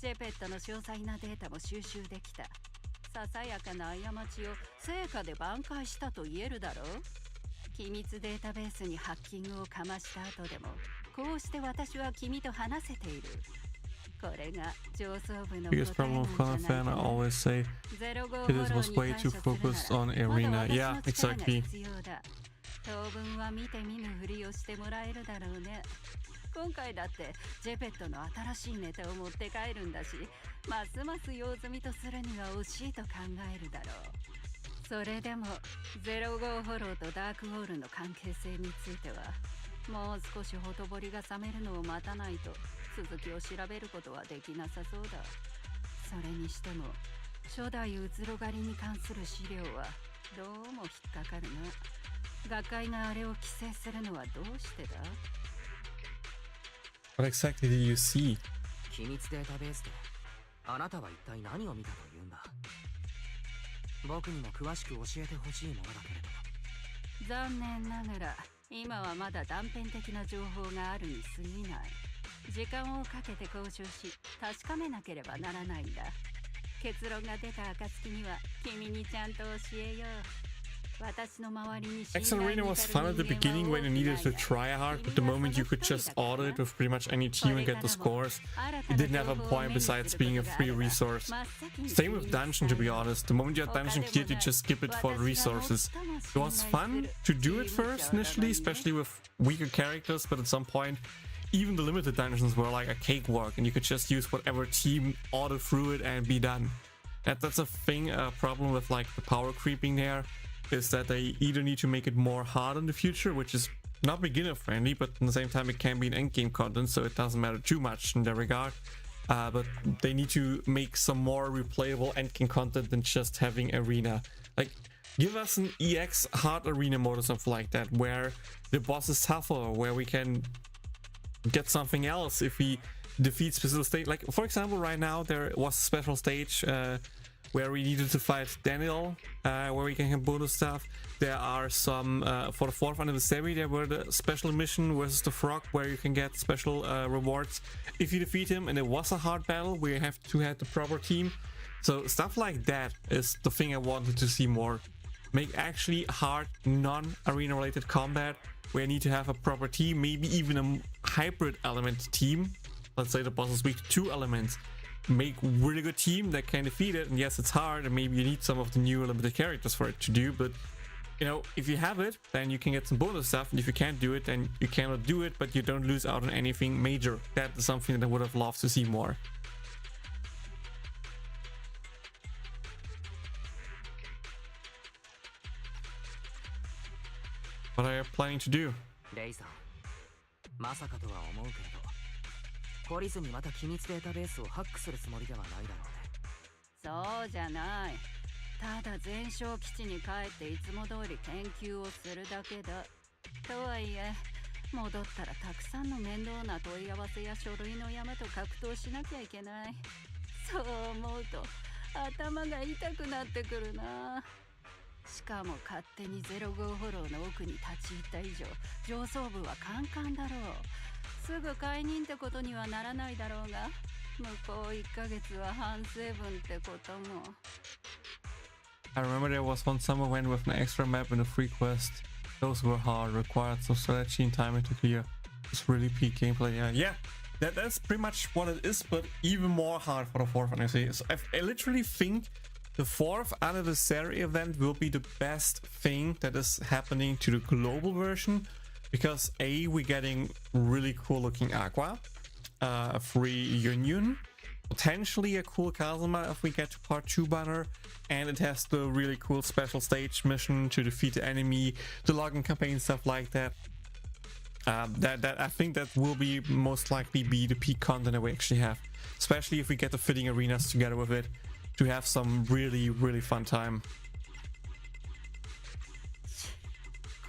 ジェペットの詳細なデータも収集できた。ささやかな過ちを成果で挽回したと言えるだろう。機密データベースにハッキングをかました後でも、こうして私は君と話せている。これが上層部の答えなんじゃないかな。Biggest problem with Konosuba, I always say, it was way too focused on arena. Yeah, exactly. 当分は見て見ぬふりをしてもらえるだろうね。今回だってジェペットの新しいネタを持って帰るんだし、ますます用済みとするには惜しいと考えるだろう。それでも05フォローとダークホールの関係性については、もう少しほとぼりが冷めるのを待たないと続きを調べることはできなさそうだ。それにしても初代うつろ狩りに関する資料はどうも引っかかるな。学会があれを規制するのはどうしてだ？ What exactly did you see? 機密データベースであなたは一体何を見たというんだ？僕にも詳しく教えてほしいものだけれど。残念ながら今はまだ断片的な情報があるに過ぎない。時間をかけて交渉し確かめなければならないんだ。結論が出た暁には君にちゃんと教えよう。X Arena was fun at the beginning when you needed to try hard, but the moment you could just auto it with pretty much any team and get the scores, it didn't have a point besides being a free resource. Same with Dungeon, to be honest. The moment your dungeon cleared, you just skip it for the resources. It was fun to do it first initially, especially with weaker characters, but at some point even the limited dungeons were like a cakewalk and you could just use whatever team auto through it and be done. That's a thing, a problem with like the power creeping there, is that they either need to make it more hard in the future, which is not beginner friendly, but at the same time it can be an endgame content, so it doesn't matter too much in that regard. But they need to make some more replayable endgame content than just having arena. Like, give us an EX hard arena mode or something like that, where the boss is tougher, where we can get something else if we defeat specific stage. Like, for example, right now there was a special stage where we needed to fight Daniel, where we can have bonus stuff. There are some, for the 4th anniversary, there were the special mission versus the Frog, where you can get special rewards if you defeat him, and it was a hard battle where you have to have the proper team. So stuff like that is the thing I wanted to see more. Make actually hard, non-arena related combat, where you need to have a proper team, maybe even a hybrid element team. Let's say the boss is weak to 2 elements. Make really good team that can defeat it, and yes, it's hard, and maybe you need some of the new limited characters for it to do, but you know, if you have it, then you can get some bonus stuff, and if you can't do it, then you cannot do it, but you don't lose out on anything major. That is something that I would have loved to see more. What are you planning to do? レイさん、まさかとは思うけれど、懲りずにまた機密データベースをハックするつもりではないだろうね。そうじゃない。ただ全焼基地に帰っていつも通り研究をするだけだ。とはいえ、戻ったらたくさんの面倒な問い合わせや書類の山と格闘しなきゃいけない。そう思うと頭が痛くなってくるな。しかも勝手に05フォローの奥に立ち入った以上、上層部はカンカンだろう。すぐ解任ってことにはならないだろうが、向こう1ヶ月は反省文ってことも。I remember there was one summer when with an extra map and a free quest. Those were hard, required some strategy and timing to clear. It's really peak gameplay. Yeah, that's pretty much what it is, but even more hard for the 4th anniversary. So I literally think the 4th anniversary event will be the best thing that is happening to the global version, because A, we're getting really cool looking Aqua, a free Union, potentially a cool Kazuma if we get to part 2 banner, and it has the really cool special stage mission to defeat the enemy, the login campaign, stuff like that. That I think that will be most likely be the peak content that we actually have, especially if we get the fitting arenas together with it, to have some really fun time.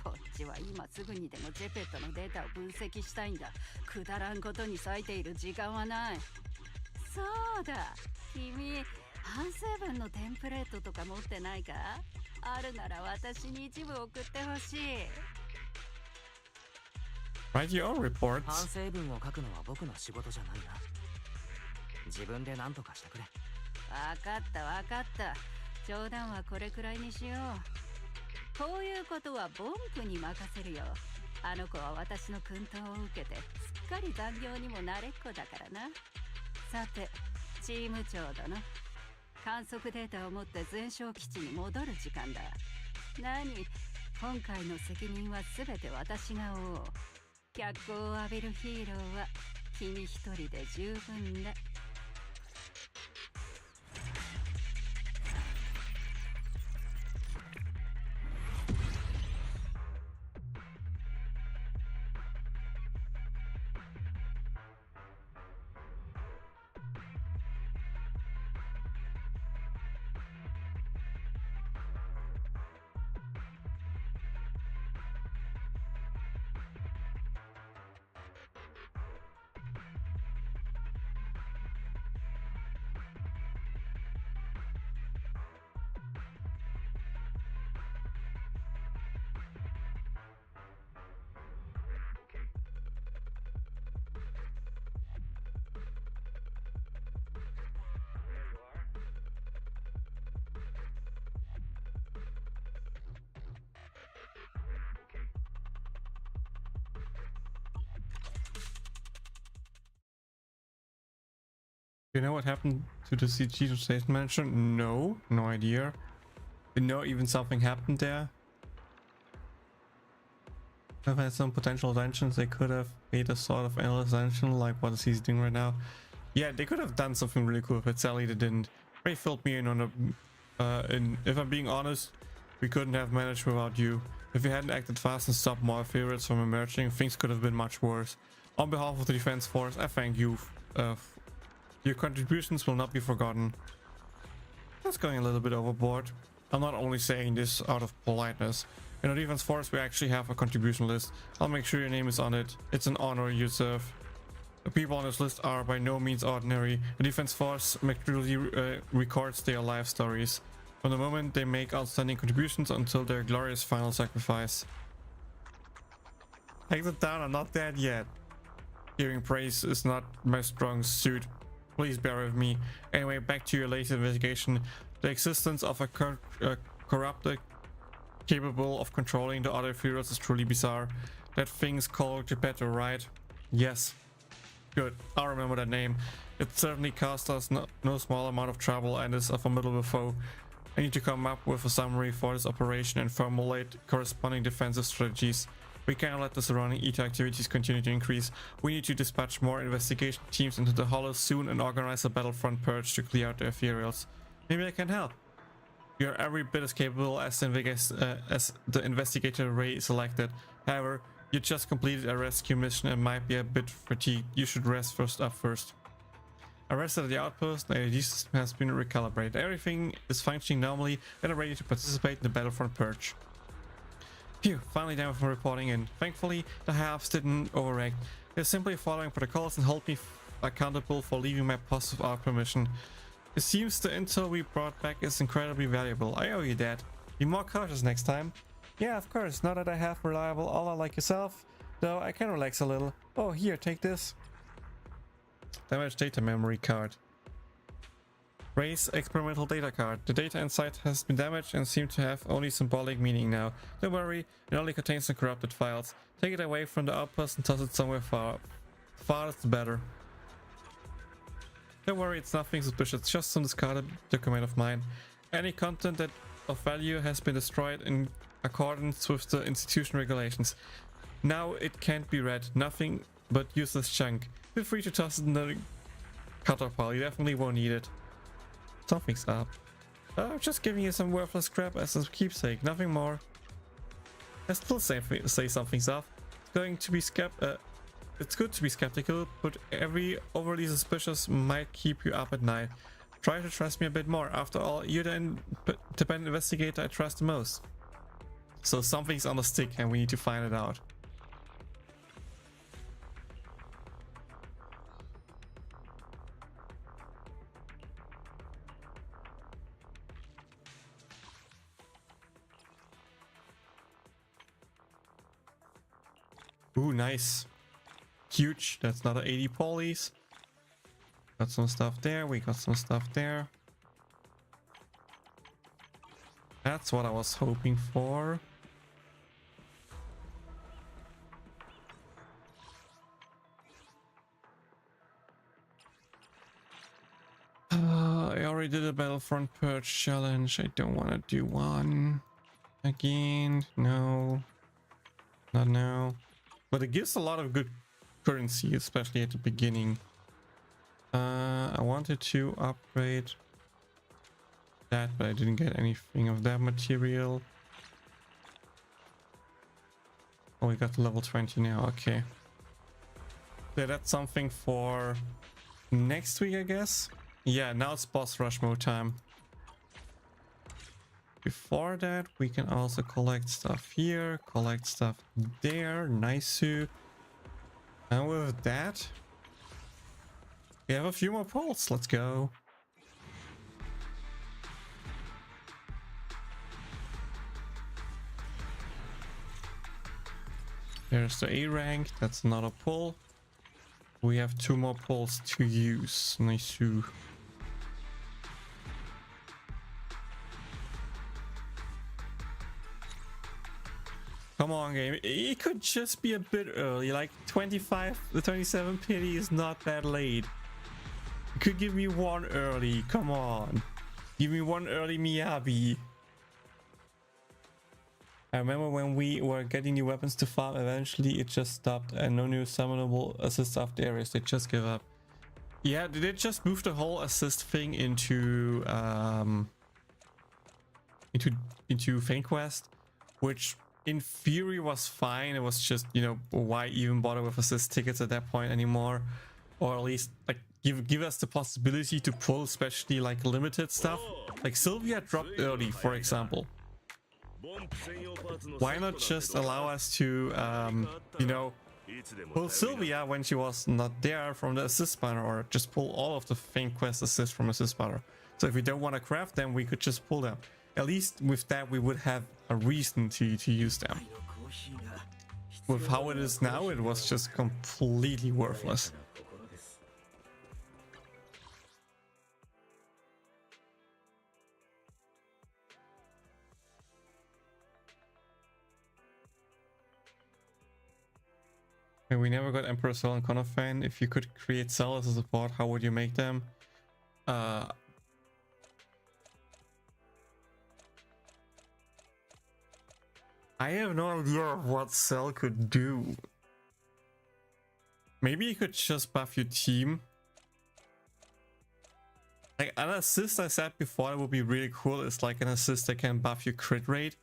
こっちは今すぐにでもジェペットのデータを分析したいんだ。くだらんことに割いている時間はない。そうだ、君反省文のテンプレートとか持ってないか？あるなら私に一部送ってほしい。Write your own reports. 反省文を書くのは僕の仕事じゃないな。自分で何とかしてくれ。わかったわかった。冗談はこれくらいにしよう。こういうことはボンクに任せるよ。あの子は私の薫陶を受けてすっかり残業にも慣れっこだからな。さて、チーム長殿、観測データを持って全焼基地に戻る時間だ。何？今回の責任はすべて私が負おう。脚光を浴びるヒーローは君一人で十分だ。You know what happened to the CG station manager? No, no idea. You know even something happened there? I've had some potential tensions. They could have made a sort of endless tension like what is he doing right now. Yeah, they could have done something really cool, but sadly they didn't. They filled me in on if I'm being honest, we couldn't have managed without you. If you hadn't acted fast and stopped more favorites from emerging, things could have been much worse. On behalf of the Defense Force, I thank you. Your contributions will not be forgotten. That's going a little bit overboard. I'm not only saying this out of politeness. In the Defense Force, we actually have a contribution list. I'll make sure your name is on it. It's an honor you serve. The people on this list are by no means ordinary. The Defense Force regularly records their life stories, from the moment they make outstanding contributions until their glorious final sacrifice. Take it down, I'm not dead yet. Hearing praise is not my strong suit. Please bear with me. Anyway, back to your latest investigation. The existence of a corrupted capable of controlling the other Furies is truly bizarre. That thing's called Geppetto, right? Yes. Good, I'll remember that name. It certainly cost us no small amount of trouble and is a formidable foe. I need to come up with a summary for this operation and formulate corresponding defensive strategies. We cannot let the surrounding ETA activities continue to increase. We need to dispatch more investigation teams into the hollows soon and organize a battlefront purge to clear out the ethereals. Maybe I can help. You're every bit as capable as the investigator Ray selected. However, you just completed a rescue mission and might be a bit fatigued. You should rest first. I rested at the outpost, the AD system has been recalibrated. Everything is functioning normally and are ready to participate in the battlefront purge. Phew, finally done with reporting in. Thankfully, the halves didn't overreact. They're simply following protocols and hold me accountable for leaving my post without permission. It seems the intel we brought back is incredibly valuable. I owe you that. Be more cautious next time. Yeah, of course. Now that I have reliable ally like yourself, though, I can relax a little. Oh, here, take this. Damaged data memory card. Ray's experimental data card. The data inside has been damaged and seems to have only symbolic meaning now. Don't worry, it only contains some corrupted files. Take it away from the outpost and toss it somewhere far. The farthest the better. Don't worry, it's nothing suspicious, it's just some discarded document of mine. Any content that of value has been destroyed in accordance with the institution regulations. Now it can't be read, nothing but useless junk. Feel free to toss it in the cutter pile, you definitely won't need it. Something's up. I'm just giving you some worthless crap as a keepsake, nothing more. I still say something's up. It's good to be skeptical, but every overly suspicious might keep you up at night. Try to trust me a bit more. After all, you're the independent investigator I trust the most. So something's on the stick and we need to find it out. Ooh, nice. Huge. That's another 80 polys. Got some stuff there. We got some stuff there. That's what I was hoping for. I already did a Battlefront Purge challenge. I don't want to do one again. No. Not now. But it gives a lot of good currency, especially at the beginning. I wanted to upgrade that, but I didn't get anything of that material. Oh, we got to level 20 now. Okay. Yeah, that's something for next week, I guess. Yeah, now it's boss rush mode time. Before that, we can also collect stuff here, collect stuff there. Nice. And with that, we have a few more polls. Let's go. There's the A rank. That's not a pull. We have 2 more pulls to use. Nice. Come on, game. It could just be a bit early. Like 25, the 27 pity is not that late. could give me one early. Come on. Give me one early Miyabi. I remember when we were getting new weapons to farm, eventually it just stopped and no new summonable assists after areas. They just give up. Yeah, did it just move the whole assist thing into Fane Quest, which in theory was fine. It was just, you know, why even bother with assist tickets at that point anymore? Or at least like give us the possibility to pull especially like limited stuff. Like Sylvia dropped early, for example. Why not just allow us to you know, pull Sylvia when she was not there from the assist banner, or just pull all of the Fane Quest assists from assist banner. So if we don't want to craft them, we could just pull them. At least with that we would have a reason to use them. With how it is now, it was just completely worthless. We never got Emperor Cell and Conofan. If you could create Cell as a support, how would you make them? I have no idea what Cell could do. Maybe you could just buff your team. Like an assist I said before that would be really cool. It's like an assist that can buff your crit rate.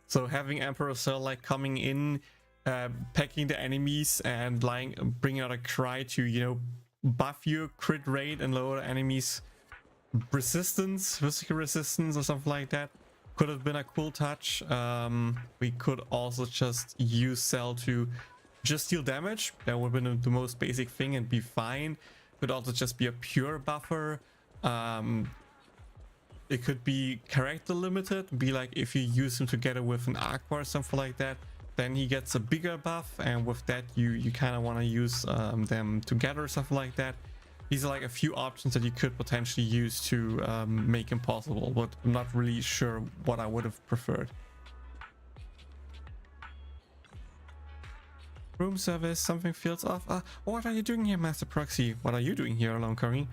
So having Emperor Cell like coming in, pecking the enemies and bringing out a cry to, you know, buff your crit rate and lower the enemies' resistance, physical resistance or something like that. Could have been a cool touch. We could also just use Cell to just deal damage. That would have been the most basic thing and be fine. Could also just be a pure buffer. It could be character limited, be like if you use him together with an Aqua or something like that, then he gets a bigger buff, and with that you kind of want to use them together or something like that. These are like a few options that you could potentially use to make him possible, but I'm not really sure what I would have preferred. Room service, something feels off. What are you doing here, Master Proxy? What are you doing here alone, Curry?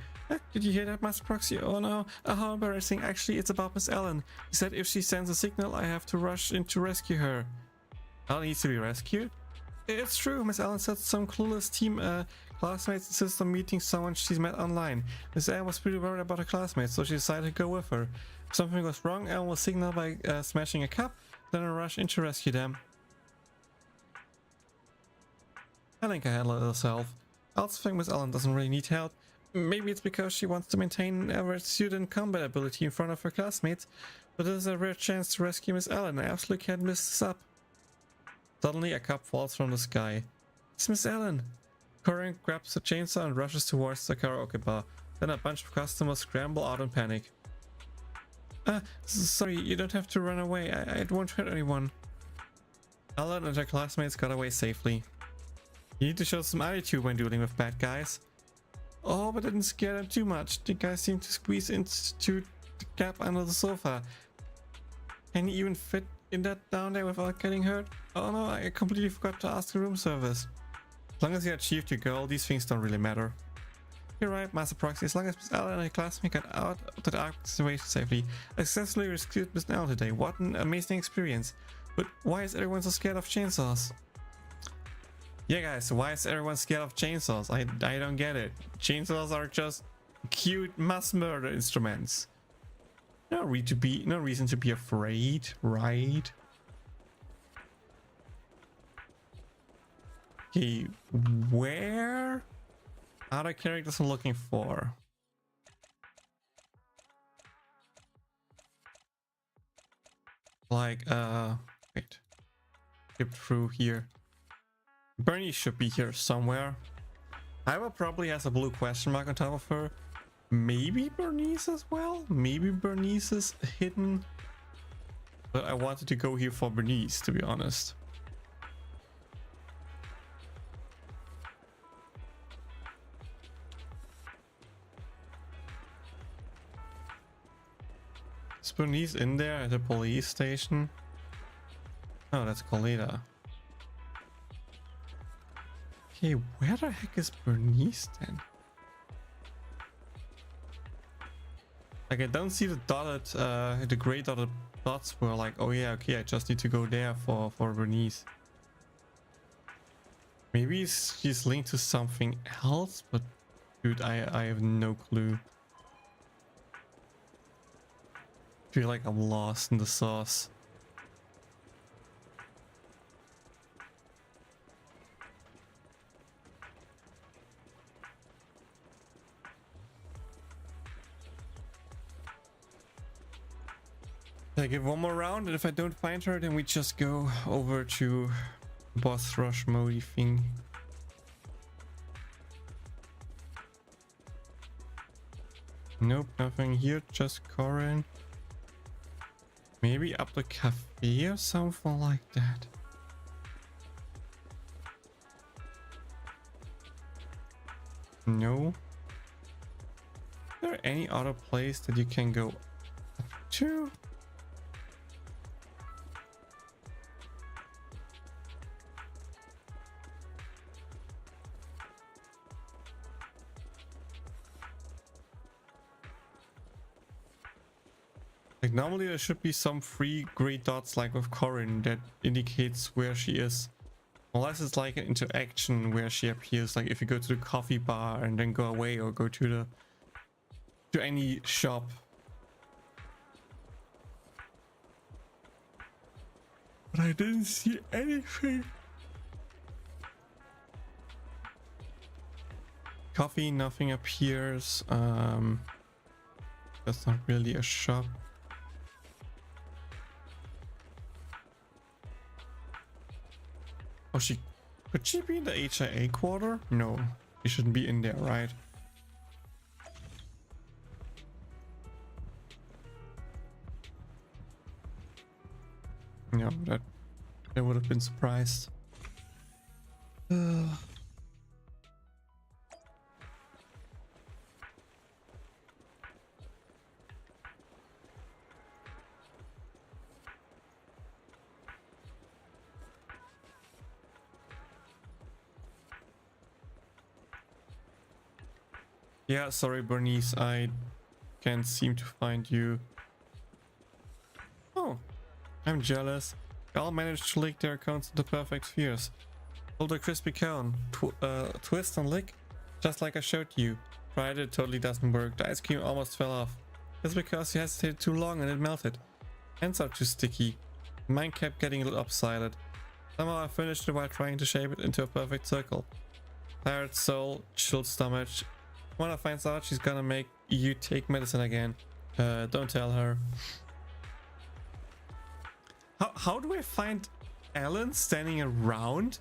Did you hear that, Master Proxy? Oh no, how embarrassing. Actually, it's about Miss Ellen. He said if she sends a signal, I have to rush in to rescue her. Ellen needs to be rescued? It's true, Miss Ellen said some clueless team classmates insist on meeting someone she's met online. Miss Ellen was pretty worried about her classmates, so she decided to go with her. If something goes wrong, Ellen will signal by smashing a cup, then I'll rush in to rescue them. Ellen can handle it herself. I also think Miss Ellen doesn't really need help. Maybe it's because she wants to maintain average student combat ability in front of her classmates, but there's a rare chance to rescue Miss Ellen. I absolutely can't miss this up. Suddenly, a cup falls from the sky. It's Miss Ellen! Corin grabs a chainsaw and rushes towards the karaoke bar. Then a bunch of customers scramble out in panic. Sorry, you don't have to run away. I won't hurt anyone. Ellen and her classmates got away safely. You need to show some attitude when dealing with bad guys. Oh, but it didn't scare them too much. The guy seemed to squeeze into the gap under the sofa. Can he even fit in that down there without getting hurt? Oh no, I completely forgot to ask the room service. As long as you achieved your goal, these things don't really matter. You're right, Master Proxy. As long as Miss Ellen and her classmate got out of the dark situation safely, I successfully rescued Miss Ellen today. What an amazing experience. But why is everyone so scared of chainsaws? Yeah guys, why is everyone scared of chainsaws? I don't get it. Chainsaws are just cute mass murder instruments. No reason to be afraid, right? Okay, where are the characters I'm looking for? Like, wait. Skip through here. Bernie should be here somewhere. Ira probably has a blue question mark on top of her. Maybe Bernice as well? Maybe Bernice is hidden. But I wanted to go here for Bernice, to be honest. Is Bernice in there at the police station? Oh, that's Coletta. Okay, where the heck is Bernice then? Like I don't see the dotted, the gray dotted dots were like, oh yeah, okay, I just need to go there for Bernice. Maybe she's linked to something else, but dude, I have no clue. Feel like I'm lost in the sauce. I give one more round, and if I don't find her, then we just go over to boss rush mode thing. Nope, nothing here, just Corin. Maybe up the cafe or something like that. No. Is there any other place that you can go up to? Like normally there should be some free gray dots like with Corin that indicates where she is. Unless it's like an interaction where she appears, like if you go to the coffee bar and then go away, or go to any shop. But I didn't see anything. Coffee, nothing appears. That's not really a shop. Oh, could she be in the HIA quarter? No, she shouldn't be in there, right? No, that would have been surprised. Yeah, sorry Bernice, I can't seem to find you. Oh, I'm jealous. They all managed to lick their cones into perfect spheres. Hold a crispy cone, twist and lick, just like I showed you. Tried it, totally doesn't work. The ice cream almost fell off. That's because you hesitated too long and it melted. Hands are too sticky. Mine kept getting a little lopsided. Somehow I finished it while trying to shape it into a perfect circle. Tired soul, chilled stomach. When I finds out, she's gonna make you take medicine again. Don't tell her. How do I find Ellen standing around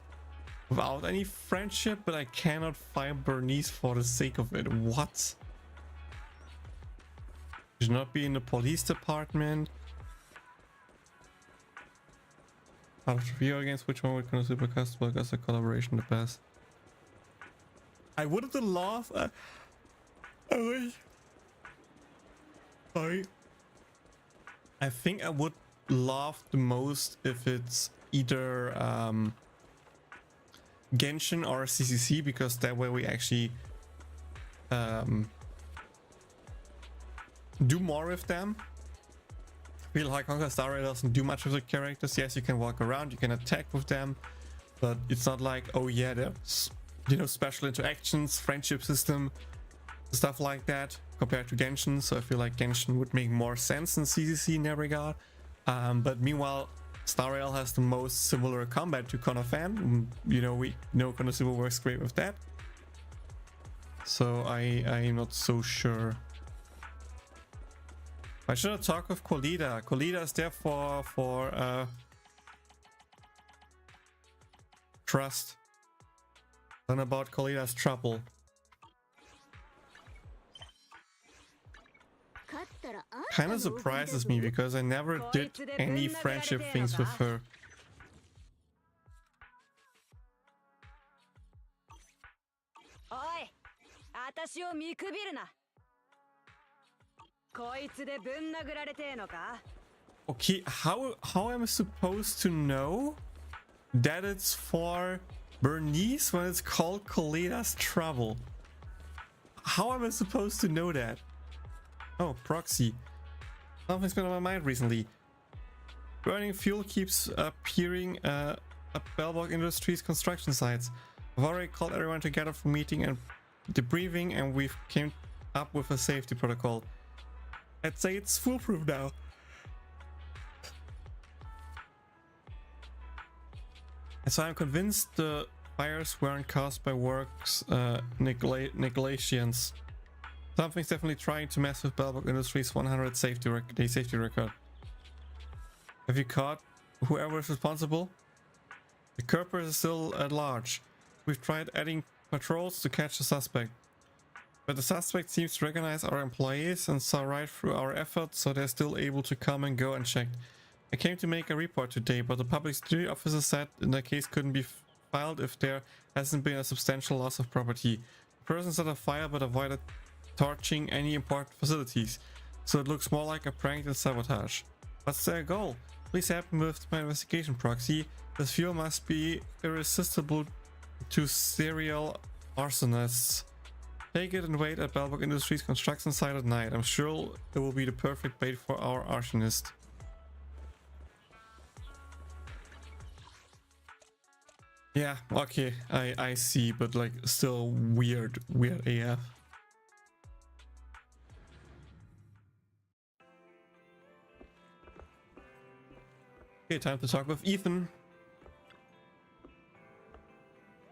without any friendship, but I cannot find Bernice for the sake of it? What? Should not be in the police department. Out of video against which one would Konosuba customer because the collaboration the best? I would have loved. Sorry. I think I would laugh the most if it's either Genshin or CCC, because that way we actually do more with them. Real High Conquer Star Rail doesn't do much with the characters. Yes, you can walk around, you can attack with them, but it's not like, oh yeah, there's, you know, special interactions, friendship system, stuff like that compared to Genshin. So I feel like Genshin would make more sense in CCC in that regard. But meanwhile, Star Rail has the most similar combat to Konosuba. You know, we know Konosuba works great with that. So I'm not so sure. I should have talked with Colida. Colida is there for trust. Learn about Colida's trouble. Kind of surprises me because I never did any friendship things with her. Okay, how am I supposed to know that it's for Bernice when it's called Colida's trouble? How am I supposed to know that? Oh, proxy. Something's been on my mind recently. Burning fuel keeps appearing at Bellbock Industries construction sites. I've already called everyone together for meeting and debriefing, and we've came up with a safety protocol. I'd say it's foolproof now. So I'm convinced the fires weren't caused by works neglections. Something's definitely trying to mess with Bellbock Industries' 100 safety record. Have you caught whoever is responsible? The Kerper is still at large. We've tried adding patrols to catch the suspect, but the suspect seems to recognize our employees and saw right through our efforts, so they're still able to come and go unchecked. I came to make a report today, but the public security officer said the case couldn't be filed if there hasn't been a substantial loss of property. The person set a fire but avoided torching any important facilities, so it looks more like a prank than sabotage. What's their goal? Please help me with my investigation, Proxy. This fuel must be irresistible to serial arsonists. Take it and wait at Bellbock Industries construction site at night. I'm sure it will be the perfect bait for our arsonist. Yeah, okay, I see, but like still weird AF. Okay, time to talk with Ethan.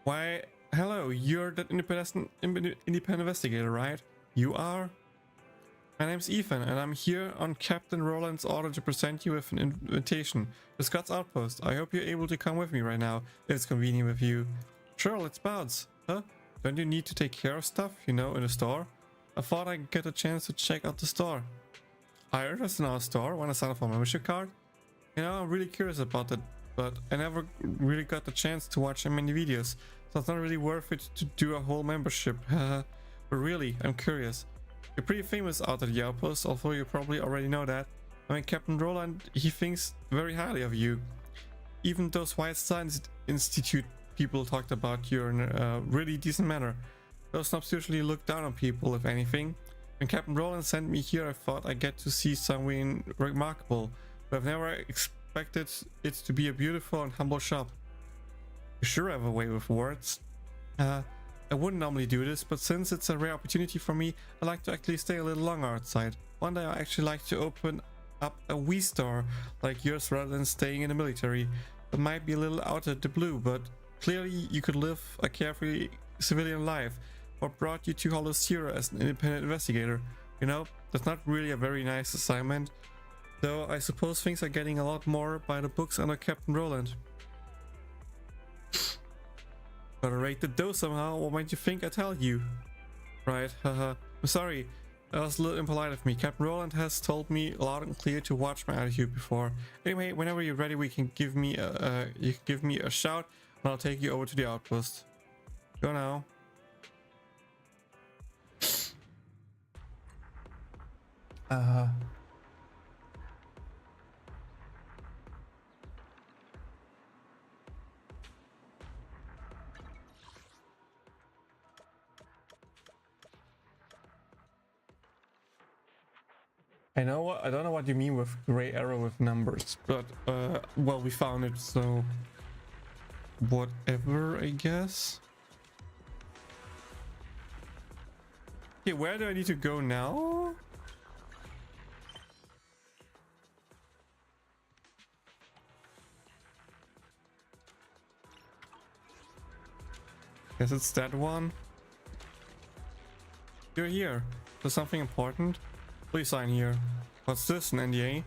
Why, hello, you're that independent investigator, right? You are? My name's Ethan, and I'm here on Captain Roland's order to present you with an invitation to Scott's Outpost. I hope you're able to come with me right now, if it's convenient with you. Sure, let's bounce. Huh? Don't you need to take care of stuff, you know, in the store? I thought I'd get a chance to check out the store. Hired us in our store? Want to sign up for a membership card? You know, I'm really curious about that, but I never really got the chance to watch many videos, so it's not really worth it to do a whole membership. But really, I'm curious. You're pretty famous out at the Outpost, although you probably already know that. I mean, Captain Roland, he thinks very highly of you. Even those White Science Institute people talked about you in a really decent manner. Those snobs usually look down on people, if anything. When Captain Roland sent me here, I thought I'd get to see something remarkable, but I've never expected it to be a beautiful and humble shop. You sure have a way with words. I wouldn't normally do this, but since it's a rare opportunity for me, I like to actually stay a little longer outside. One day I actually like to open up a Wii store like yours rather than staying in the military. It might be a little out of the blue, but clearly you could live a carefree civilian life. What brought you to Hollow Zero as an independent investigator? You know, that's not really a very nice assignment. Though I suppose things are getting a lot more by the books under Captain Roland. Gotta rate the dough somehow. What might you think I tell you? Right, haha. I'm sorry, that was a little impolite of me. Captain Roland has told me loud and clear to watch my attitude before. Anyway, whenever you're ready, you can give me a shout, and I'll take you over to the outpost. Go now. I don't know what you mean with gray arrow with numbers, but well, we found it, so whatever, I guess. Okay, where do I need to go now? Guess it's that one. You're here. There's something important? Please sign here. What's this, an NDA?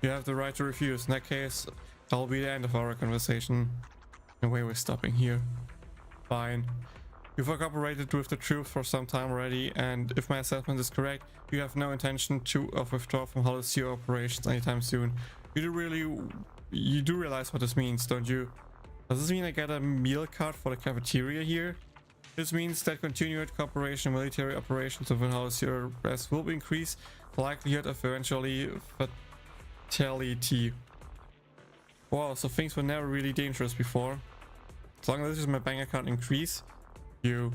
You have the right to refuse. In that case, that'll be the end of our conversation. No way we're stopping here. Fine. You've cooperated with the troops for some time already, and if my assessment is correct, you have no intention of withdraw from Hollow Zero operations anytime soon. You do realize what this means, don't you? Does this mean I get a meal card for the cafeteria here? This means that continued cooperation in military operations within Hollow Zero Press will increase the likelihood of eventually fatality. Wow, so things were never really dangerous before. As long as this is my bank account increase. You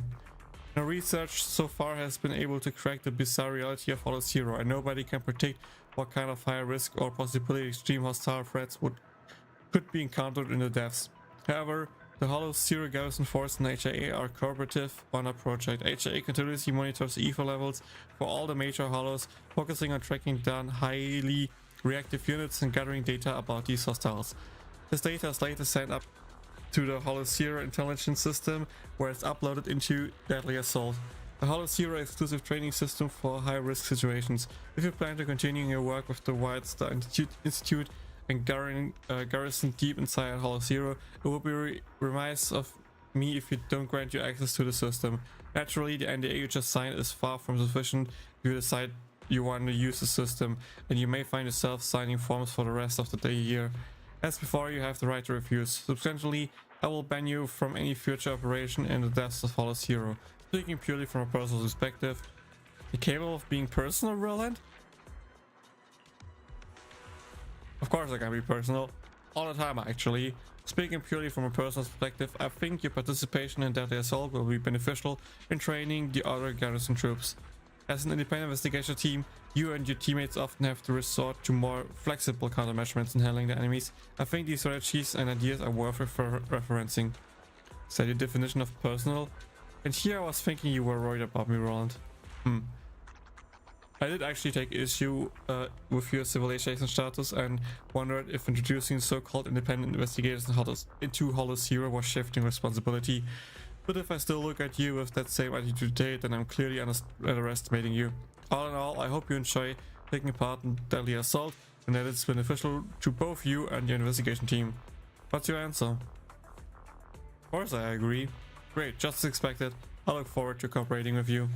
No research so far has been able to crack the bizarre reality of Hollow Zero, and nobody can predict what kind of high risk or possibly extreme hostile threats could be encountered in the depths. However, the Hollow Zero Garrison Force and HIA are cooperative on a project. HIA continuously monitors EVO levels for all the major hollows, focusing on tracking down highly reactive units and gathering data about these hostiles. This data is later sent up to the Hollow Zero intelligence system, where it's uploaded into Deadly Assault, the Hollow Zero exclusive training system for high-risk situations. If you plan to continue your work with the White Star Institute and garrison deep inside Hollow Zero, it would be remiss of me if you don't grant you access to the system. Naturally, the NDA you just signed is far from sufficient if you decide you want to use the system, and you may find yourself signing forms for the rest of the year. As before, you have the right to refuse. Subsequently, I will ban you from any future operation in the depths of Hollow Zero. Speaking purely from a personal perspective, you're capable of being personal, Roland? Of course I can be personal. All the time, actually. Speaking purely from a personal perspective, I think your participation in Deadly Assault will be beneficial in training the other garrison troops. As an independent investigation team, you and your teammates often have to resort to more flexible countermeasures in handling the enemies. I think these strategies and ideas are worth referencing. Is that your definition of personal? And here I was thinking you were worried about me, Roland. I did actually take issue with your civilization status and wondered if introducing so-called independent investigators into Hollow Zero was shifting responsibility. But if I still look at you with that same attitude today, then I'm clearly underestimating you. All in all, I hope you enjoy taking part in Deadly Assault and that it's beneficial to both you and your investigation team. What's your answer? Of course I agree. Great, just as expected. I look forward to cooperating with you.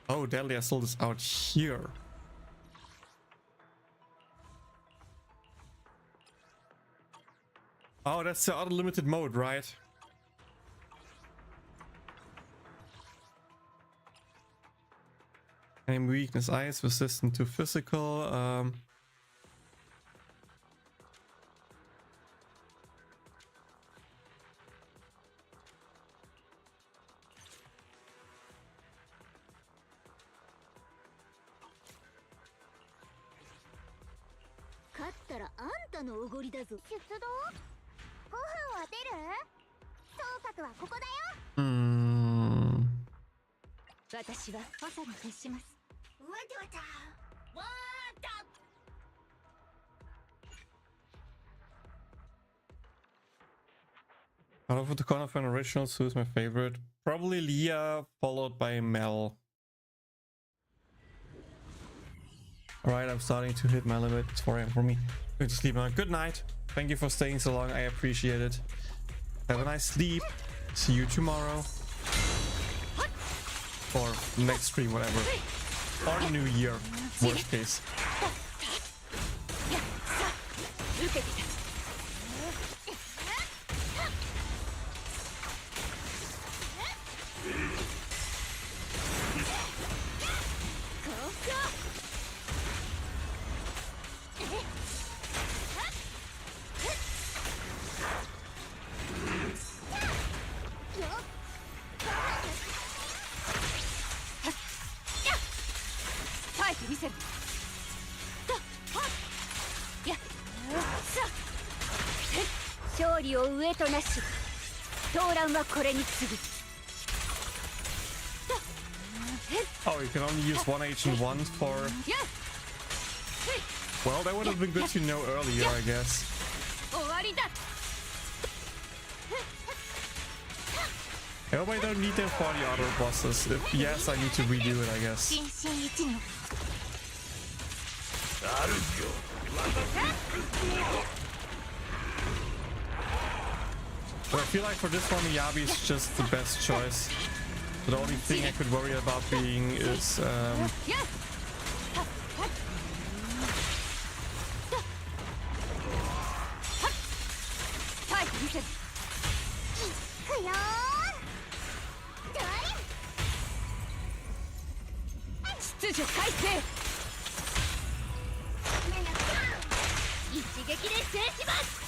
Oh, Deadly Assault is out here. Oh, that's the unlimited mode, right? Enemy weakness, ice, resistant to physical. Out of the Konosuba originals, who's my favorite? Probably Leah, followed by Mel. Alright, I'm starting to hit my limit. It's 4 AM for me. Going to sleep now. Good night. Thank you for staying so long. I appreciate it. Have a nice sleep. See you tomorrow. Or next stream, whatever. Or the new year, worst case. Oh, you can only use one agent once for... Well, that would have been good to know earlier, I guess. I hope I don't need them for the other bosses. If yes, I need to redo it, I guess. But I feel like for this one, Miyabi is just the best choice. The only thing I could worry about being is 撃で制します。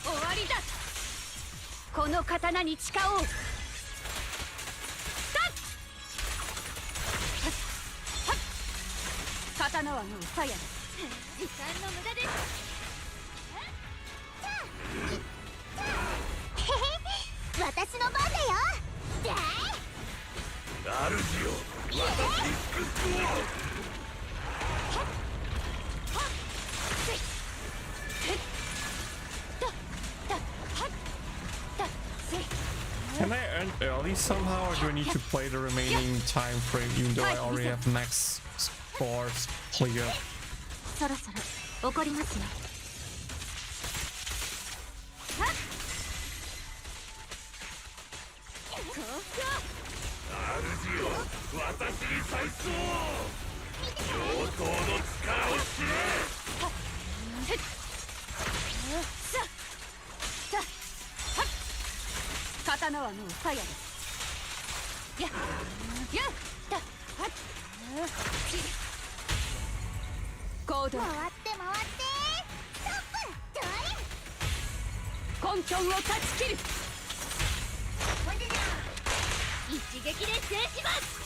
終わりだ。この刀に誓おう。刀はもう鞘だ。時間の無駄です。私の番だよ。主よ、私に救ってを。Can I end early somehow, or do I need to play the remaining time frame even though I already have max scores clear? そろそろ怒りますよ。主よ、私に再走。上等の力を知れ。刀はもう鞘です。やっだはっ行動。回って回ってストップ。混沌を断ち切る。一撃で制します。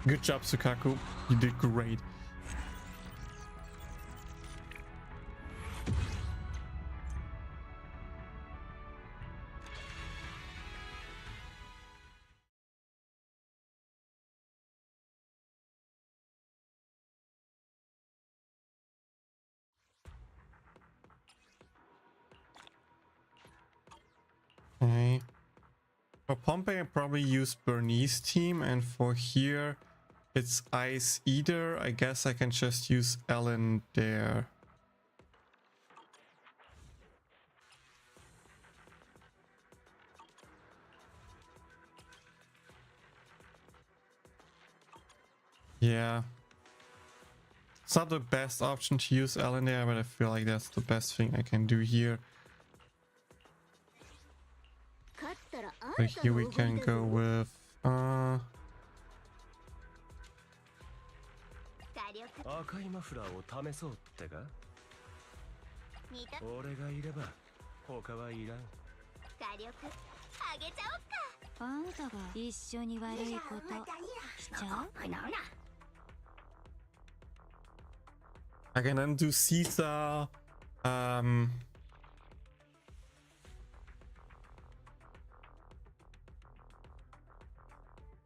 Good job, Sukaku. You did great. Okay. For Pompey, I probably use Bernice team, and for here, it's Ice Eater. I guess I can just use Ellen there. Yeah. It's not the best option to use Ellen there, but I feel like that's the best thing I can do here. So here we can go with赤いマフラーを試そうってか。俺がいれば他はいらん。火力上げちゃおっか。あんたが一緒に悪いことしちゃう？ I can then do Caesar.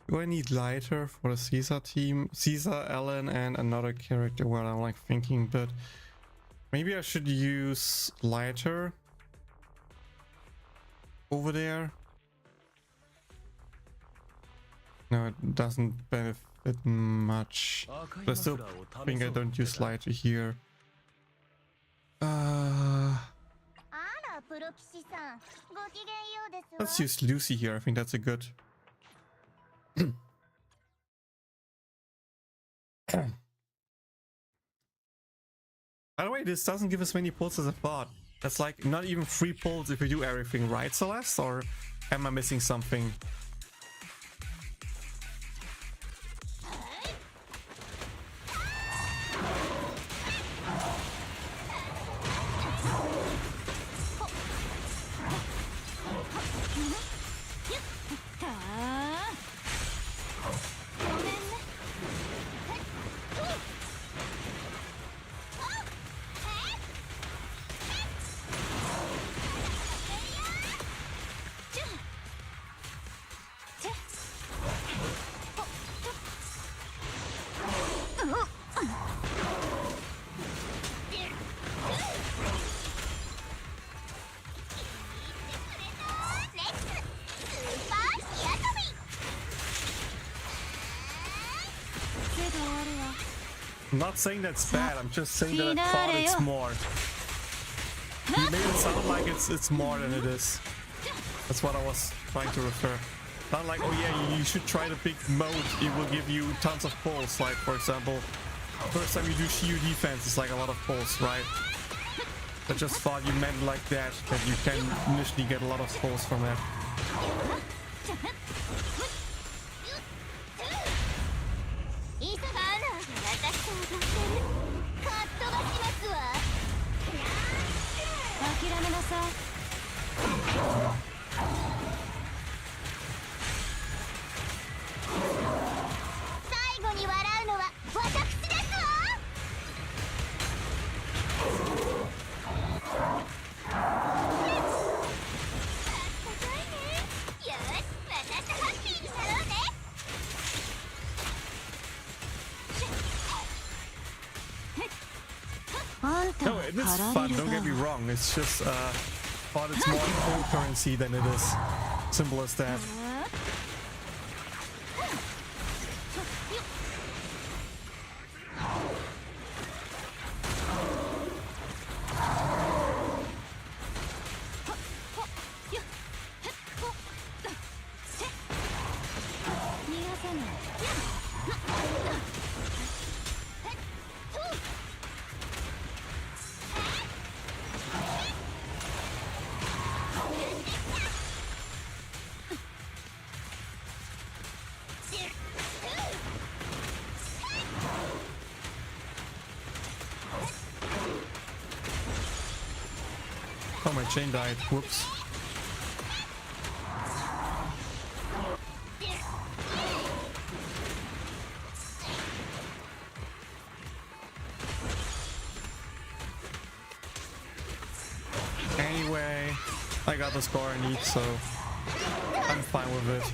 Do I need lighter for the Caesar team? Caesar, Ellen, and another character where I'm like thinking, but maybe I should use lighter over there. No, it doesn't benefit much. But I still think I don't use lighter here. Let's use Lucy here. I think that's a good. By the way, this doesn't give as many pulls as I thought. That's like not even 3 pulls if we do everything right, Celeste, or am I missing something? I'm not saying that's bad, I'm just saying that I thought it's more. You made it sound like it's more than it is. That's what I was trying to refer. Not like, oh yeah, you should try the big mode, it will give you tons of pulls. Like, for example, first time you do Shiyu defense, it's like a lot of pulls, right? I just thought you meant like that you can initially get a lot of pulls from that. 諦めなさい。最後に笑うのは私ですわ。No, it is fun, don't get me wrong. It's just, thought it's more cold currency than it is. Simple as that. Oh, my chain died. Whoops. Anyway, I got the score I need, so I'm fine with it.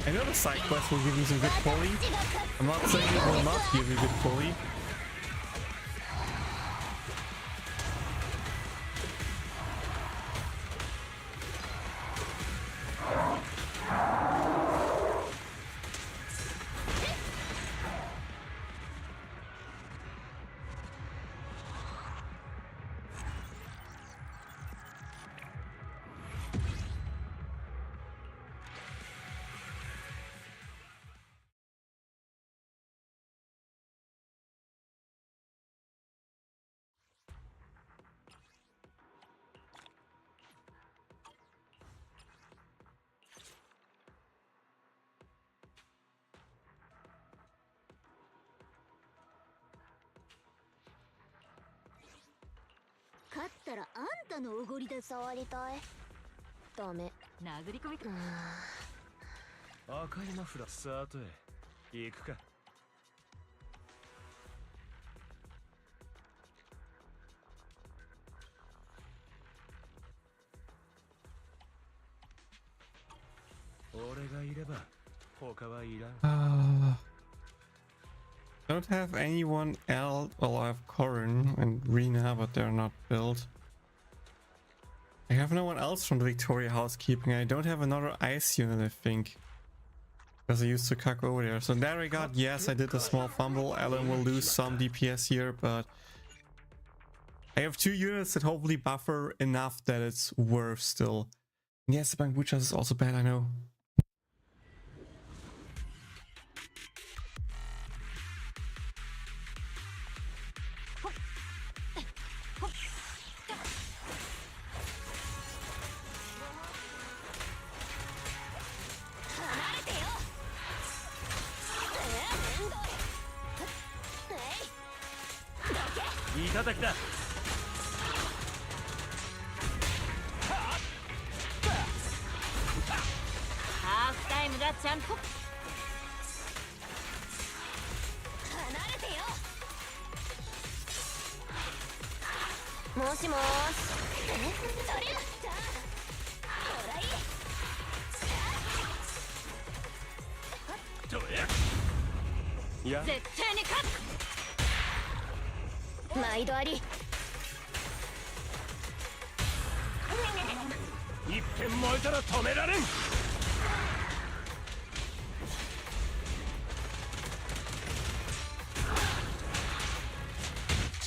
I know the side quest will give me some good pulley. I'm not saying it will not give me good pulley. Don't have anyone else. Well, I have Corin and Rina, but they're not built. I have no one else from the Victoria housekeeping. I don't have another ice unit, I think, because I used to cuck over there. So in that regard, yes, I did a small fumble. Alan will lose some DPS here, but I have 2 units that hopefully buffer enough that it's worth still. Yes, the Bambuchas is also bad, I know.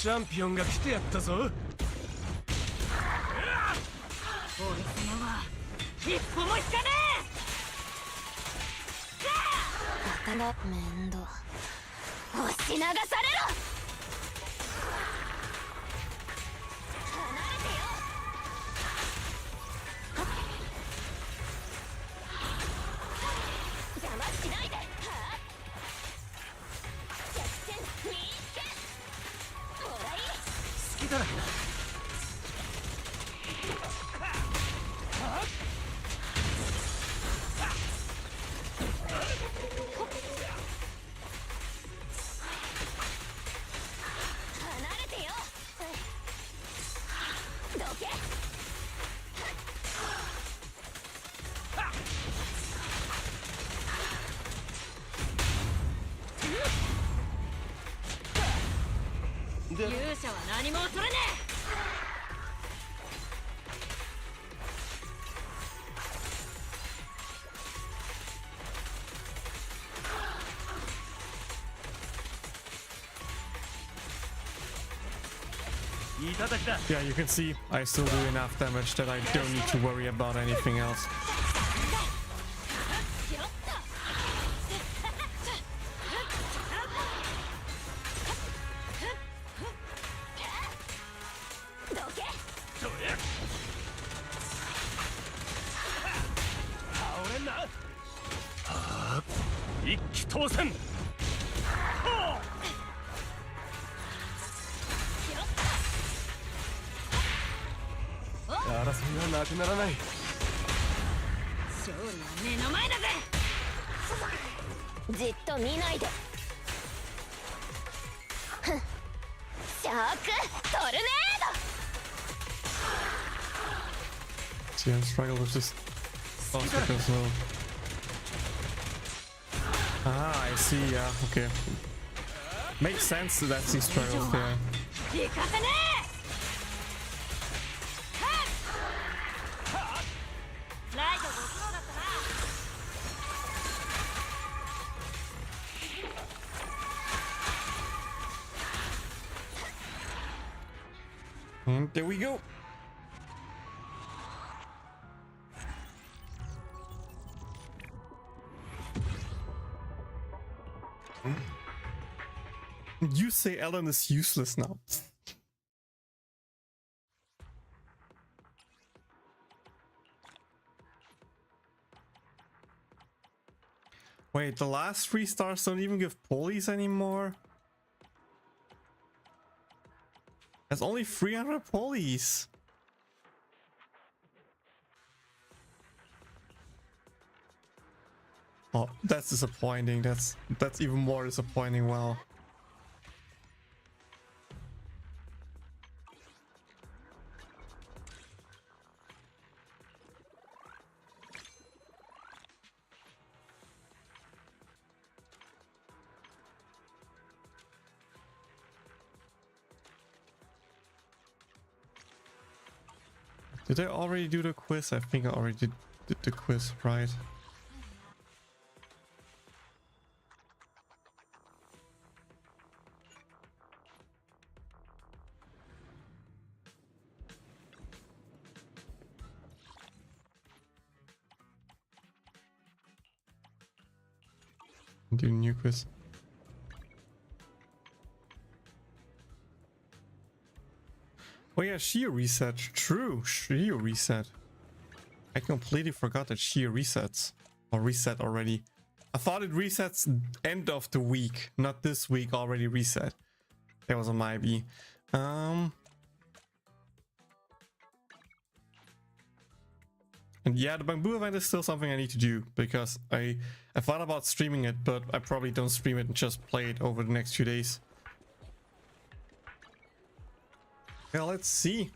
チャンピオンが来てやったぞ。俺様は一歩も引かねまたが面倒。押し流されろ。邪魔しないで。弱点見つけ。もらい。好きだな。離れてよ。どけ。え。勇者は何も恐れねえ。Yeah, you can see I still do enough damage that I don't need to worry about anything else.じっと見ないで。ふん。シャークトルネード。 See, I'm struggling with this boss because no. Ah, I see. Yeah, okay. Makes sense that he struggles there. 行かせねえ。ライトご苦労だったな。And there we go. You say Ellen is useless now. Wait, the last 3 stars don't even give pulleys anymore? There's only 300 pulleys. Oh, that's disappointing. That's even more disappointing. Wow. Did I already do the quiz? I think I already did the quiz, right? Do a new quiz. Oh yeah, Shia reset. True, Shia reset. I completely forgot that Shia resets. Or reset already. I thought it resets end of the week, not this week already reset. That was a Miyabi. And yeah, the Bamboo event is still something I need to do because I thought about streaming it, but I probably don't stream it and just play it over the next few days. Yeah, let's see.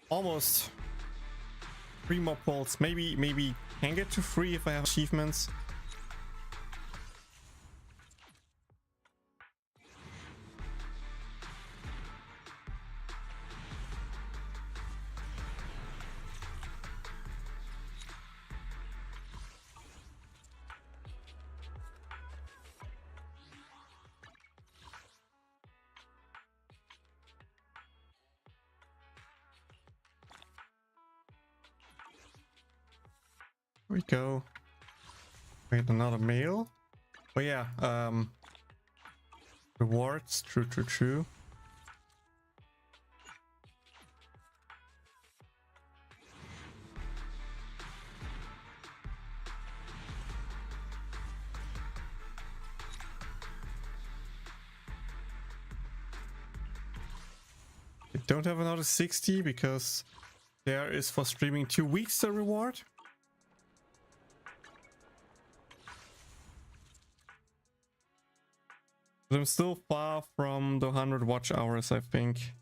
Almost 3 more pulls. Maybe can get to 3 if I have achievements. we go. Wait, another mail. Oh yeah, rewards, true. I don't have another 60 because there is for streaming 2 weeks the reward. But I'm still far from the 100 watch hours, I think.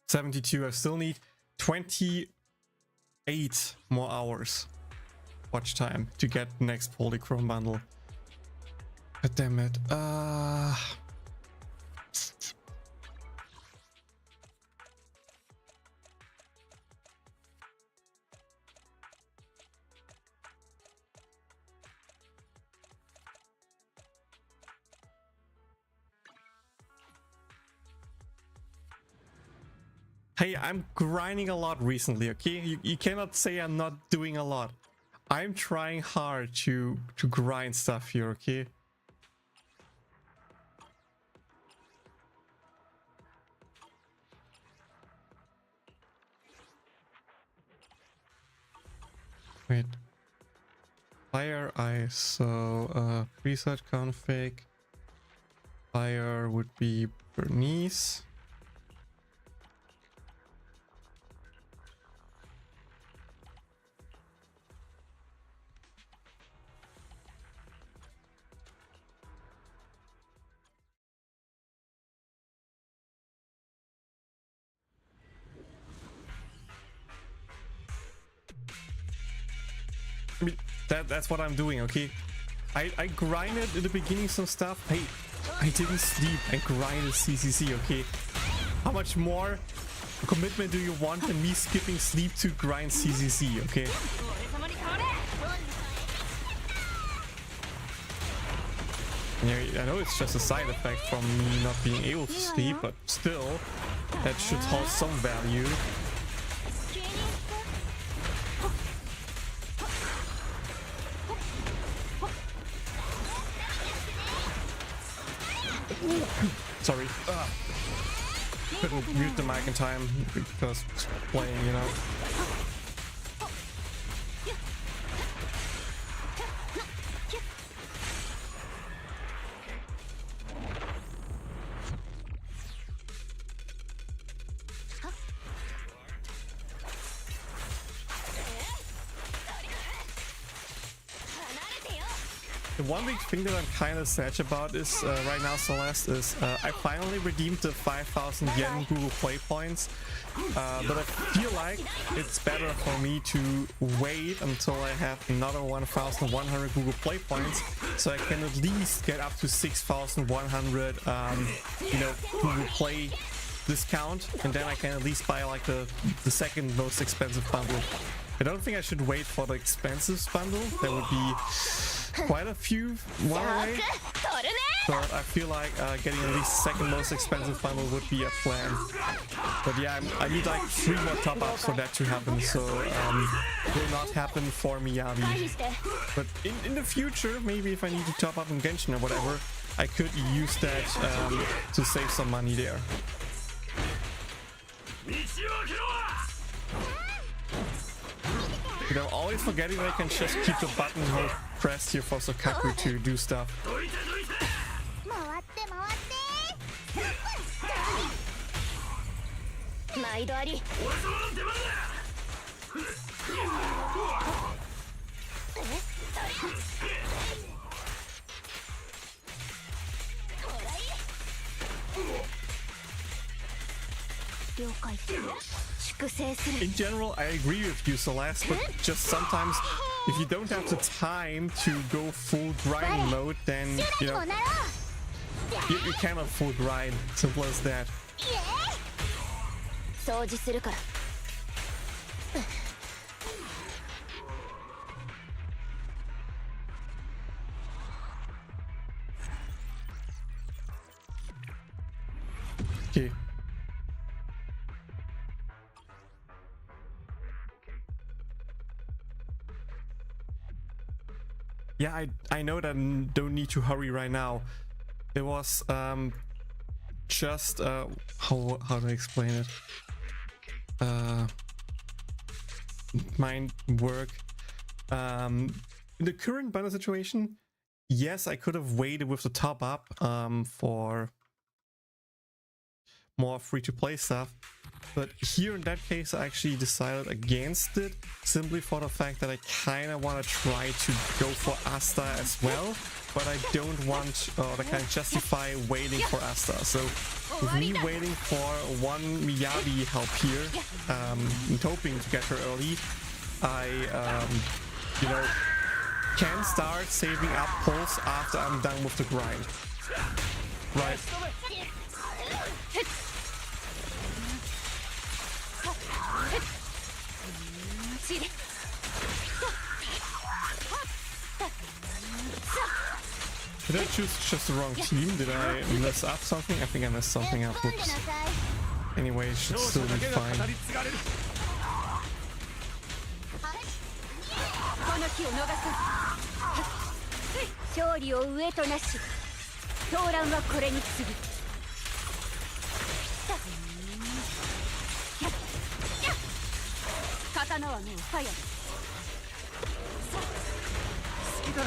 72, I still need 28 more hours watch time to get the next Polychrome bundle. God damn it. Hey, I'm grinding a lot recently, okay? You cannot say I'm not doing a lot. I'm trying hard to grind stuff here, okay? Wait. Fire ISO preset config. Fire would be Bernice. I mean, that's what I'm doing, okay? I grinded in the beginning some stuff. Hey, I didn't sleep and grinded CCC, okay? How much more commitment do you want than me skipping sleep to grind CCC, okay? Yeah, I know it's just a side effect from me not being able to sleep, but still, that should hold some value. Sorry. Couldn't mute the mic in time because it's playing, you know. The one big thing that I'm kind of sad about is right now, Celeste, is I finally redeemed the 5,000 yen Google Play points, but I feel like it's better for me to wait until I have another 1,100 Google Play points, so I can at least get up to 6,100, you know, Google Play discount, and then I can at least buy like the second most expensive bundle. I don't think I should wait for the expensive bundle. That would be quite a few one away. But I feel like getting at least second most expensive bundle would be a plan. But yeah, I need like 3 more top-ups for that to happen, so it will not happen for Miyabi. But in the future, maybe if I need to top up in Genshin or whatever, I could use that to save some money there. But I'm always forgetting that I can just keep the button hold pressed here for Sokaku to do stuff. In general, I agree with you, Celeste, but just sometimes if you don't have the time to go full grind mode, then, you know, you cannot full grind. Simple as that. Okay. Yeah, I know that I don't need to hurry right now. It was just how do I explain it? Mind work. In the current banner situation, yes, I could have waited with the top up for more free-to-play stuff, but here in that case I actually decided against it, simply for the fact that I kind of want to try to go for Asta as well, but I don't want, or I can't justify waiting for Asta. So with me waiting for one Miyabi help here, and hoping to get her early, I you know, can start saving up pulls after I'm done with the grind. Right. Did I choose just the wrong team? Did I mess up something? I think I messed something up. Whoops. Anyway, it should still be fine. 勝利を上となし、討論はこれに次ぐ。刀はもう早い。好きだ。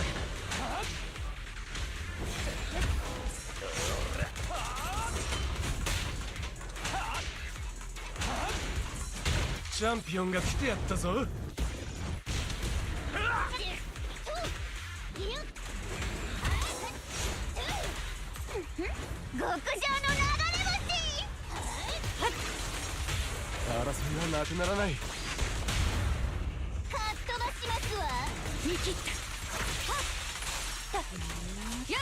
チャンピオンが来てやったぞ。極上の流れ星。争いはなくならない。かっ飛ばしますわ。見切った。やっ。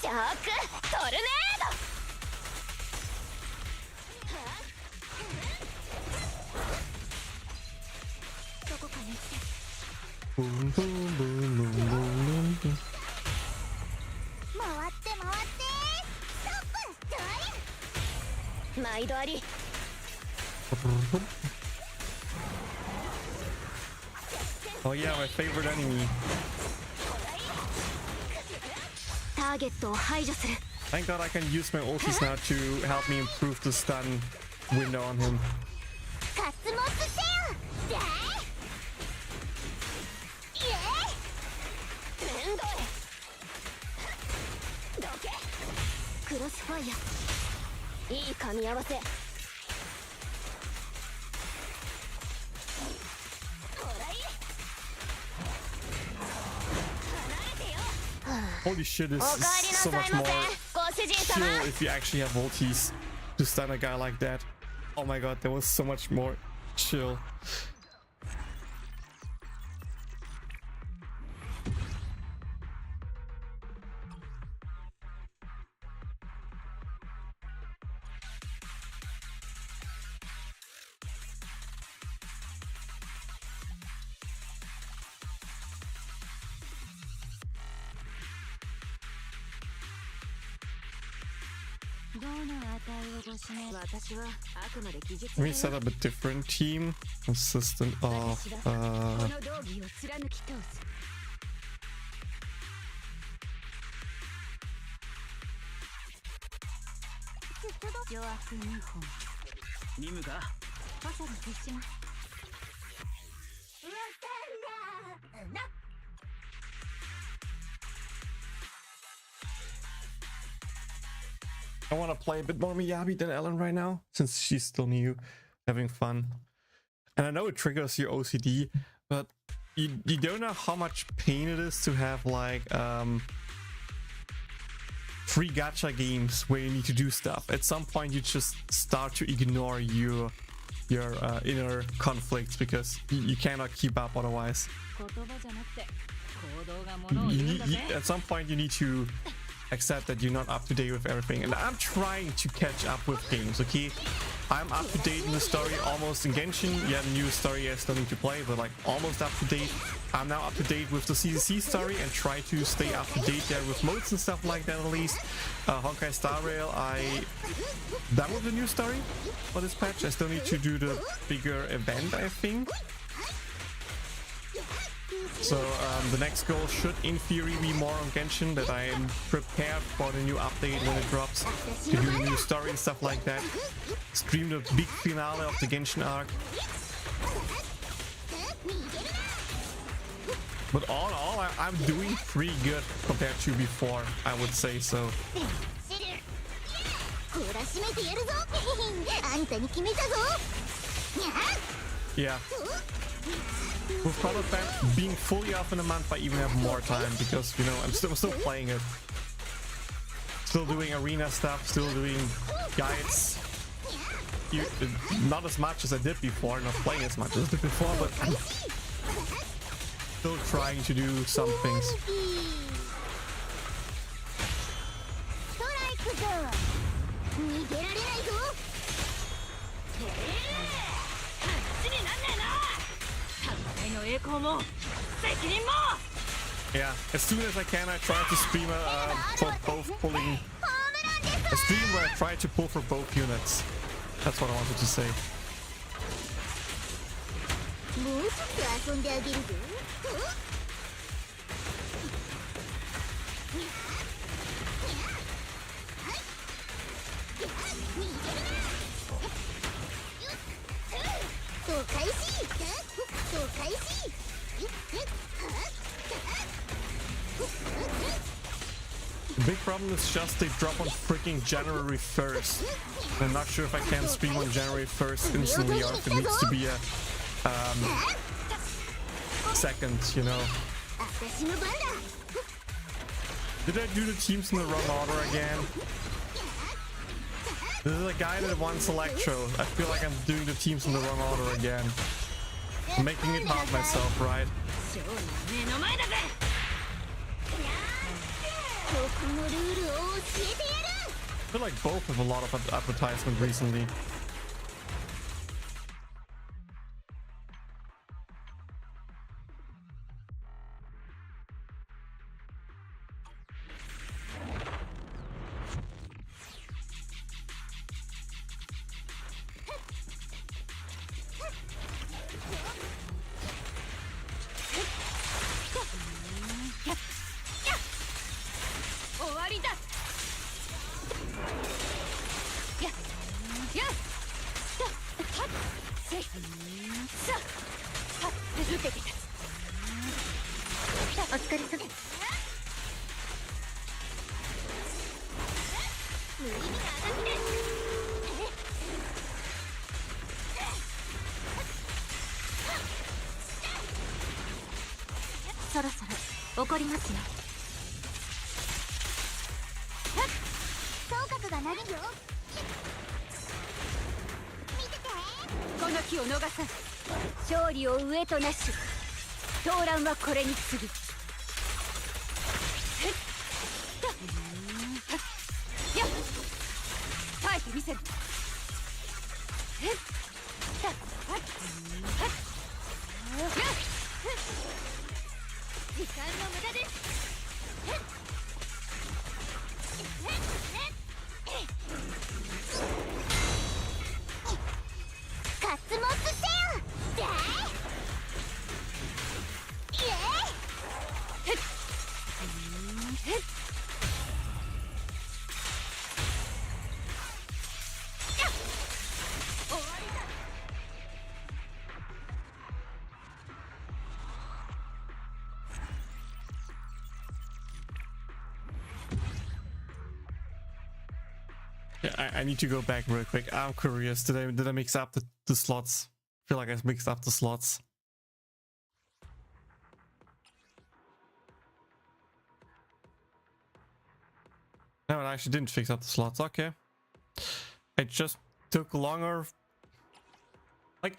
ショックトルネード。どこかに行って。ブンブンブンブンブンブンブン。回って回ってストップドイン。毎度あり。Oh yeah, my favorite enemy. ターゲットを排除する。 Thank God I can use my ultis now to help me improve the stun window on him. カツモステオ。イエーイ。どけ。クロスファイア。いい噛み合わせ。 Holy shit, this is so much more chill if you actually have ultis to stun a guy like that. Oh my god, that was so much more chill. Let me set up a different team consistent of I want to play a bit more Miyabi than Ellen right now, since she's still new, having fun. And I know it triggers your OCD, but you don't know how much pain it is to have like free gacha games where you need to do stuff. At some point you just start to ignore your inner conflicts because you cannot keep up otherwise. At some point you need to accept that you're not up to date with everything, and I'm trying to catch up with games, okay? I'm up to date in the story, almost in Genshin. Yeah, new story I still need to play, but like almost up to date. I'm now up to date with the CCC story and try to stay up to date there with modes and stuff like that at least. Honkai Star Rail, I downloaded the new story for this patch. I still need to do the bigger event, I think. So the next goal should in theory be more on Genshin, that I am prepared for the new update when it drops, to do the new story and stuff like that. Stream the big finale of the Genshin arc. But all in all, I'm doing pretty good compared to before, I would say so. Yeah. With Color Band being fully off in a month, I even have more time because, you know, I'm still playing it. Still doing arena stuff, still doing guides. Not as much as I did before, not playing as much as I did before, but I'm still trying to do some things. Yeah, as soon as I can, I try to stream for both pulling. A stream where I try to pull for both units. That's what I wanted to say. The big problem is just they drop on freaking January 1st. I'm not sure if I can stream on January 1st instantly or if it needs to be a second, you know. Did I do the teams in the wrong order again? This is a guy that wants Electro. I feel like I'm doing the teams in the wrong order again. I'm making it hard myself, right? I feel like both have a lot of advertisement recently. Yeah, I need to go back real quick. I'm curious. Did I mix up the slots? I feel like I mixed up the slots. No, it actually didn't fix up the slots. Okay. It just took longer. Like,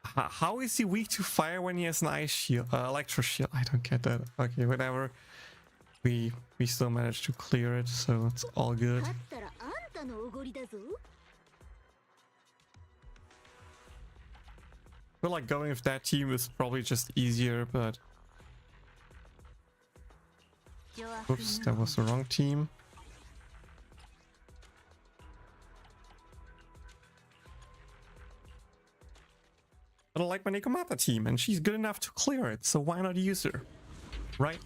how is he weak to fire when he has an ice shield? Electro shield. I don't get that. Okay, whatever. We still managed to clear it, so it's all good. I feel like going with that team is probably just easier, but... Oops, that was the wrong team. I don't like my Nekomata team, and she's good enough to clear it, so why not use her? Right?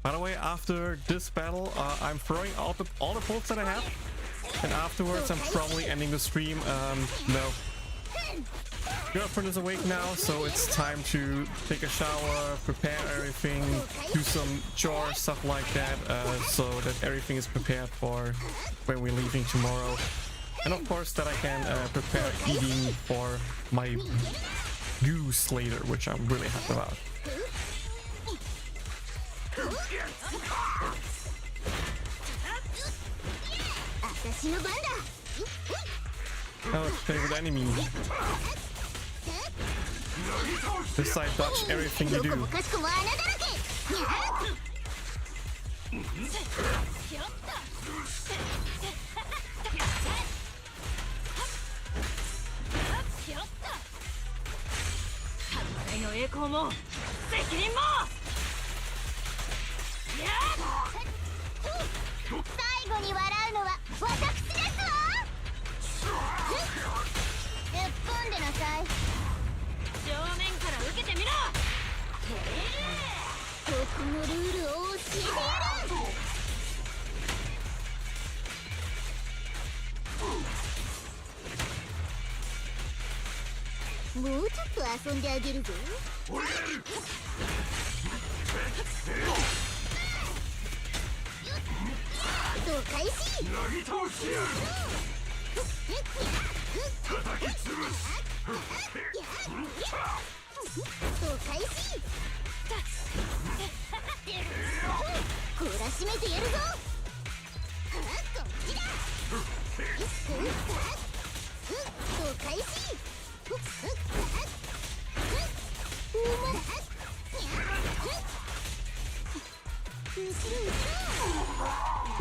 By the way, after this battle, I'm throwing out all the bolts that I have, and afterwards I'm probably ending the stream. No. Girlfriend is awake now, so it's time to take a shower, prepare everything, do some chores, stuff like that, so that everything is prepared for when we're leaving tomorrow. And of course that I can prepare eating for my goose later, which I'm really happy about. Oh, favorite enemy. This side dodge everything you do.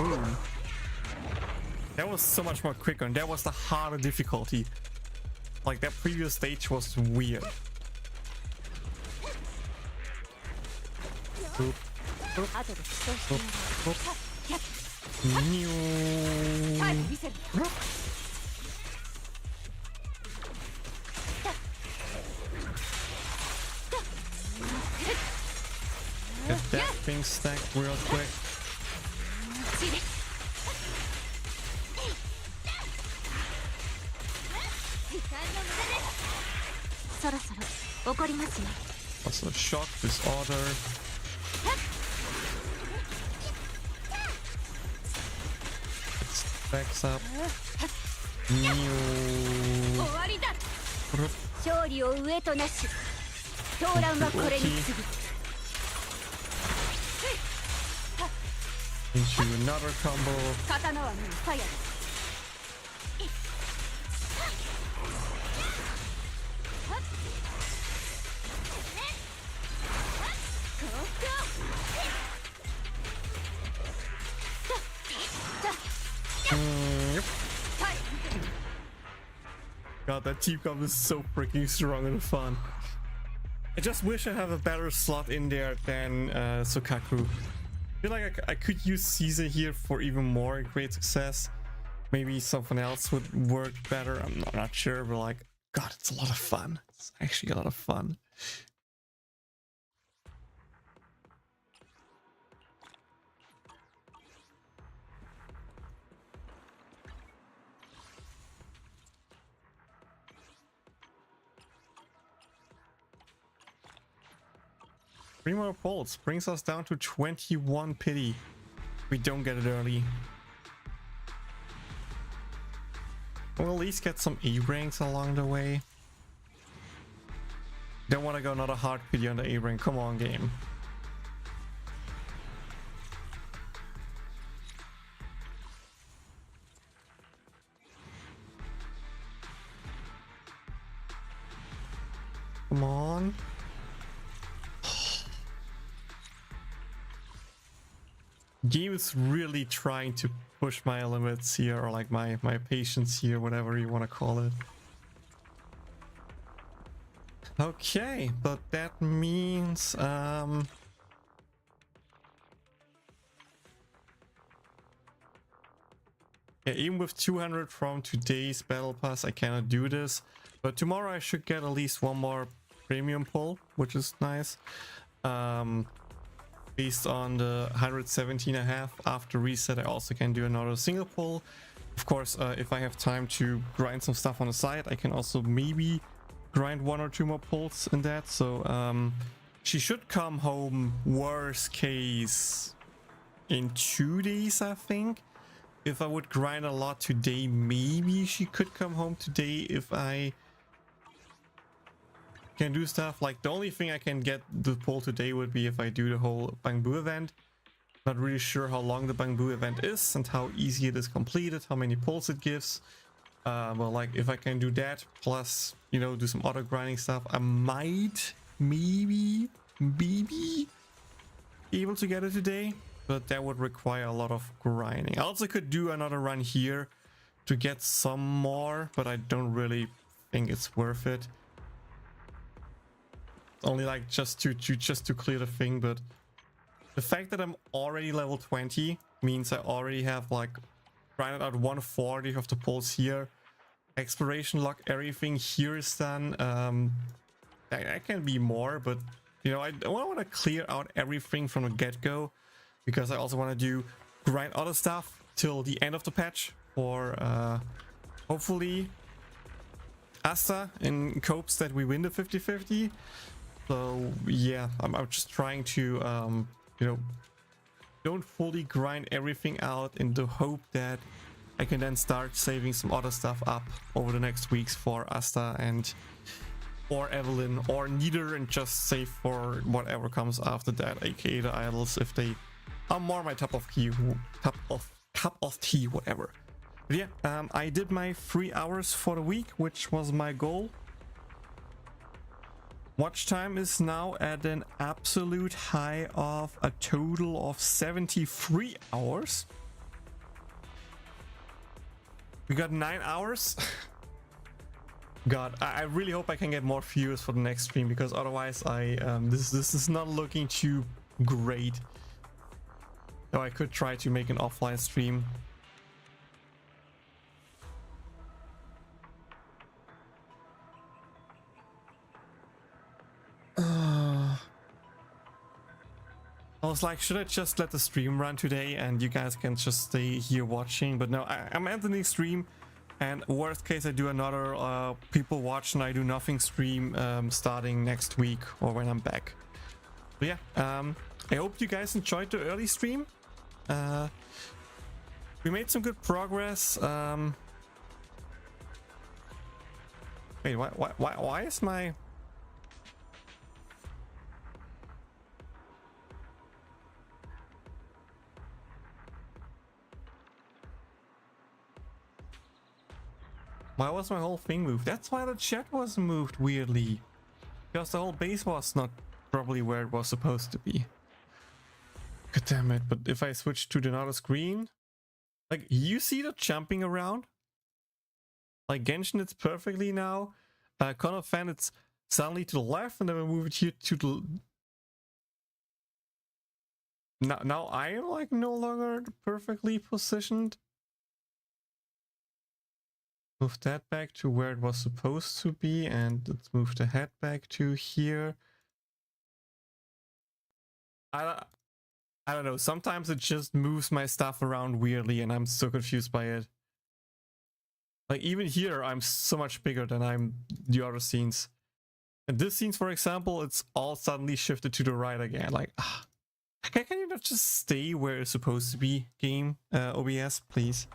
Ooh. That was so much more quicker, and that was the harder difficulty. Like, that previous stage was weird. Oop. Oop. Oop. Oop. Get that thing stacked real quick. Also shock, disorder. It backs up. Into another combo. Yep. God, that team comp is so freaking strong and fun. I just wish I have a better slot in there than Sokaku. I feel like I could use Caesar here for even more great success. Maybe something else would work better. I'm not sure, but like, God, it's a lot of fun. It's actually a lot of fun. Three more bolts brings us down to 21 pity. We don't get it early. We'll at least get some E ranks along the way. Don't want to go another hard PD on the A rank. Come on, game. Come on. Game is really trying to push my limits here, or like my patience here, whatever you want to call it. Okay, but that means yeah, even with 200 from today's battle pass, I cannot do this. But tomorrow I should get at least one more premium pull, which is nice. Based on the 117.5 after reset, I also can do another single pull. Of course, if I have time to grind some stuff on the side, I can also maybe grind 1 or 2 more pulls in that. So she should come home, worst case, in 2 days, I think. If I would grind a lot today, maybe she could come home today if I can do stuff. Like, the only thing I can get the pull today would be if I do the whole Bangbu event. Not really sure how long the Bangbu event is and how easy it is completed, how many pulls it gives. Well, like, if I can do that, plus, you know, do some auto grinding stuff, I might, maybe be able to get it today. But that would require a lot of grinding. I also could do another run here to get some more, but I don't really think it's worth it. Only like just to clear the thing, but the fact that I'm already level 20 means I already have like grinded out 140 of the pulls here. Exploration log, everything here is done. That can be more, but you know, I don't want to clear out everything from the get-go, because I also want to do grind other stuff till the end of the patch for hopefully Asta in hopes that we win the 50-50. So yeah, I'm just trying to you know, don't fully grind everything out in the hope that I can then start saving some other stuff up over the next weeks for Asta and or Evelyn or neither, and just save for whatever comes after that, aka the idols, if they are more my cup of tea, whatever. But yeah, I did my 3 hours for the week, which was my goal. Watch time is now at an absolute high of a total of 73 hours. We got 9 hours. God, I really hope I can get more viewers for the next stream, because otherwise this is not looking too great. Though I could try to make an offline stream. I was like, should I just let the stream run today and you guys can just stay here watching? But no, I'm ending the stream, and worst case I do another people watch and I do nothing stream starting next week or when I'm back. But yeah, I hope you guys enjoyed the early stream. We made some good progress. Wait, why is my... Why was my whole thing moved? That's why the chat was moved weirdly. Because the whole base was not probably where it was supposed to be. God damn it. But if I switch to another screen, like, you see the jumping around? Like Genshin, it's perfectly now. Konosuba, it's suddenly to the left, and then we move it here to the... Now I am like no longer perfectly positioned. Move that back to where it was supposed to be, and let's move the head back to here. I don't know, sometimes it just moves my stuff around weirdly and I'm so confused by it. Like, even here I'm so much bigger than I'm the other scenes. And this scene, for example, it's all suddenly shifted to the right again. Like, can you not just stay where it's supposed to be, game? OBS, please.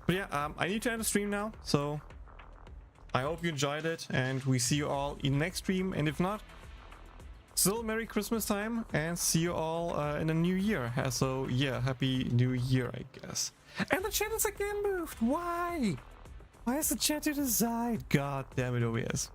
But yeah, I need to end the stream now, so I hope you enjoyed it, and we see you all in the next stream, and if not, still Merry Christmas time, and see you all in the new year. So yeah, Happy New Year, I guess. And the chat is again moved. Why? Why is the chat to the side? God damn it, OBS.